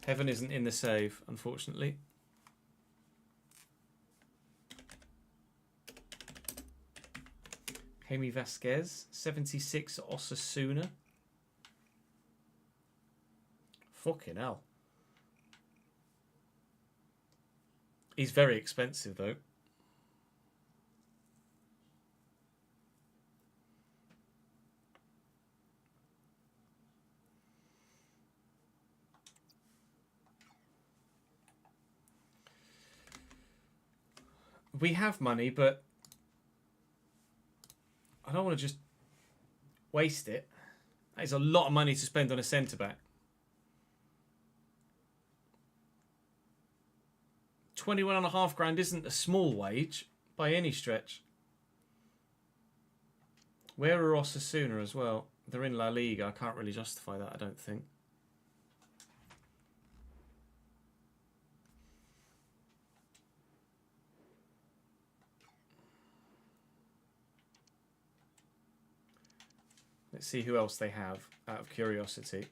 Heaven isn't in the save, unfortunately. Jaime Vasquez, 76 Osasuna. Fucking hell. He's very expensive, though. We have money, but I don't want to just waste it. That is a lot of money to spend on a centre-back. 21.5 grand isn't a small wage by any stretch. Where are Osasuna as well? They're in La Liga. I can't really justify that, I don't think. Let's see who else they have out of curiosity.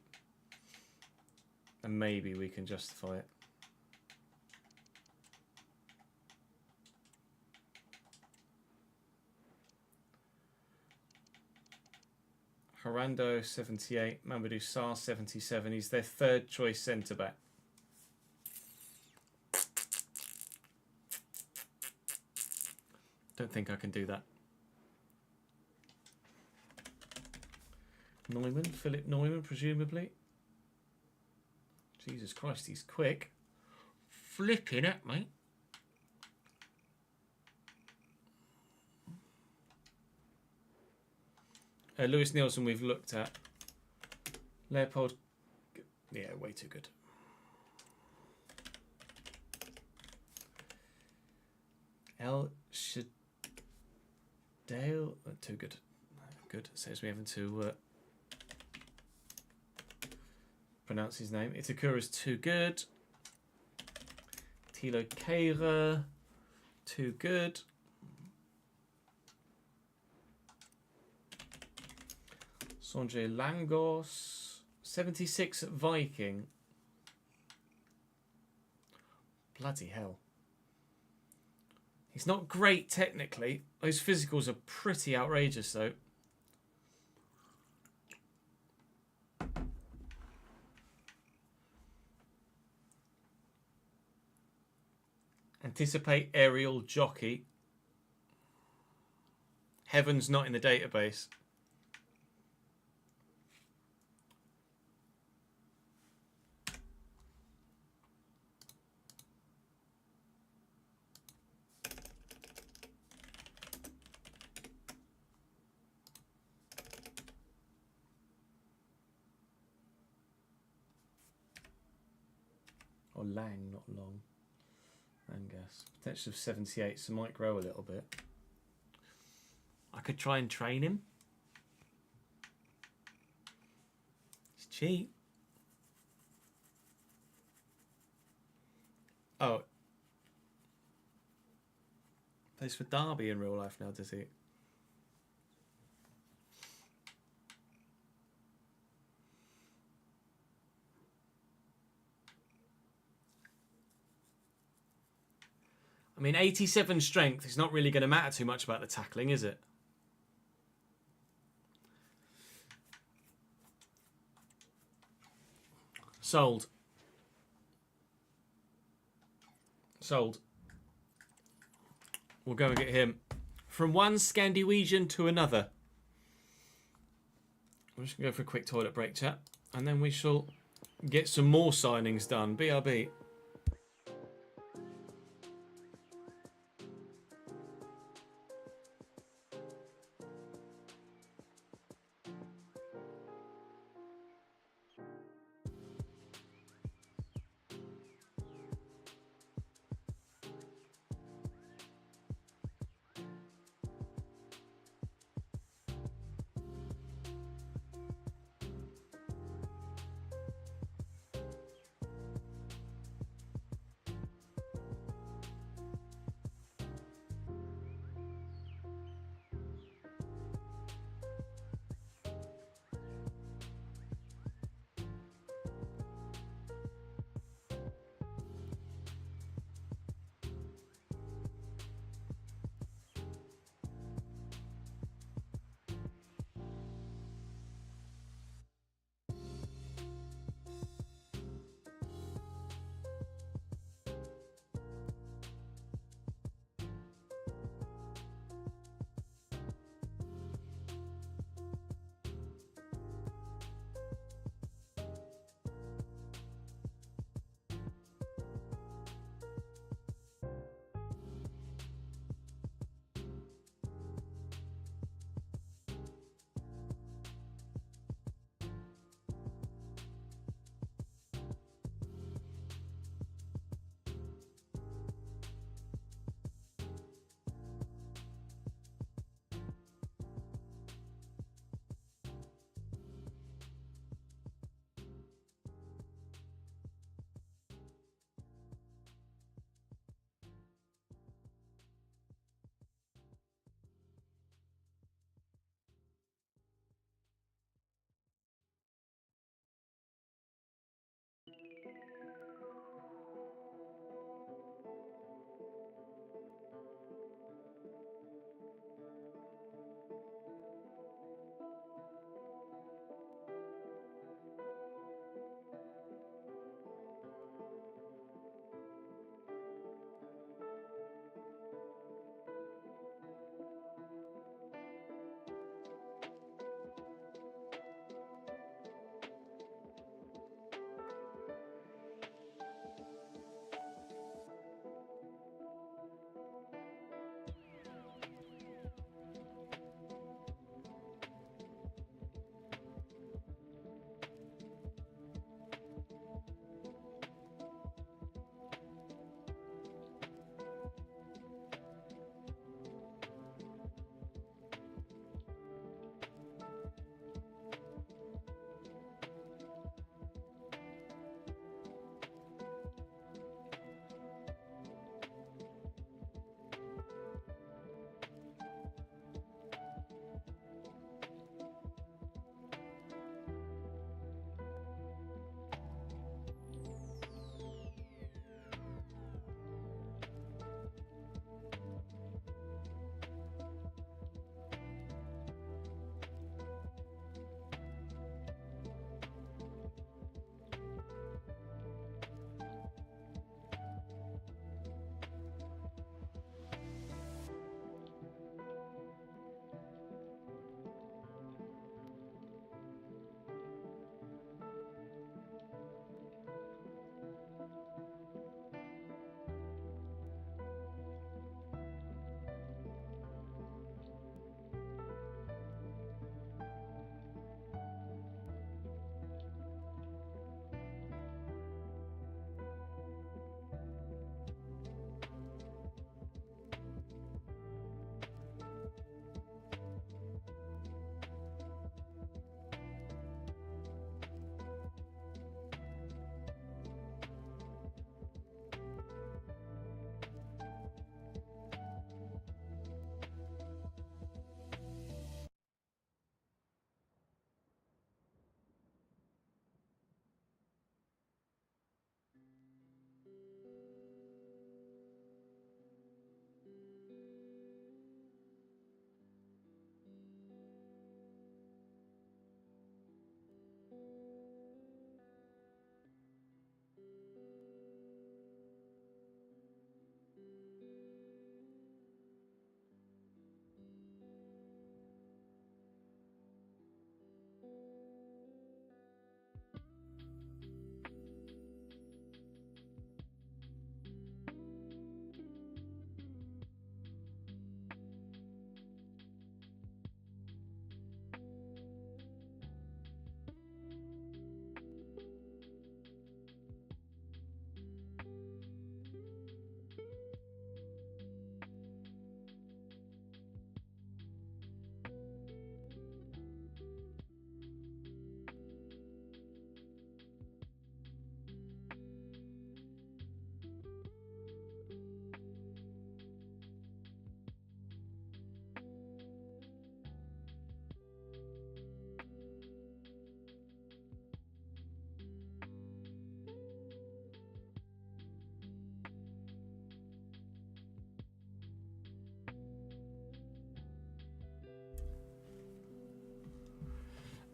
And maybe we can justify it. Harando, 78. Mamadou Sarr, 77. He's their third choice centre-back. Don't think I can do that. Neumann, Philip Neumann, presumably. Jesus Christ, he's quick. Flipping it, mate. Lewis Nielsen we've looked at. Leopold, yeah, way too good. El Shadale, too good. Good, says we having to pronounce his name. Itakura's too good. Tilo Keira, too good. Sanjay Langos, 76 at Viking. Bloody hell. He's not great technically. Those physicals are pretty outrageous though. Anticipate aerial jockey. Heaven's not in the database. Or Lang, not long. Langas. Potential of 78, so might grow a little bit. I could try and train him. Cheat. Oh. Plays for Derby in real life now, does he? I mean, 87 strength is not really going to matter too much about the tackling, is it? Sold. Sold. We'll go and get him. From one Scandinavian to another. I'm just going to go for a quick toilet break, chat. And then we shall get some more signings done. BRB.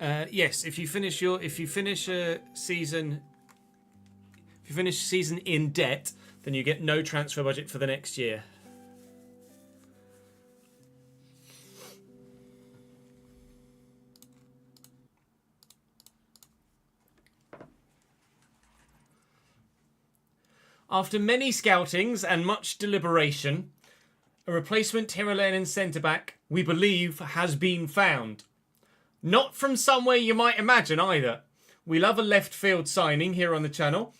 Yes, if you finish season in debt, then you get no transfer budget for the next year. After many scoutings and much deliberation, a replacement Hiralainen centre-back, we believe, has been found. Not from somewhere you might imagine either. We love a left field signing here on the channel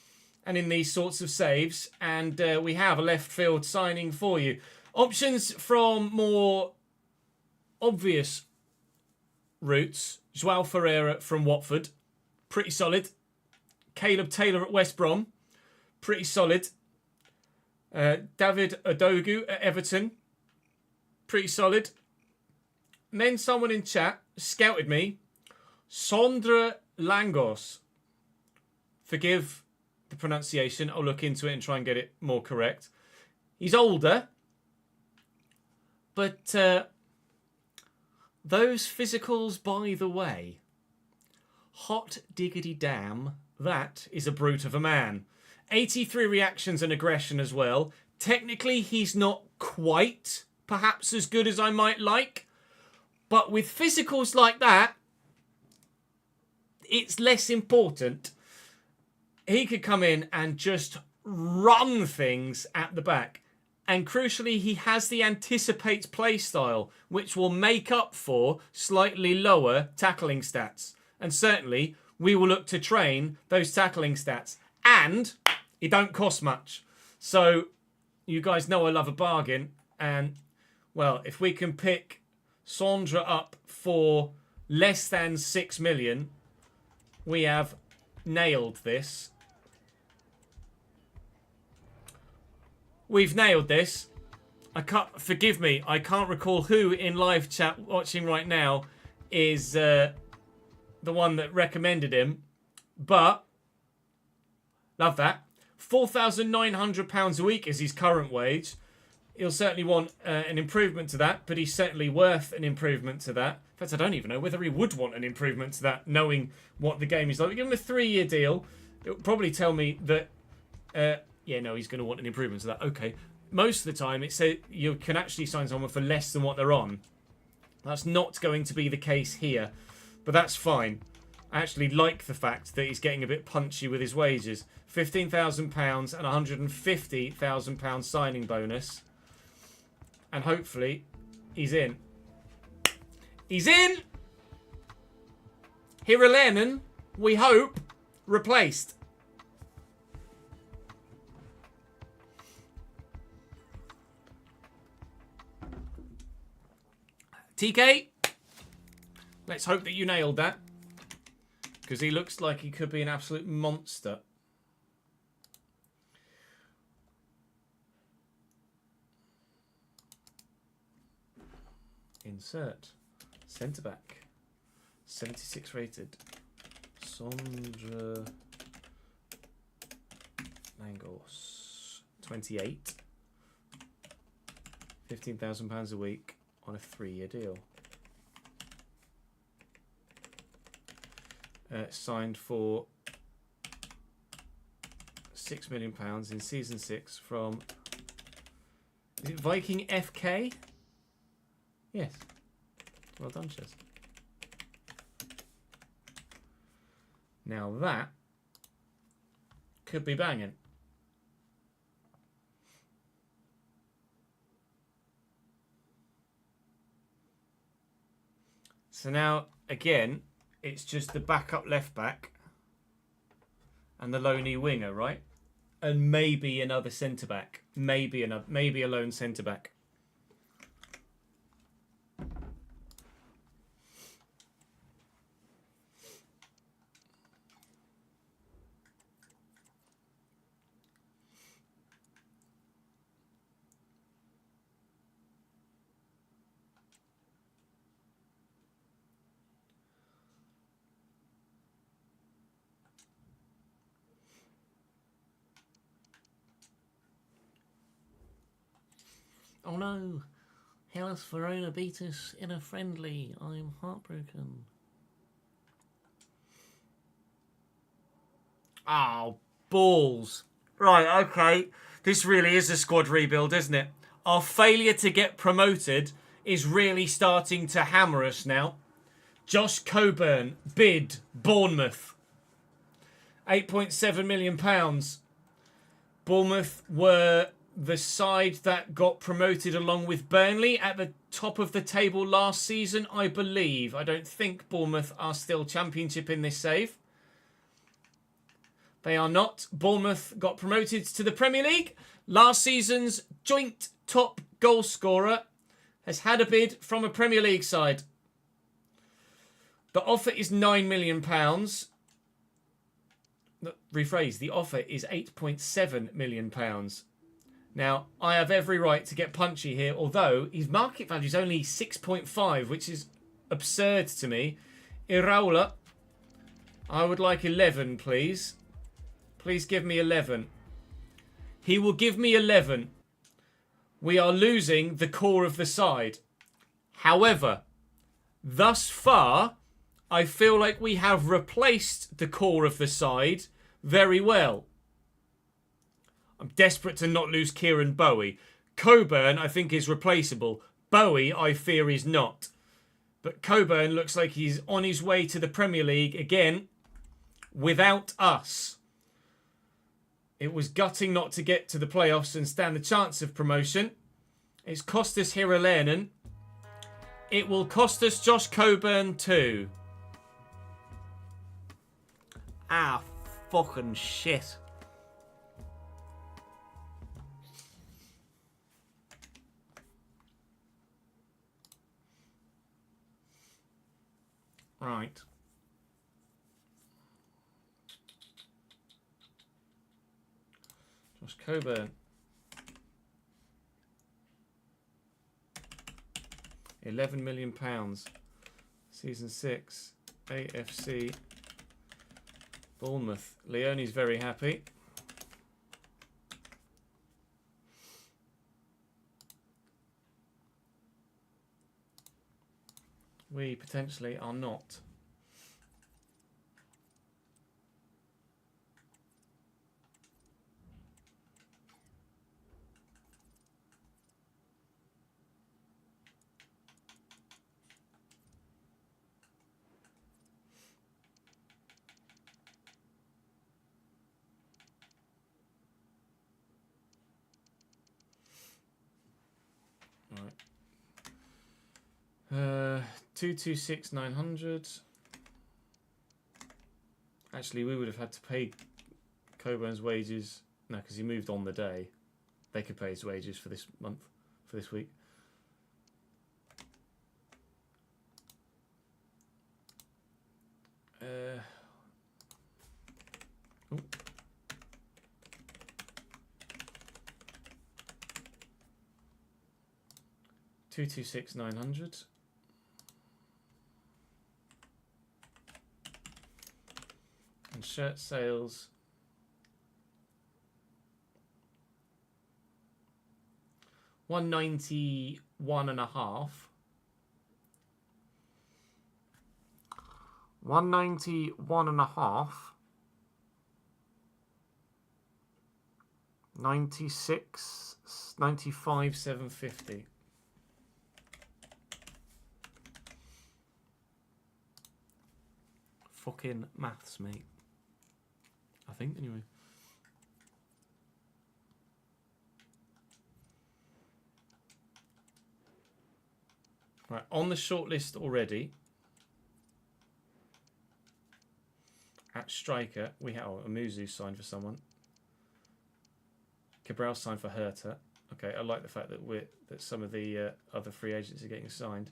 and in these sorts of saves, and we have a left field signing for you. Options from more obvious routes. João Ferreira from Watford, pretty solid. Caleb Taylor at West Brom, pretty solid. David Odogu at Everton, pretty solid. And then someone in chat scouted me, Sondre Langos. Forgive the pronunciation, I'll look into it and try and get it more correct. He's older, but those physicals, by the way, hot diggity damn, that is a brute of a man. 83 reactions and aggression as well. Technically, he's not quite perhaps as good as I might like, but with physicals like that, it's less important. He could come in and just run things at the back. And crucially, he has the anticipate play style, which will make up for slightly lower tackling stats. And certainly, we will look to train those tackling stats. And it don't cost much. So, you guys know I love a bargain. And, well, if we can pick Sondra up for less than 6 million, we have nailed this. We've nailed this. Forgive me, I can't recall who in live chat watching right now is the one that recommended him. But, love that. £4,900 a week is his current wage. He'll certainly want an improvement to that, but he's certainly worth an improvement to that. In fact, I don't even know whether he would want an improvement to that, knowing what the game is like. We give him a 3-year deal. It'll probably tell me that... yeah, no, he's going to want an improvement to that. Okay. Most of the time, it says you can actually sign someone for less than what they're on. That's not going to be the case here. But that's fine. I actually like the fact that he's getting a bit punchy with his wages. £15,000 and £150,000 signing bonus. And hopefully, he's in. He's in! Hiralainen, we hope, replaced. TK, let's hope that you nailed that. Because he looks like he could be an absolute monster. Insert. Centre back. 76 rated. Sondre Langos. 28. £15,000 a week on a 3-year deal. Signed for £6 million in season 6 from... Is it Viking FK? Yes. Well done, Chess. Now that could be banging. So now, again, it's just the backup left back and the loney winger, right? And maybe another centre back. Maybe a lone centre back. Oh no, Hellas Verona beat us in a friendly. I'm heartbroken. Oh, balls. Right, okay. This really is a squad rebuild, isn't it? Our failure to get promoted is really starting to hammer us now. Josh Coburn, bid, Bournemouth. £8.7 million. Bournemouth were the side that got promoted along with Burnley at the top of the table last season, I believe. I don't think Bournemouth are still Championship in this save. They are not. Bournemouth got promoted to the Premier League. Last season's joint top goal scorer has had a bid from a Premier League side. The offer is £9 million. Rephrase, the offer is £8.7 million. Now, I have every right to get punchy here, although his market value is only 6.5, which is absurd to me. Iraola, I would like 11, please. Please give me 11. He will give me 11. We are losing the core of the side. However, thus far, I feel like we have replaced the core of the side very well. I'm desperate to not lose Kieran Bowie. Coburn, I think, is replaceable. Bowie, I fear, is not. But Coburn looks like he's on his way to the Premier League again without us. It was gutting not to get to the playoffs and stand the chance of promotion. It's cost us Hiralainen. It will cost us Josh Coburn too. Ah, fucking shit. Right. Josh Coburn. £11 million. Season 6. AFC. Bournemouth. Leone's very happy. We potentially are not. Right. 226,900. Actually, we would have had to pay Coburn's wages. No, because he moved on the day. They could pay his wages for this month, for this week. Oh. 226,900. And shirt sales. 191.5. 191.5. 96, 95, 750. Fucking maths, mate. I think, anyway. Right, on the shortlist already. At striker, we have Amuzu signed for someone. Cabral signed for Herta. Okay, I like the fact that some of the other free agents are getting signed.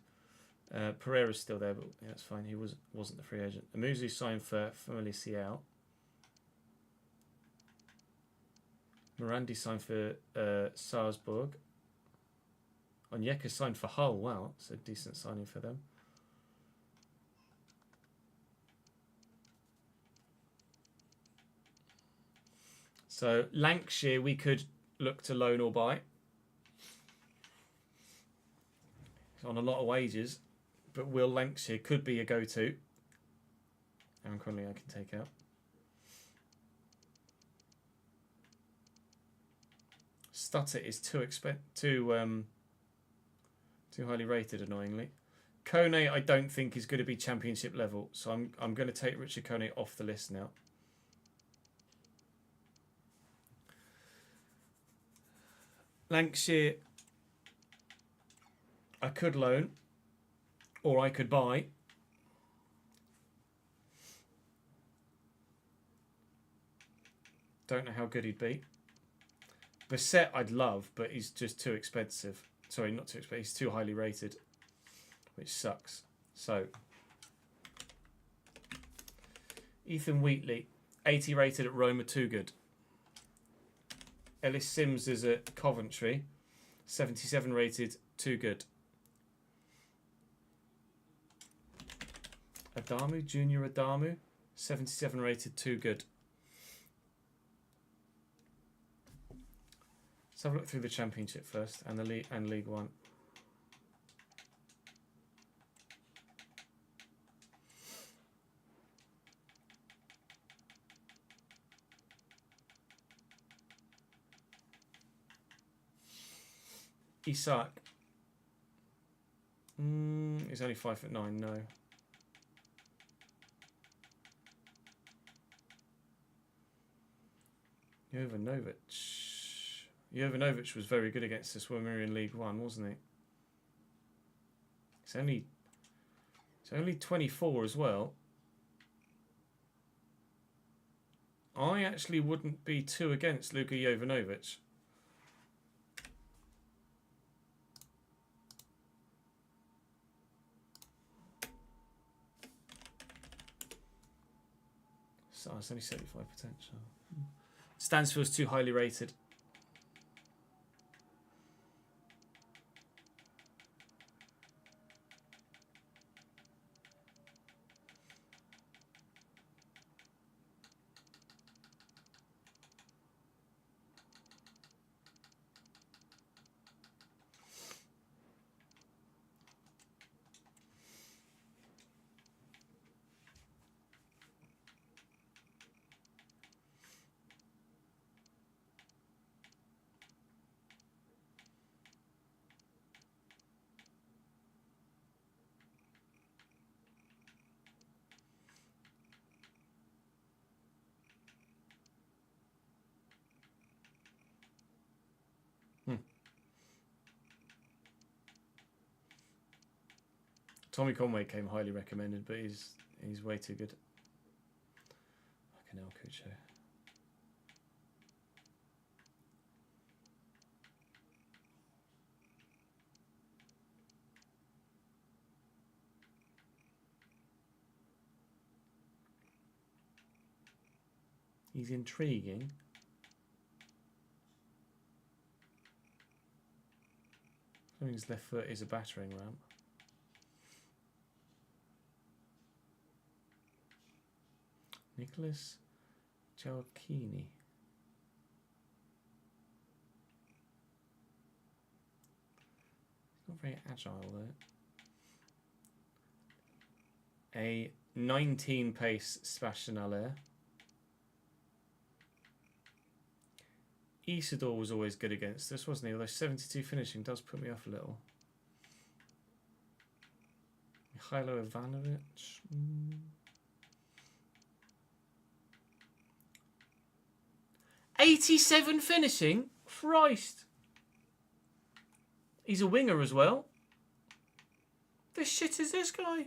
Pereira's still there, but yeah, that's fine. He wasn't the free agent. Amuzu signed for Feliciao. Morandi signed for Salzburg. Onyeka signed for Hull. Wow, it's a decent signing for them. So Lancashire we could look to loan or buy. He's on a lot of wages, but Will Lancashire could be a go-to. Aaron Conley I can take out. Stutter is too highly rated, annoyingly. Kone, I don't think is going to be championship level, so I'm going to take Richard Kone off the list now. Lancashire, I could loan, or I could buy. Don't know how good he'd be. Bassett I'd love, but he's just too expensive. Sorry, not too expensive. He's too highly rated, which sucks. So, Ethan Wheatley, 80 rated at Roma, too good. Ellis Sims is at Coventry, 77 rated, too good. Adamu, Junior Adamu, 77 rated, too good. Let's have a look through the Championship first and the League One. Isak. He's only 5'9", no. Jovanovic was very good against us when we were in League One, wasn't he? It's only 24 as well. I actually wouldn't be too against Luka Jovanovic. So it's only 75 potential. Stansfield's too highly rated. Tommy Conway came highly recommended, but he's way too good. Fucking hell, Cucho. He's intriguing. I think his left foot is a battering ram. Nicholas Giacchini. Not very agile though. A 19 pace Sebastian Aller. Isidore was always good against us, wasn't he? Although 72 finishing does put me off a little. Mikhailo Ivanovic. 87 finishing? Christ. He's a winger as well. The shit is this guy?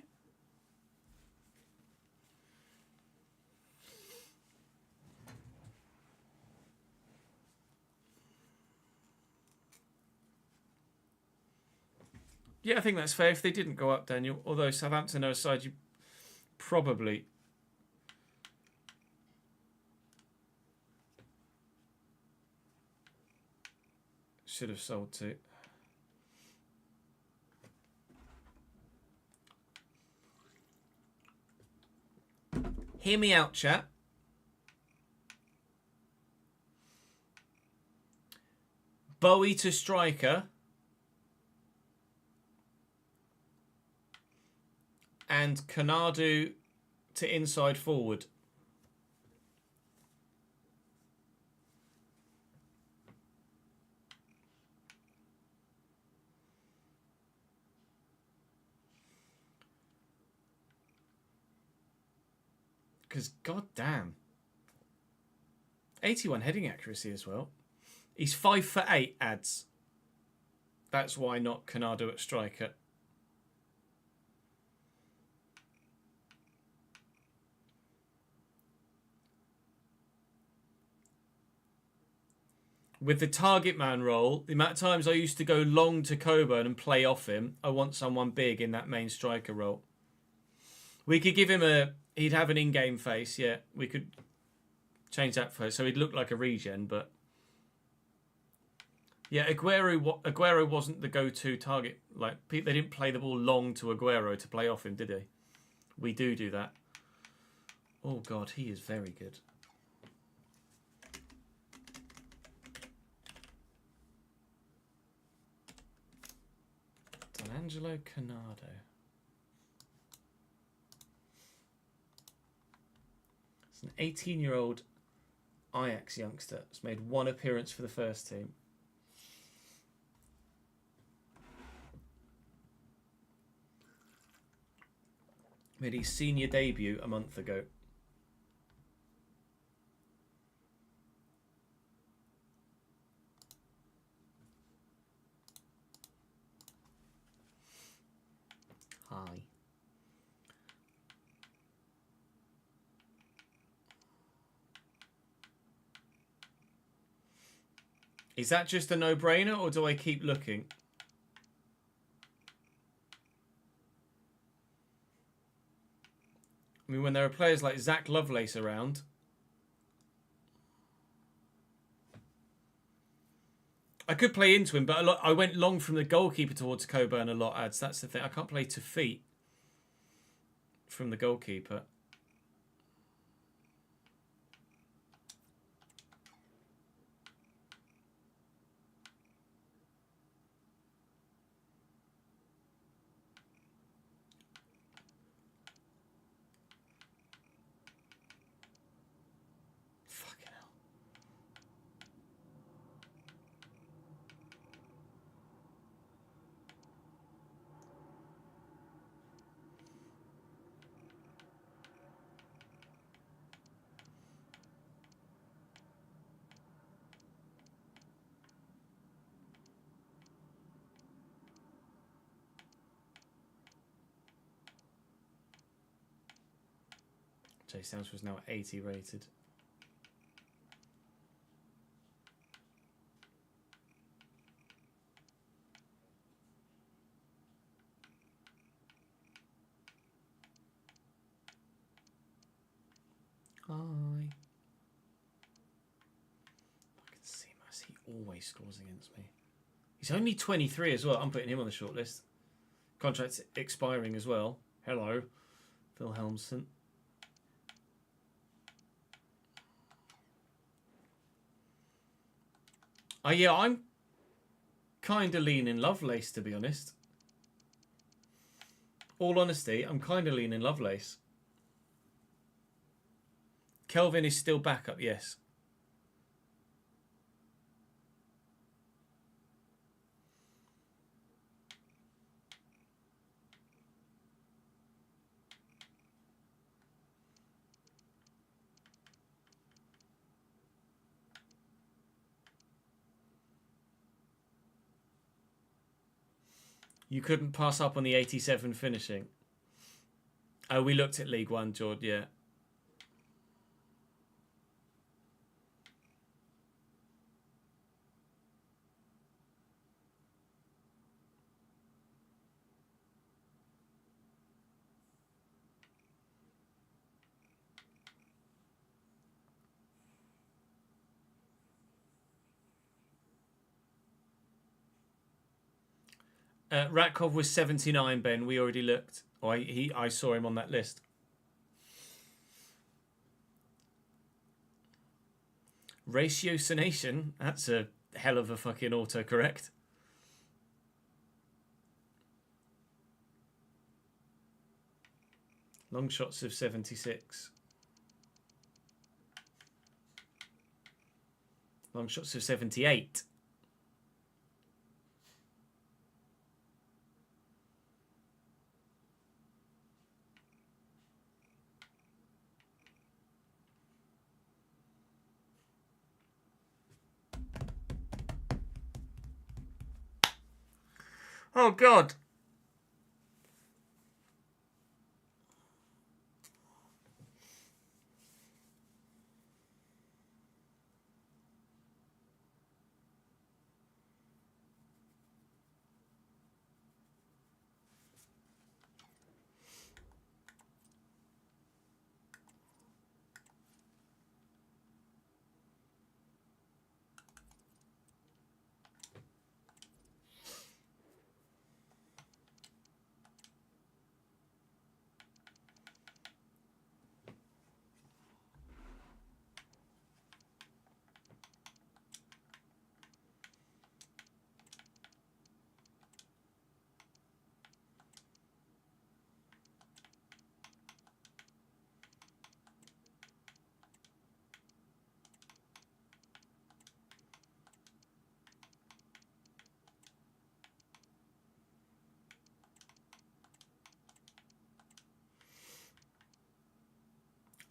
Yeah, I think that's fair if they didn't go up, Daniel. Although Southampton are a side you probably should have sold to. Hear me out, chat. Bowie to striker. And Kanadu to inside forward. Because, goddamn. 81 heading accuracy as well. He's 5'8", ads. That's why not Canado at striker. With the target man role, the amount of times I used to go long to Coburn and play off him, I want someone big in that main striker role. We could give him he'd have an in-game face, yeah. We could change that for so he'd look like a regen, but yeah, Aguero wasn't the go-to target. Like, they didn't play the ball long to Aguero to play off him, did they? We do that. Oh God, he is very good. Angelo Canado. It's an 18-year-old Ajax youngster. It's made one appearance for the first team. Made his senior debut a month ago. Hi. Is that just a no-brainer, or do I keep looking? I mean, when there are players like Zach Lovelace around, I could play into him, but I went long from the goalkeeper towards Coburn a lot, ads. That's the thing. I can't play to feet from the goalkeeper. Fucking hell. Jay Sams was now 80 rated. Hi. I can see Mass. He always scores against me. He's only 23 as well. I'm putting him on the shortlist. Contract's expiring as well. Hello, Phil Helmson. Yeah, I'm kind of leaning Lovelace, to be honest. All honesty, I'm kind of leaning Lovelace. Kelvin is still back up, yes. You couldn't pass up on the 87 finishing. Oh, we looked at League One, Jord, yeah. Ratkov was 79, Ben. We already looked. Oh, I saw him on that list. Ratiocination. That's a hell of a fucking autocorrect. Long shots of 76. Long shots of 78. Oh, God.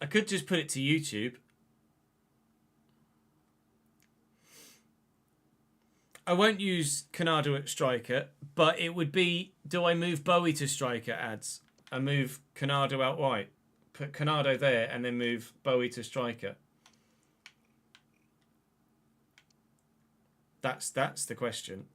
I could just put it to YouTube. I won't use Canado at striker, but it would be, do I move Bowie to striker ads and move Canado out wide? Put Canado there and then move Bowie to striker. That's the question.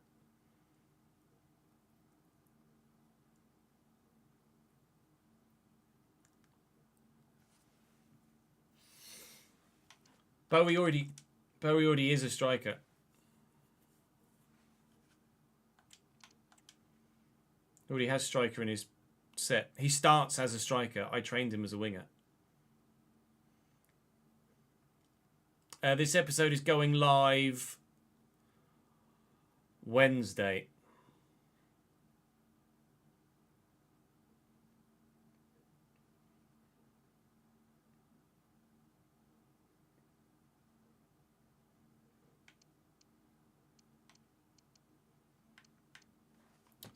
Bowie already is a striker. Already has striker in his set. He starts as a striker. I trained him as a winger. This episode is going live Wednesday.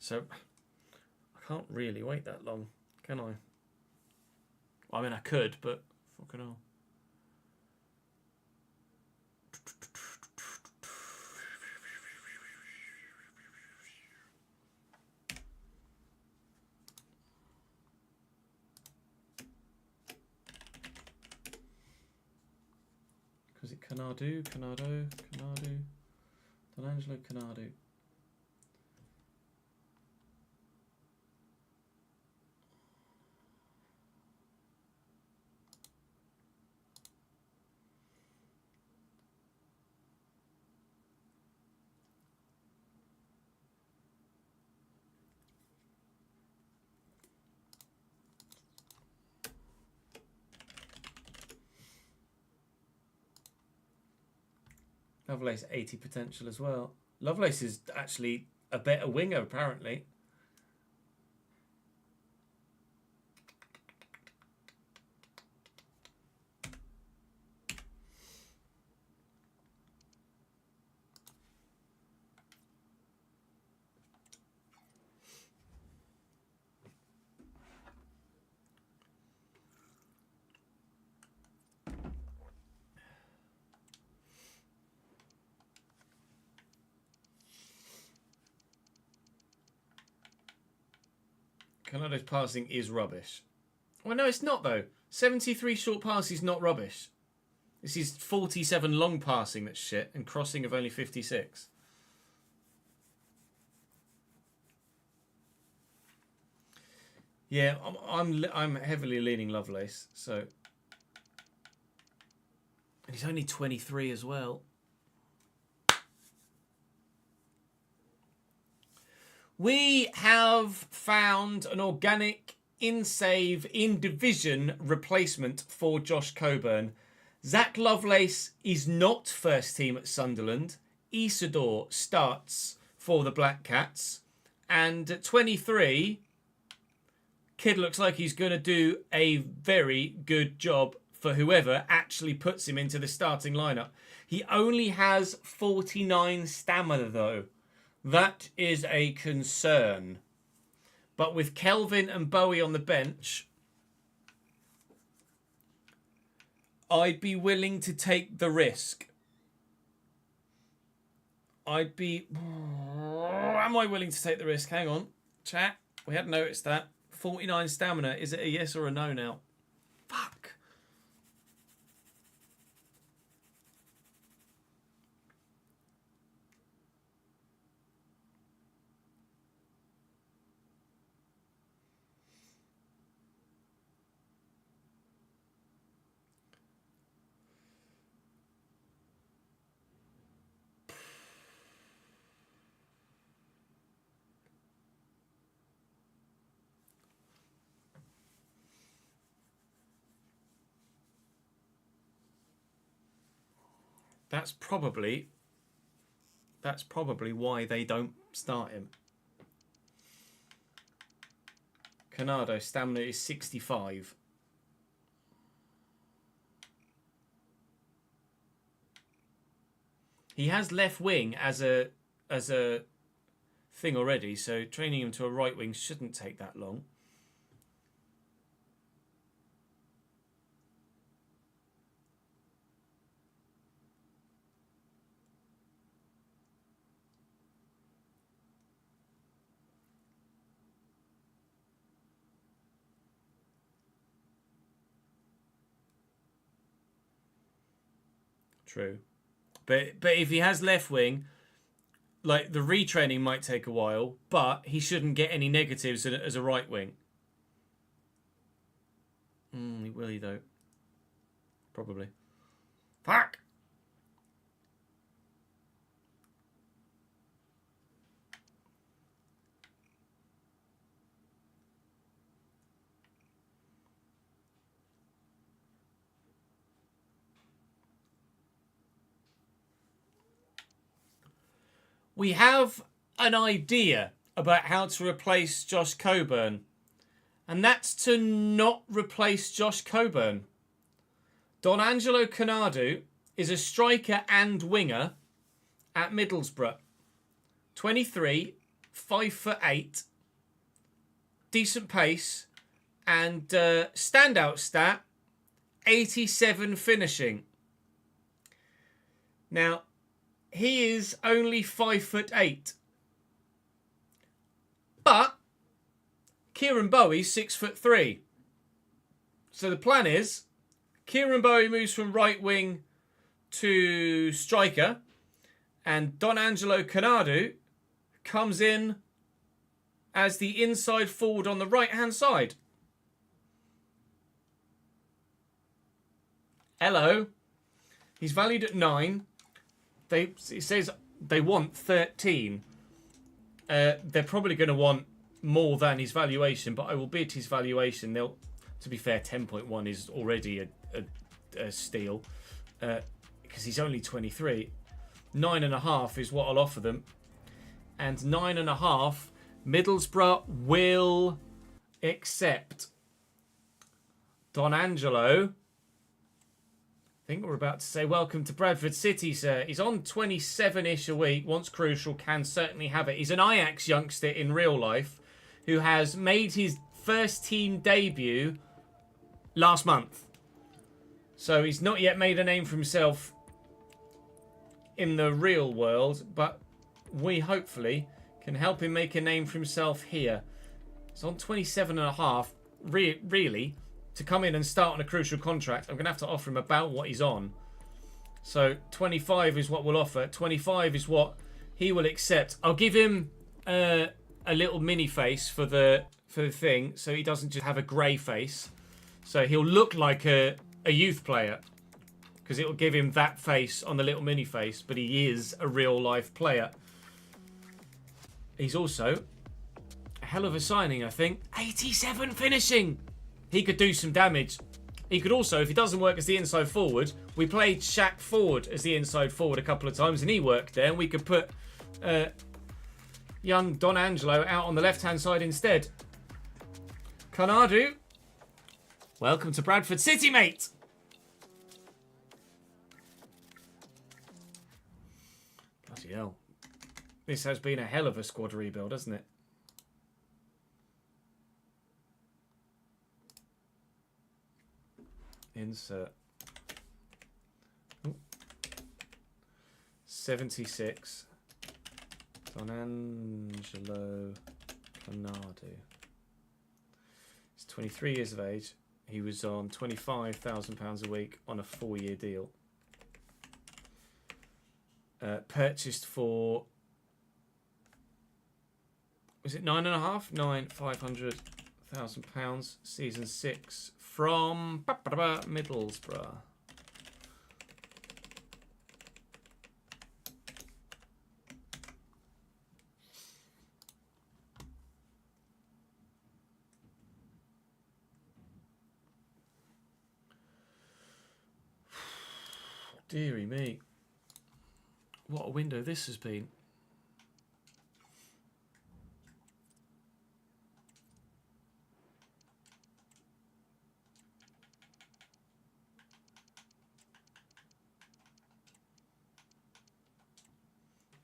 So I can't really wait that long, can I? I mean, I could, but fucking hell. Is it Canado, D'Angelo Canado. Lovelace 80 potential as well. Lovelace is actually a better winger, apparently. Canado's passing is rubbish. Well, no, it's not, though. 73 short pass is not rubbish. This is 47 long passing that's shit, and crossing of only 56. Yeah, I'm heavily leaning Lovelace, so... And he's only 23 as well. We have found an organic in-save, in-division replacement for Josh Coburn. Zach Lovelace is not first team at Sunderland. Isidore starts for the Black Cats. And at 23, kid looks like he's going to do a very good job for whoever actually puts him into the starting lineup. He only has 49 stamina, though. That is a concern. But with Kelvin and Bowie on the bench, I'd be willing to take the risk. am I willing to take the risk? Hang on. Chat. We hadn't noticed that. 49 stamina. Is it a yes or a no now? Fuck. That's probably why they don't start him. Canado, stamina is 65. He has left wing as a thing already, so training him to a right wing shouldn't take that long. True. But if he has left wing, like the retraining might take a while, but he shouldn't get any negatives as a right wing. Will he though? Probably. Fuck! We have an idea about how to replace Josh Coburn. And that's to not replace Josh Coburn. Don Angelo Canadu is a striker and winger at Middlesbrough. 23, 5'8", decent pace, and standout stat, 87 finishing. Now, he is only 5'8". But Kieran Bowie's 6'3". So the plan is Kieran Bowie moves from right wing to striker, and Don Angelo Canadu comes in as the inside forward on the right hand side. Hello. He's valued at 9. It says they want 13. They're probably going to want more than his valuation, but I will bid his valuation. To be fair, 10.1 is already a steal because he's only 23. 9.5 is what I'll offer them, and 9.5 Middlesbrough will accept. Don Angelo, I think we're about to say welcome to Bradford City, sir. He's on 27-ish a week. Once crucial, can certainly have it. He's an Ajax youngster in real life who has made his first team debut last month. So he's not yet made a name for himself in the real world, but we hopefully can help him make a name for himself here. He's on 27.5. Really, to come in and start on a crucial contract, I'm going to have to offer him about what he's on. So 25 is what we'll offer. 25 is what he will accept. I'll give him a little mini face for the thing, so he doesn't just have a grey face. So he'll look like a youth player, because it will give him that face on the little mini face, but he is a real life player. He's also a hell of a signing, I think. 87 finishing. He could do some damage. He could also, if he doesn't work as the inside forward, we played Shaq forward as the inside forward a couple of times, and he worked there, and we could put young Don Angelo out on the left-hand side instead. Canadu, welcome to Bradford City, mate. Bloody hell. This has been a hell of a squad rebuild, hasn't it? Insert. Ooh. 76 Donangelo Canardo. He's 23 years of age. He was on £25,000 a week on a 4-year deal. Purchased for, was it £500,000, season 6 from Middlesbrough. Deary me. What a window this has been.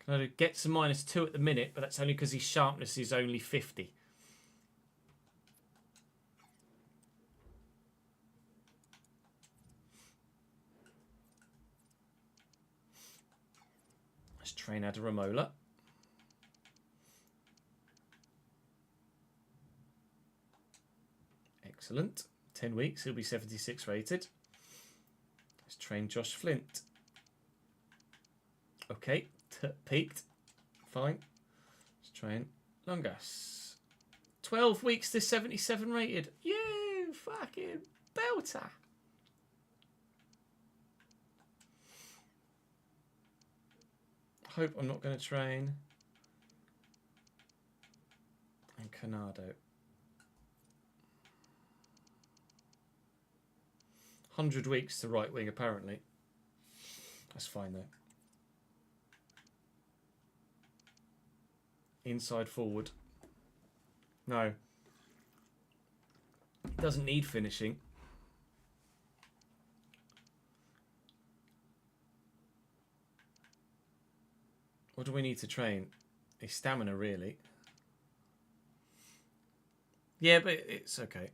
Canada gets a -2 at the minute, but that's only because his sharpness is only 50. Let's train Adaramola. Excellent. 10 weeks, he'll be 76 rated. Let's train Josh Flint. Okay, peaked. Fine. Let's train Longas. 12 weeks to 77 rated. You fucking belter. Hope I'm not going to train. And Canardo. 100 weeks to right wing, apparently. That's fine, though. Inside forward. No. Doesn't need finishing. What do we need to train? His stamina, really. Yeah, but it's okay.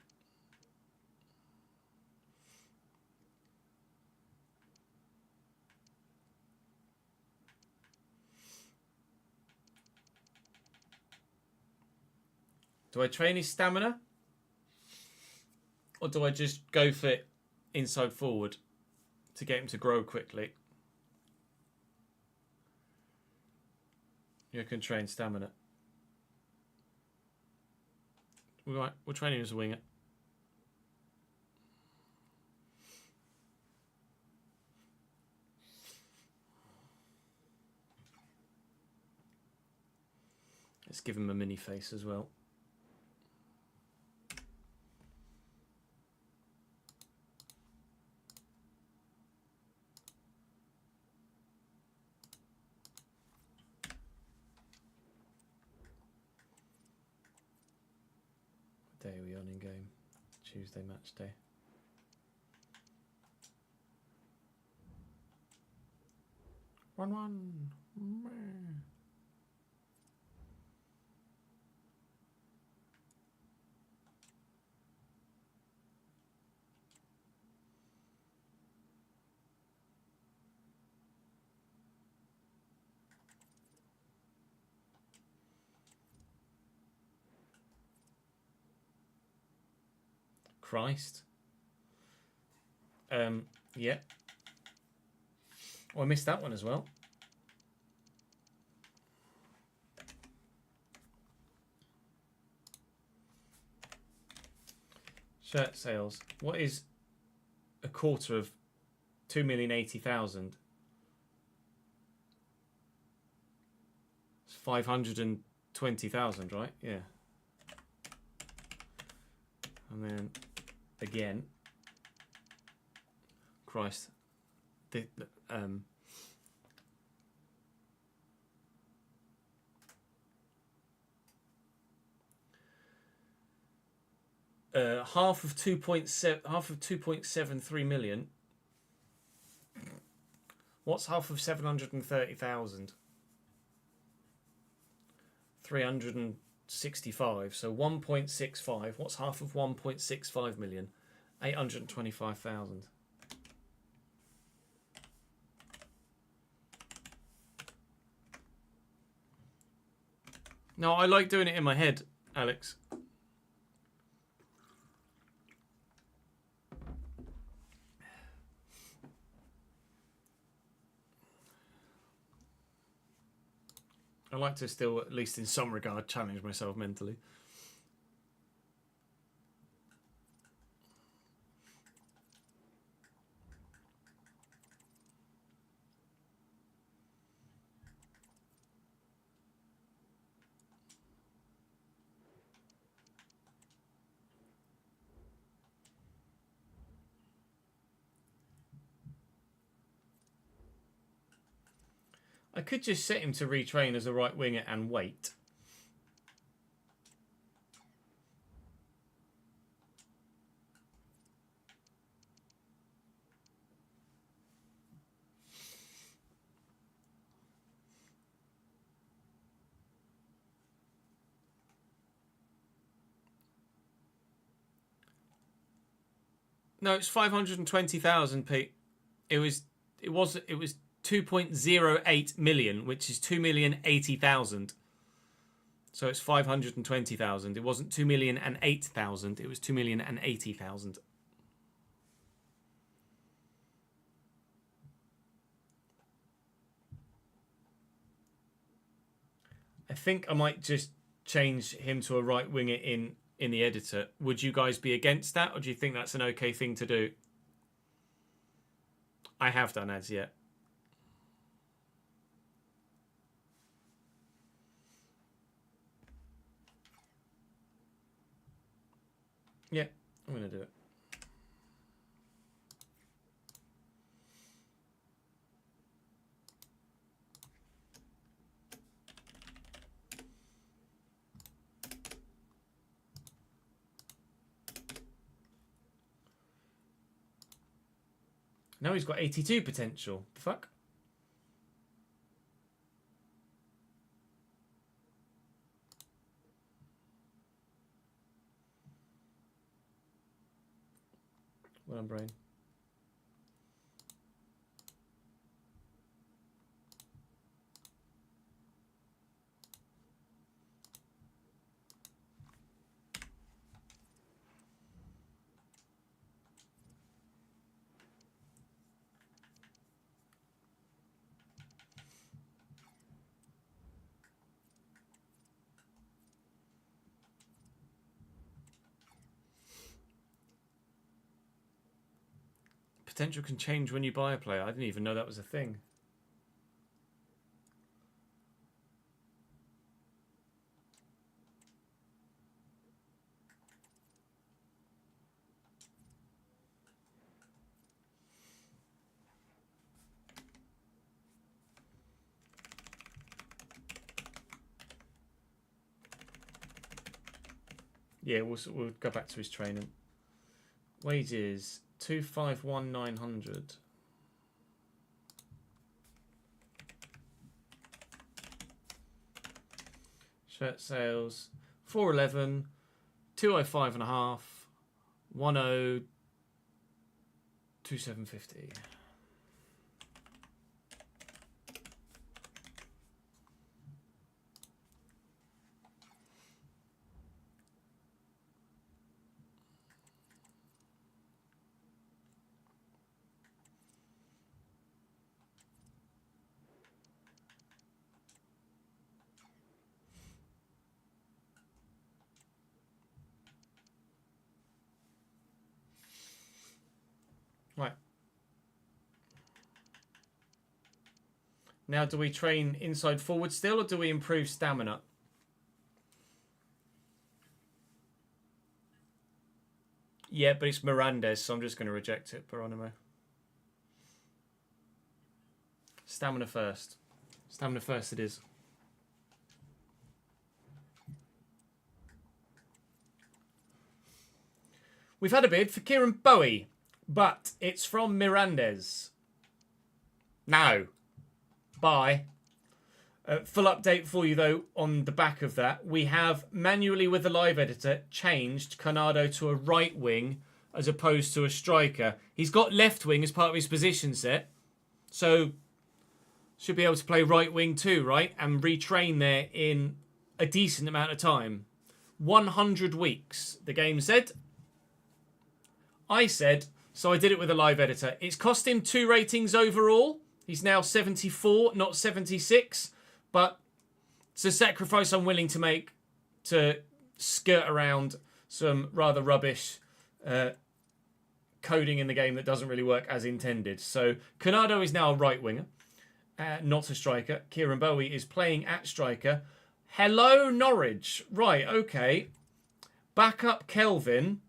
Do I train his stamina? Or do I just go for it inside forward to get him to grow quickly? You can train stamina. We're training as a winger. Let's give him a mini face as well. What day are we on in game? Tuesday match day. One. Christ. Yeah. Oh, I missed that one as well. Shirt sales. What is a quarter of 2,080,000? It's 520,000, right? Yeah. And then again, Christ, half of 2.73 million. What's half of 730,000? 365. So 1.65. What's half of 1.65 million? 825,000. No, I like doing it in my head, Alex. I like to still, at least in some regard, challenge myself mentally. I could just set him to retrain as a right winger and wait. No, it's 520,000, Pete. It was 2.08 million, which is 2,080,000. So it's 520,000. It wasn't 2,008,000. It was 2,080,000. I think I might just change him to a right winger in the editor. Would you guys be against that, or do you think that's an okay thing to do? I have done ads yet. Yeah, I'm going to do it. Now he's got 82 potential. The fuck? Well done, brain. Potential can change when you buy a player. I didn't even know that was a thing. Yeah, we'll go back to his training. Wages 251,900. Shirt sales 411, 205.5, 102750. Right. Now, do we train inside forward still, or do we improve stamina? Yeah, but it's Mirandes, so I'm just going to reject it, Geronimo. Stamina first. Stamina first it is. We've had a bid for Kieran Bowie, but it's from Mirandes. No. Bye. Full update for you, though, on the back of that. We have, manually with the live editor, changed Conrado to a right wing as opposed to a striker. He's got left wing as part of his position set, so should be able to play right wing too, right? And retrain there in a decent amount of time. 100 weeks, the game said. I said, so I did it with a live editor. It's cost him 2 ratings overall. He's now 74, not 76. But it's a sacrifice I'm willing to make to skirt around some rather rubbish coding in the game that doesn't really work as intended. So Canado is now a right winger, not a striker. Kieran Bowie is playing at striker. Hello, Norwich. Right, okay. Backup Kelvin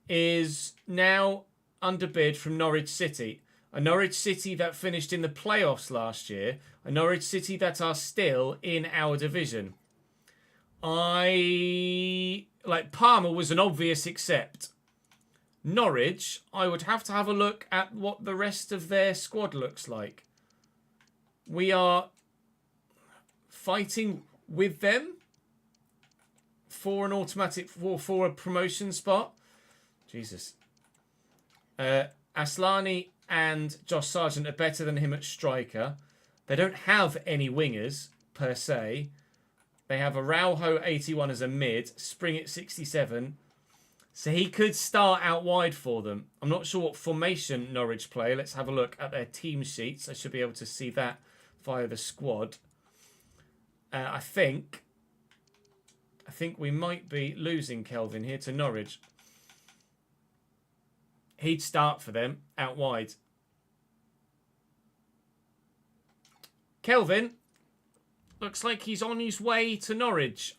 is now under bid from Norwich City. A Norwich City that finished in the playoffs last year. A Norwich City that are still in our division. Palmer was an obvious accept. Norwich, I would have to have a look at what the rest of their squad looks like. We are fighting with them for an automatic for a promotion spot. Jesus. Aslani and Josh Sargent are better than him at striker. They don't have any wingers per se. They have Araujo 81 as a mid, Spring at 67. So he could start out wide for them. I'm not sure what formation Norwich play. Let's have a look at their team sheets. I should be able to see that via the squad. I think we might be losing Kelvin here to Norwich. He'd start for them out wide. Kelvin looks like he's on his way to Norwich.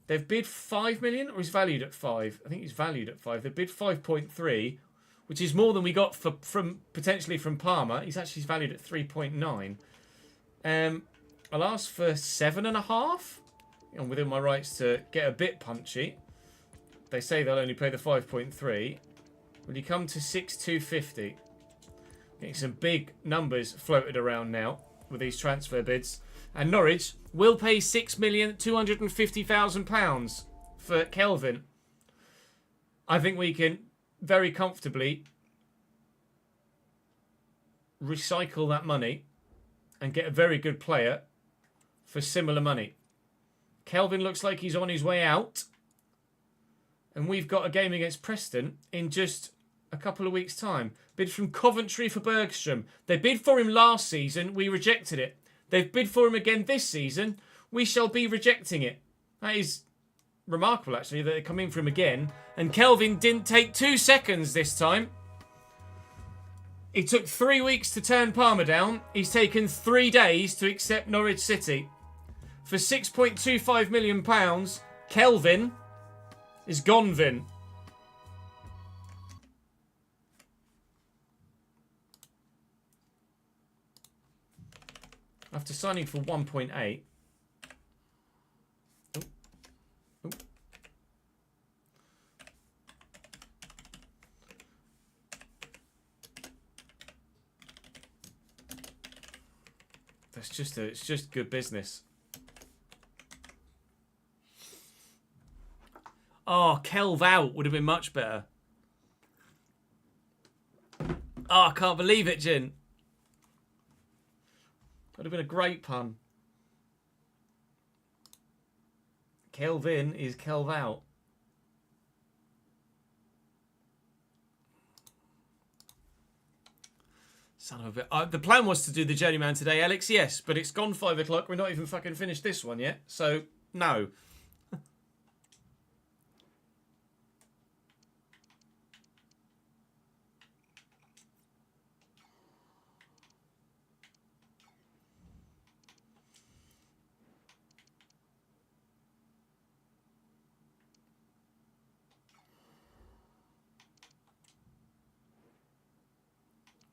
They've bid 5 million, or he's valued at 5. I think he's valued at 5. They bid 5.3, which is more than we got from potentially from Palmer. He's actually valued at 3.9. I'll ask for 7.5. I'm within my rights to get a bit punchy. They say they'll only pay the 5.3. Will you come to 6,250? Getting some big numbers floated around now with these transfer bids. And Norwich will pay £6,250,000 for Kelvin. I think we can very comfortably recycle that money and get a very good player for similar money. Kelvin looks like he's on his way out. And we've got a game against Preston in just a couple of weeks' time. Bid from Coventry for Bergstrom. They bid for him last season. We rejected it. They've bid for him again this season. We shall be rejecting it. That is remarkable, actually, that they come in for him again. And Kelvin didn't take 2 seconds this time. It took 3 weeks to turn Palmer down. He's taken 3 days to accept Norwich City. For £6.25 million, Kelvin is Gonvin. After signing for 1.8. It's just good business. Oh, Kelv out would have been much better. Oh, I can't believe it, Jin. Would have been a great pun. Kelvin is Kelv out. Son of a bit. The plan was to do the Journeyman today, Alex, yes, but it's gone 5 o'clock. We're not even fucking finished this one yet, so no.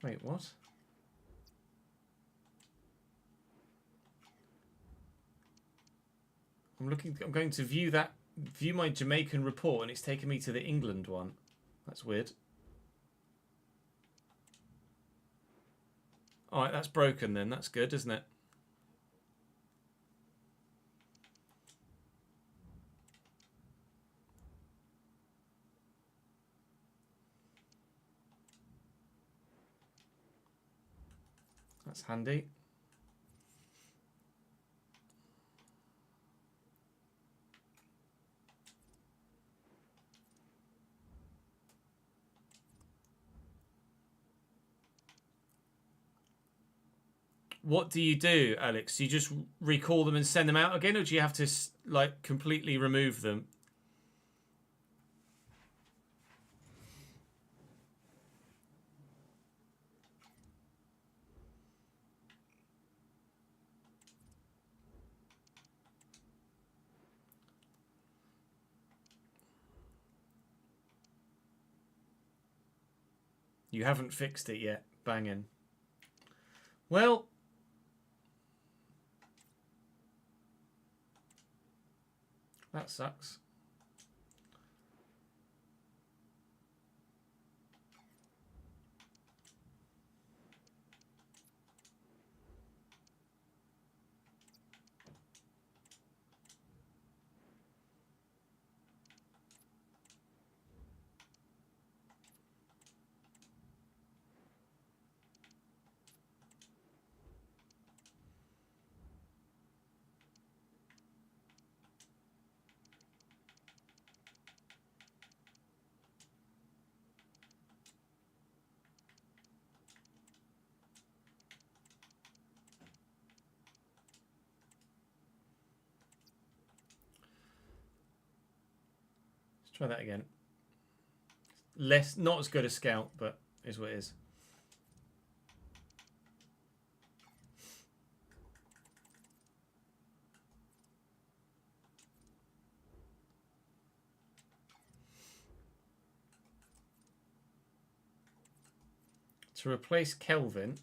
Wait, what? I'm going to view my Jamaican report, and it's taken me to the England one. That's weird. All right, that's broken then. That's good, isn't it? That's handy. What do you do, Alex? Do you just recall them and send them out again, or do you have to like completely remove them? You haven't fixed it yet. Banging. Well, that sucks. Let's try that again. Not as good a scout, but is what it is. To replace Kelvin,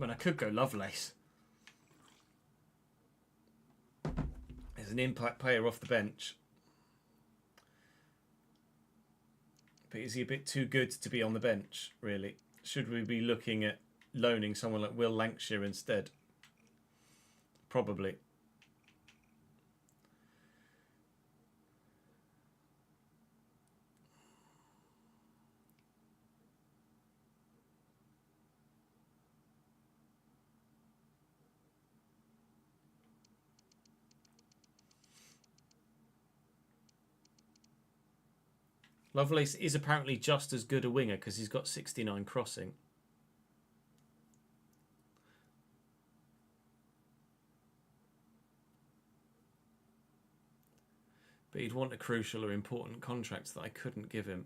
I could go Lovelace. As an impact player off the bench. But is he a bit too good to be on the bench, really? Should we be looking at loaning someone like Will Lancashire instead? Probably. Lovelace is apparently just as good a winger because he's got 69 crossing. But he'd want a crucial or important contract that I couldn't give him.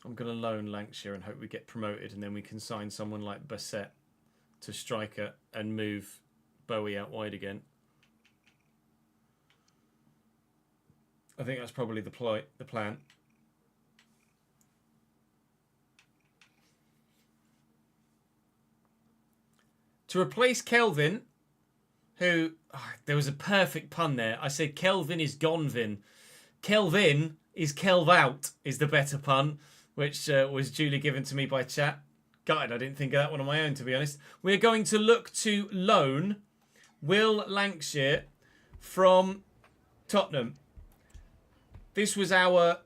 I'm going to loan Lancashire and hope we get promoted, and then we can sign someone like Bassett to striker and move Bowie out wide again. I think that's probably the plan. To replace Kelvin, who... there was a perfect pun there. I said Kelvin is Gonvin. Kelvin is Kelv out is the better pun, which was duly given to me by chat. Gutted, I didn't think of that one on my own, to be honest. We're going to look to loan Will Lancashire from Tottenham. This was our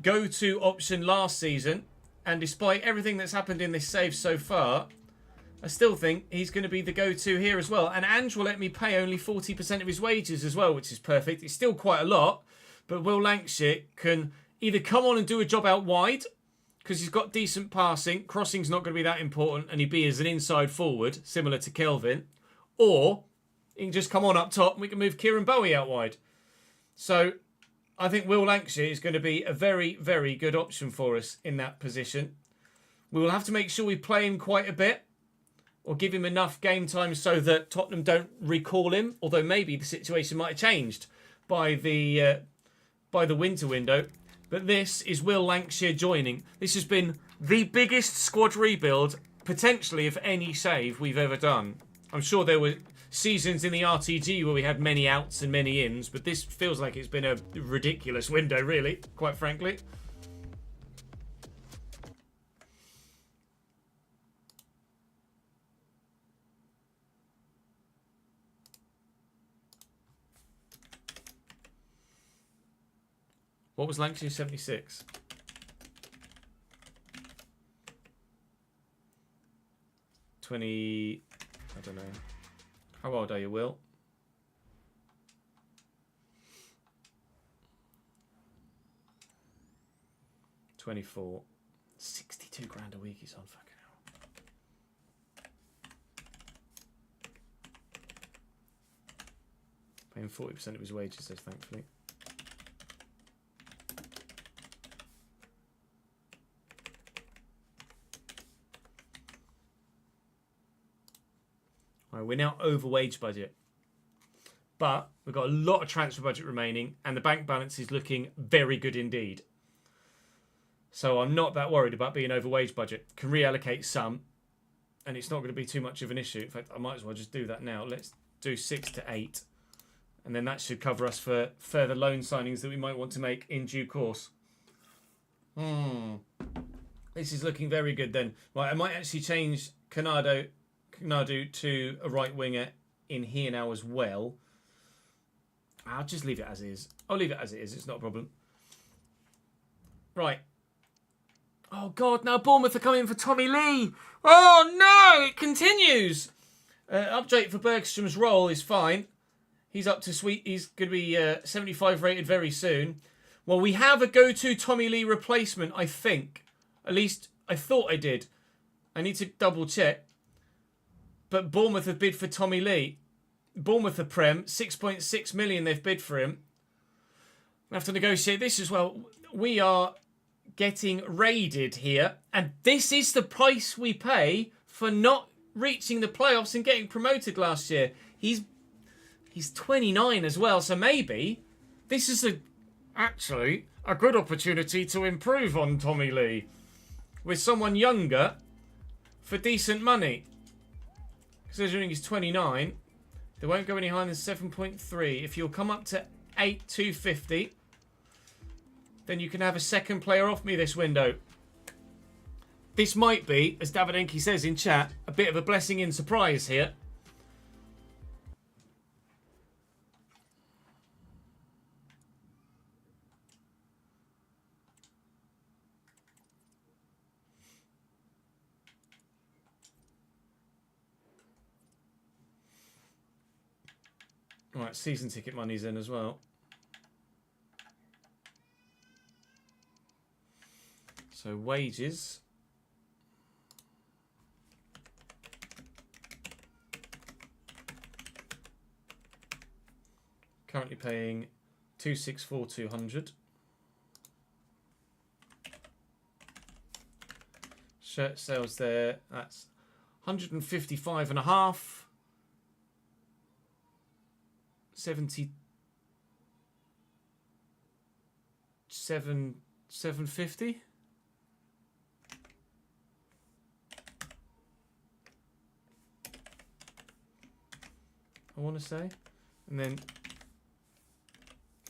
go-to option last season, and despite everything that's happened in this save so far, I still think he's going to be the go-to here as well. And Ange will let me pay only 40% of his wages as well, which is perfect. It's still quite a lot, but Will Lancashire can either come on and do a job out wide, because he's got decent passing, crossing's not going to be that important, and he'd be as an inside forward, similar to Kelvin, or he can just come on up top and we can move Kieran Bowie out wide. So I think Will Lancashire is going to be a very, very good option for us in that position. We will have to make sure we play him quite a bit, or give him enough game time so that Tottenham don't recall him, although maybe the situation might have changed by the winter window. But this is Will Lancashire joining. This has been the biggest squad rebuild, potentially, of any save we've ever done. I'm sure there were seasons in the RTG where we had many outs and many ins, but this feels like it's been a ridiculous window, really, quite frankly. What was Lancashire 76? I don't know. How old are you, Will? $24. 62 grand a week he's on, fucking hell. Paying 40% of his wages, says thankfully. Right, we're now over wage budget. But we've got a lot of transfer budget remaining and the bank balance is looking very good indeed. So I'm not that worried about being over wage budget. Can reallocate some, and it's not going to be too much of an issue. In fact, I might as well just do that now. Let's do 6 to 8, and then that should cover us for further loan signings that we might want to make in due course. This is looking very good then. Right, I might actually change Canado to a right winger in here now as well. I'll just leave it as is. I'll leave it as it is. It's not a problem. Right. Oh, God, now Bournemouth are coming for Tommy Lee. Oh, no, it continues. Update for Bergstrom's role is fine. He's up to sweet. He's going to be 75 rated very soon. Well, we have a go-to Tommy Lee replacement, I think. At least I thought I did. I need to double check. But Bournemouth have bid for Tommy Lee. Bournemouth are Prem. 6.6 million they've bid for him. I have to negotiate this as well. We are getting raided here, and this is the price we pay for not reaching the playoffs and getting promoted last year. He's 29 as well, so maybe this is actually a good opportunity to improve on Tommy Lee with someone younger for decent money. Considering he's 29, they won't go any higher than 7.3. If you'll come up to 8,250. Then you can have a second player off me this window. This might be, as Davidenki says in chat, a bit of a blessing in surprise here. Right, season ticket money's in as well. So wages. Currently paying 264,200. Shirt sales there. That's 155 and a half. 750. I want to say. And then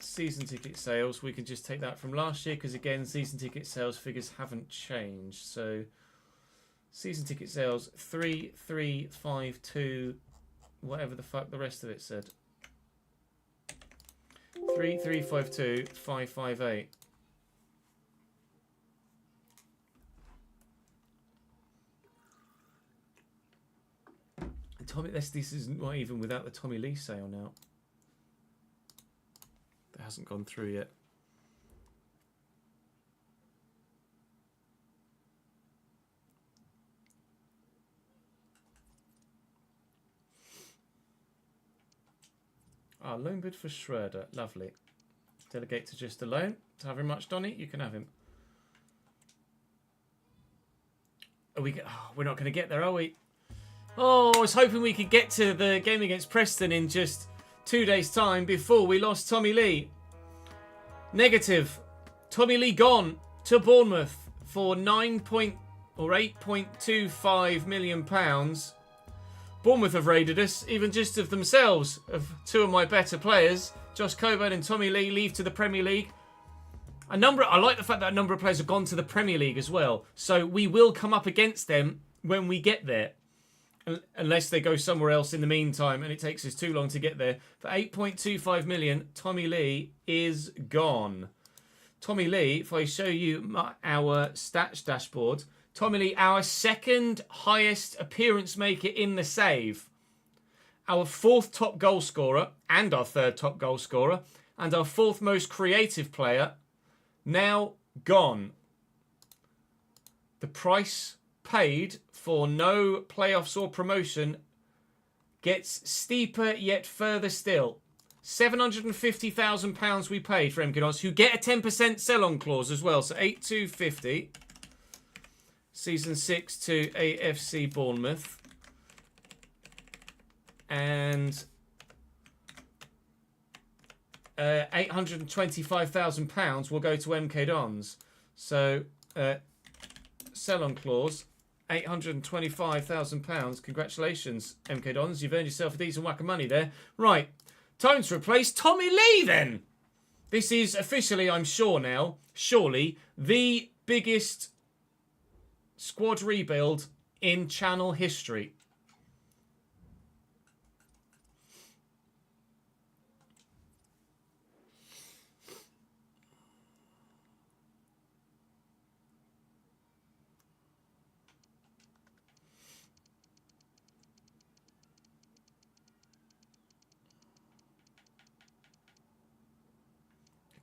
season ticket sales, we can just take that from last year because again, season ticket sales figures haven't changed. So season ticket sales 3352, whatever the fuck the rest of it said. 3352 558. Tommy, this is not even without the Tommy Lee sale now. That hasn't gone through yet. Ah, loan bid for Schroeder. Lovely. Delegate to just a loan. To have him much, Donny? You can have him. Are we? Oh, we're not going to get there, are we? Oh, I was hoping we could get to the game against Preston in just 2 days' time before we lost Tommy Lee. Negative. Tommy Lee gone to Bournemouth for £8.25 million. Bournemouth have raided us, even just of themselves, of two of my better players. Josh Coburn and Tommy Lee leave to the Premier League. I like the fact that a number of players have gone to the Premier League as well. So we will come up against them when we get there. Unless they go somewhere else in the meantime and it takes us too long to get there. For 8.25 million, Tommy Lee is gone. Tommy Lee, if I show you our stats dashboard, Tommy Lee, our second highest appearance maker in the save, our fourth top goal scorer and our third top goal scorer, and our fourth most creative player, now gone. The price paid for no playoffs or promotion gets steeper yet further still. £750,000 we paid for MKDons, who get a 10% sell-on clause as well. So 8,250. Season 6 to AFC Bournemouth. And £825,000 will go to MKDons. So sell-on clause, £825,000. Congratulations, MKDons. You've earned yourself a decent whack of money there. Right. Time to replace Tommy Lee then. This is officially, I'm sure now, surely the biggest squad rebuild in channel history.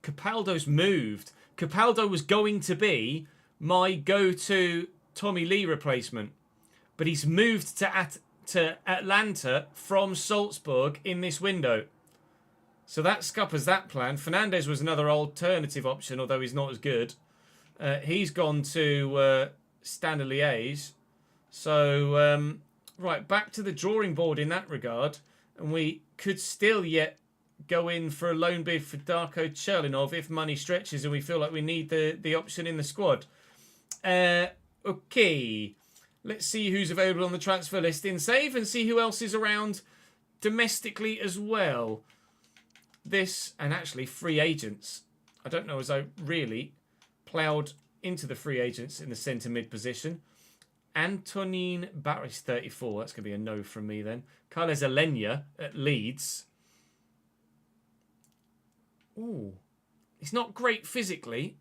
Capaldo's moved. Capaldo was going to be my go-to Tommy Lee replacement, but he's moved to Atlanta from Salzburg in this window. So that scuppers that plan. Fernandez was another alternative option, although he's not as good. He's gone to Standard Liège. So, right, back to the drawing board in that regard. And we could still yet go in for a loan bid for Darko Cherlinov if money stretches and we feel like we need the option in the squad. Okay. Let's see who's available on the transfer list in save and see who else is around domestically as well. This, and actually free agents. I don't know as I really ploughed into the free agents in the centre mid position. Antonin Barris, 34. That's going to be a no from me then. Carles Alenia at Leeds. Ooh. He's not great physically.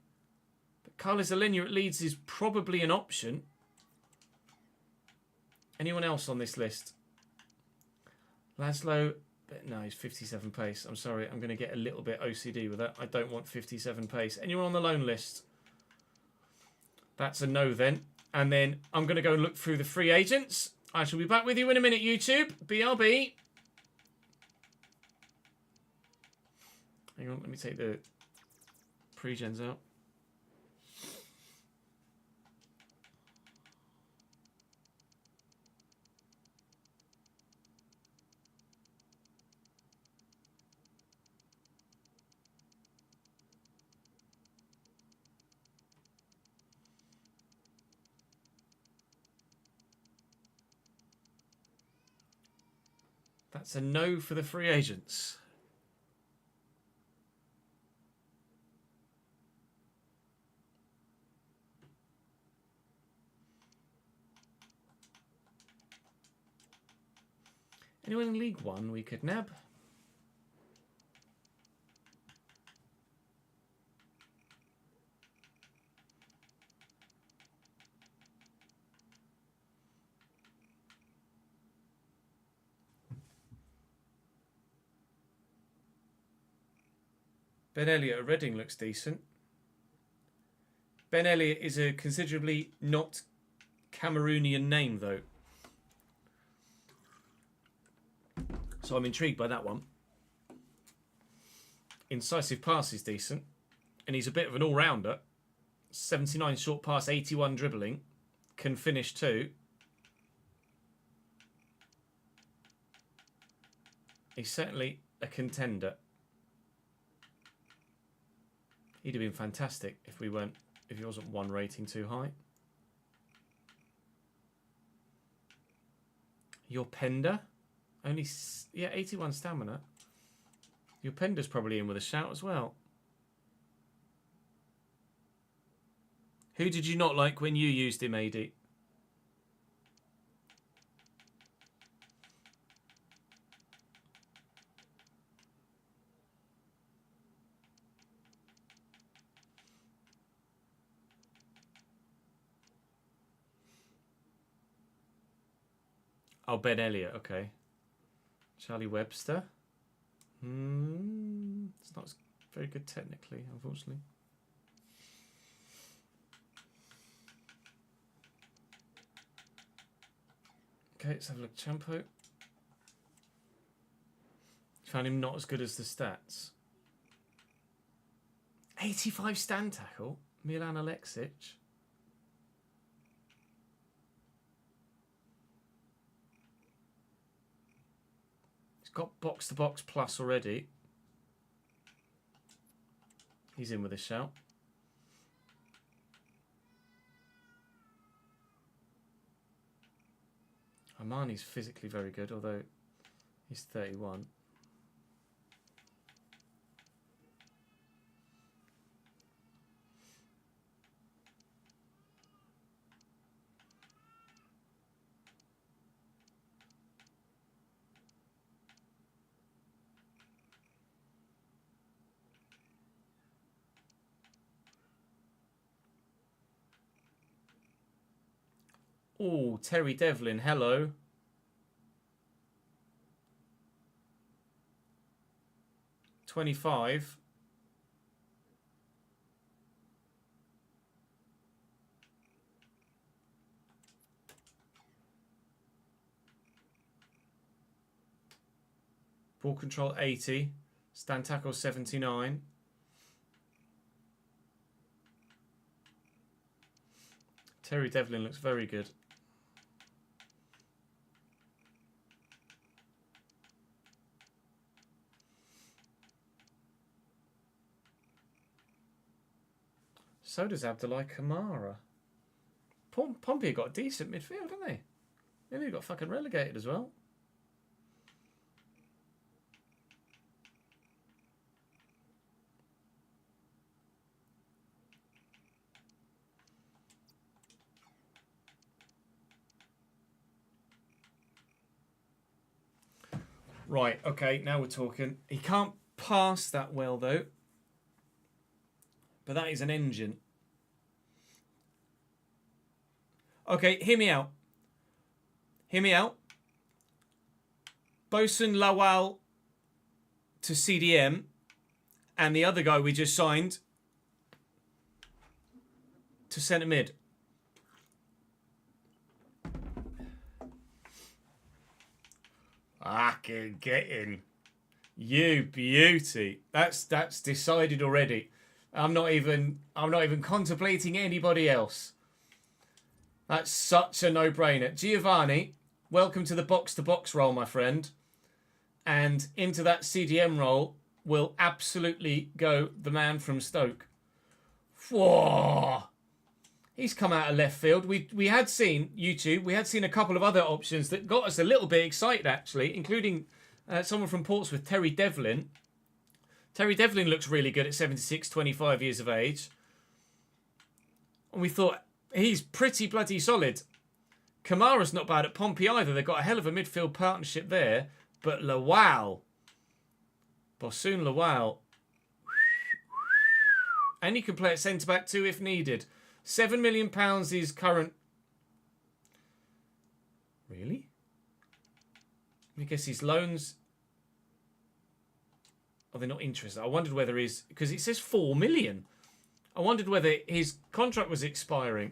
But Carles Alenia at Leeds is probably an option. Anyone else on this list? Laszlo. No, he's 57 pace. I'm sorry. I'm going to get a little bit OCD with that. I don't want 57 pace. Anyone on the loan list? That's a no then. And then I'm going to go and look through the free agents. I shall be back with you in a minute, YouTube. BRB. Hang on, let me take the pre-gens out. That's a no for the free agents. Anyone in League One we could nab? Ben Elliott at Reading looks decent. Ben Elliott is a considerably not Cameroonian name, though. So I'm intrigued by that one. Incisive pass is decent. And he's a bit of an all-rounder. 79 short pass, 81 dribbling. Can finish too. He's certainly a contender. He'd have been fantastic if he wasn't one rating too high. Your Pender, only 81 stamina. Your Pender's probably in with a shout as well. Who did you not like when you used him, AD? Oh, Ben Elliott. Okay. Charlie Webster. It's not very good technically, unfortunately. Okay, let's have a look. Champo. Found him not as good as the stats. 85 stand tackle. Milan Alexic. He's got box to box plus already. He's in with a shout. Armani's physically very good, although he's 31. Oh, Terry Devlin, hello. $25. Ball control 80. Stand tackle 79. Terry Devlin looks very good. So does Abdullah Kamara. Pompey got a decent midfield, haven't they? Then they got fucking relegated as well. Right, okay, now we're talking. He can't pass that well, though. But that is an engine. Okay, hear me out. Hear me out. Bosun Lawal to CDM. And the other guy we just signed to centre mid. I can get in. You beauty. That's decided already. I'm not even contemplating anybody else. That's such a no-brainer. Giovanni, welcome to the box-to-box role, my friend. And into that CDM role will absolutely go the man from Stoke. Whoa! He's come out of left field. We had seen YouTube. We had seen a couple of other options that got us a little bit excited, actually, including someone from Portsmouth, Terry Devlin. Terry Devlin looks really good at 76, 25 years of age. And we thought, he's pretty bloody solid. Kamara's not bad at Pompey either. They've got a hell of a midfield partnership there. But Lawal. Bosun Lawal. And you can play at centre-back too if needed. £7 million is current. Really? I guess his loans. Oh, they're not interested. I wondered whether his, because it says 4 million. I wondered whether his contract was expiring.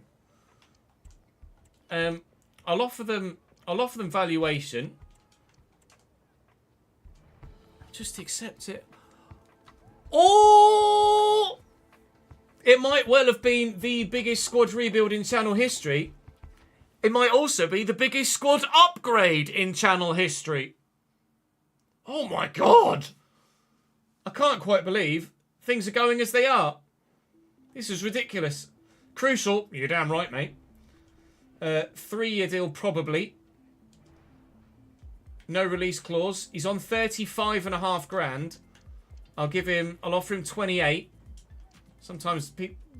I'll offer them valuation. Just accept it. Oh! It might well have been the biggest squad rebuild in channel history. It might also be the biggest squad upgrade in channel history. Oh my God. I can't quite believe things are going as they are. This is ridiculous. Crucial. You're damn right, mate. 3-year deal probably. No release clause. He's on 35.5 grand. I'll offer him 28. Sometimes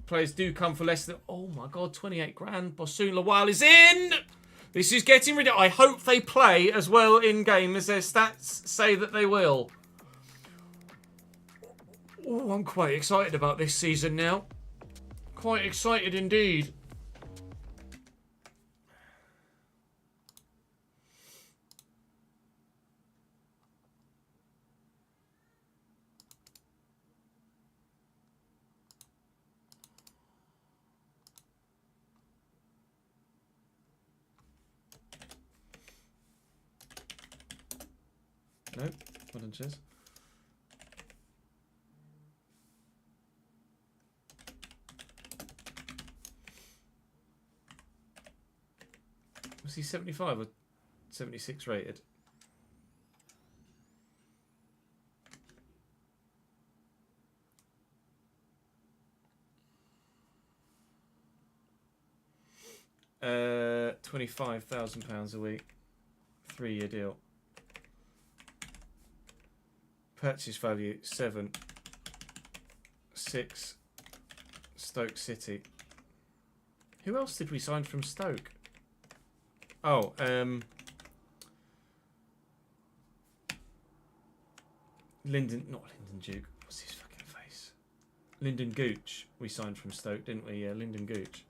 players do come for less than... Oh my God, 28 grand. Bosun Lawal is in! This is getting ridiculous. I hope they play as well in game as their stats say that they will. Oh, I'm quite excited about this season now. Quite excited indeed. No, well done, cheers. Was he 75 or 76 rated? £25,000 a week, 3-year deal. Purchase value 7. 6. Stoke City. Who else did we sign from Stoke? Oh, Lyndon, not Lyndon Duke. What's his fucking face? Lyndon Gooch. We signed from Stoke, didn't we? Yeah, Lyndon Gooch.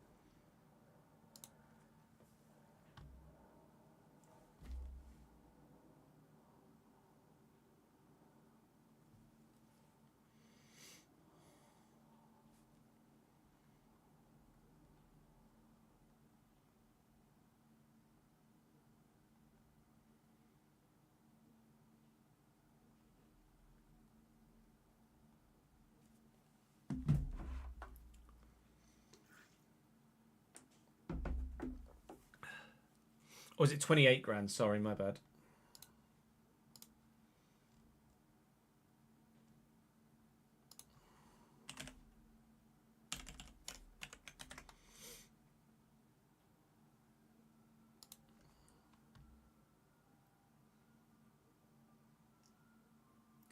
Or was it 28 grand? Sorry, my bad.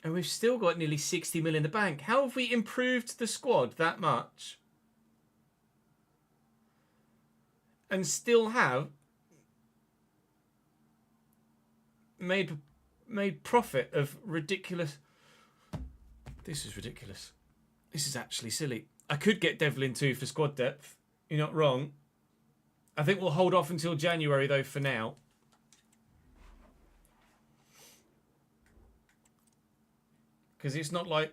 And we've still got nearly 60 mil in the bank. How have we improved the squad that much? And still have made profit of ridiculous. This is ridiculous. This is actually silly. I could get Devlin too for squad depth. You're not wrong. I think we'll hold off until January though for now. Because it's not like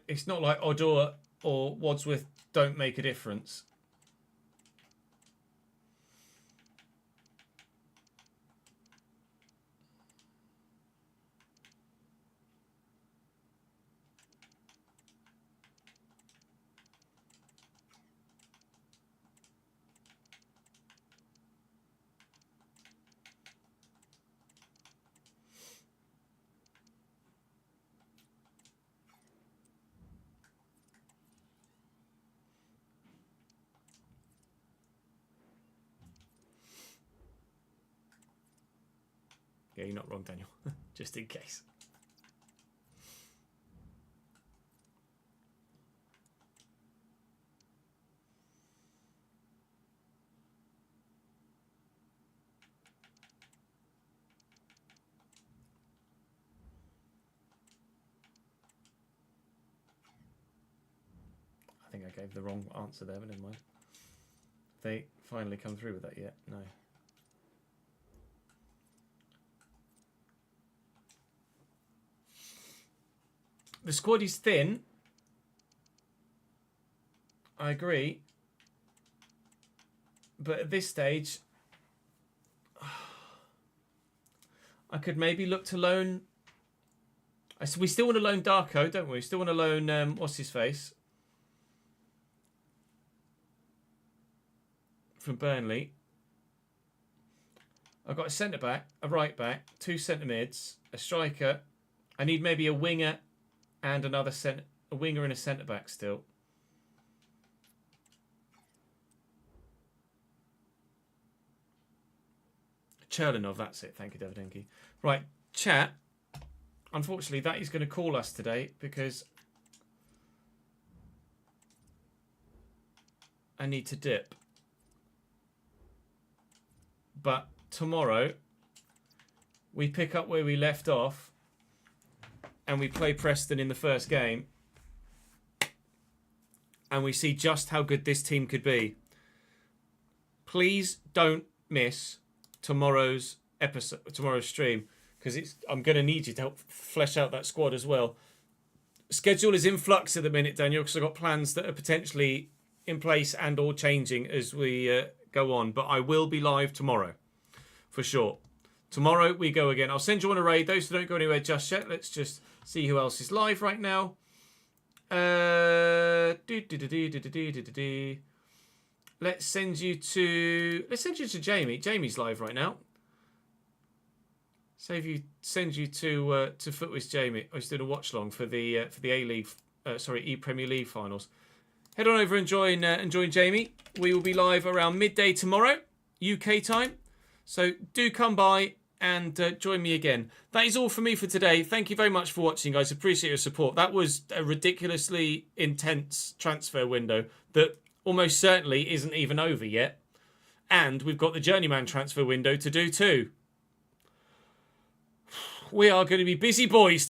Odor or Wadsworth don't make a difference. Yeah, you're not wrong, Daniel. Just in case. I think I gave the wrong answer there, but never mind. They finally come through with that yet? No. The squad is thin. I agree. But at this stage, I could maybe look to loan. We still want to loan Darko, don't we? We still want to loan, what's his face? From Burnley. I've got a centre-back, a right-back, 2 centre-mids, a striker. I need maybe a winger and another a winger and a centre-back still. Cherlinov, that's it. Thank you, Davidenki. Right, chat. Unfortunately, that is going to call us today because I need to dip. But tomorrow, we pick up where we left off and we play Preston in the first game. And we see just how good this team could be. Please don't miss tomorrow's episode, tomorrow's stream, because I'm going to need you to help flesh out that squad as well. Schedule is in flux at the minute, Daniel, because I've got plans that are potentially in place and or changing as we go on. But I will be live tomorrow, for sure. Tomorrow we go again. I'll send you on a raid. Those who don't go anywhere just yet. Let's just see who else is live right now. Let's send you to Jamie. Jamie's live right now. Send you to Footwiz Jamie. I was doing a watch long for the A-League, E-Premier League finals. Head on over and join Jamie. We will be live around midday tomorrow, UK time. So do come by and join me again. That is all from me for today. Thank you very much for watching, guys. Appreciate your support. That was a ridiculously intense transfer window that almost certainly isn't even over yet. And we've got the journeyman transfer window to do too. We are going to be busy boys.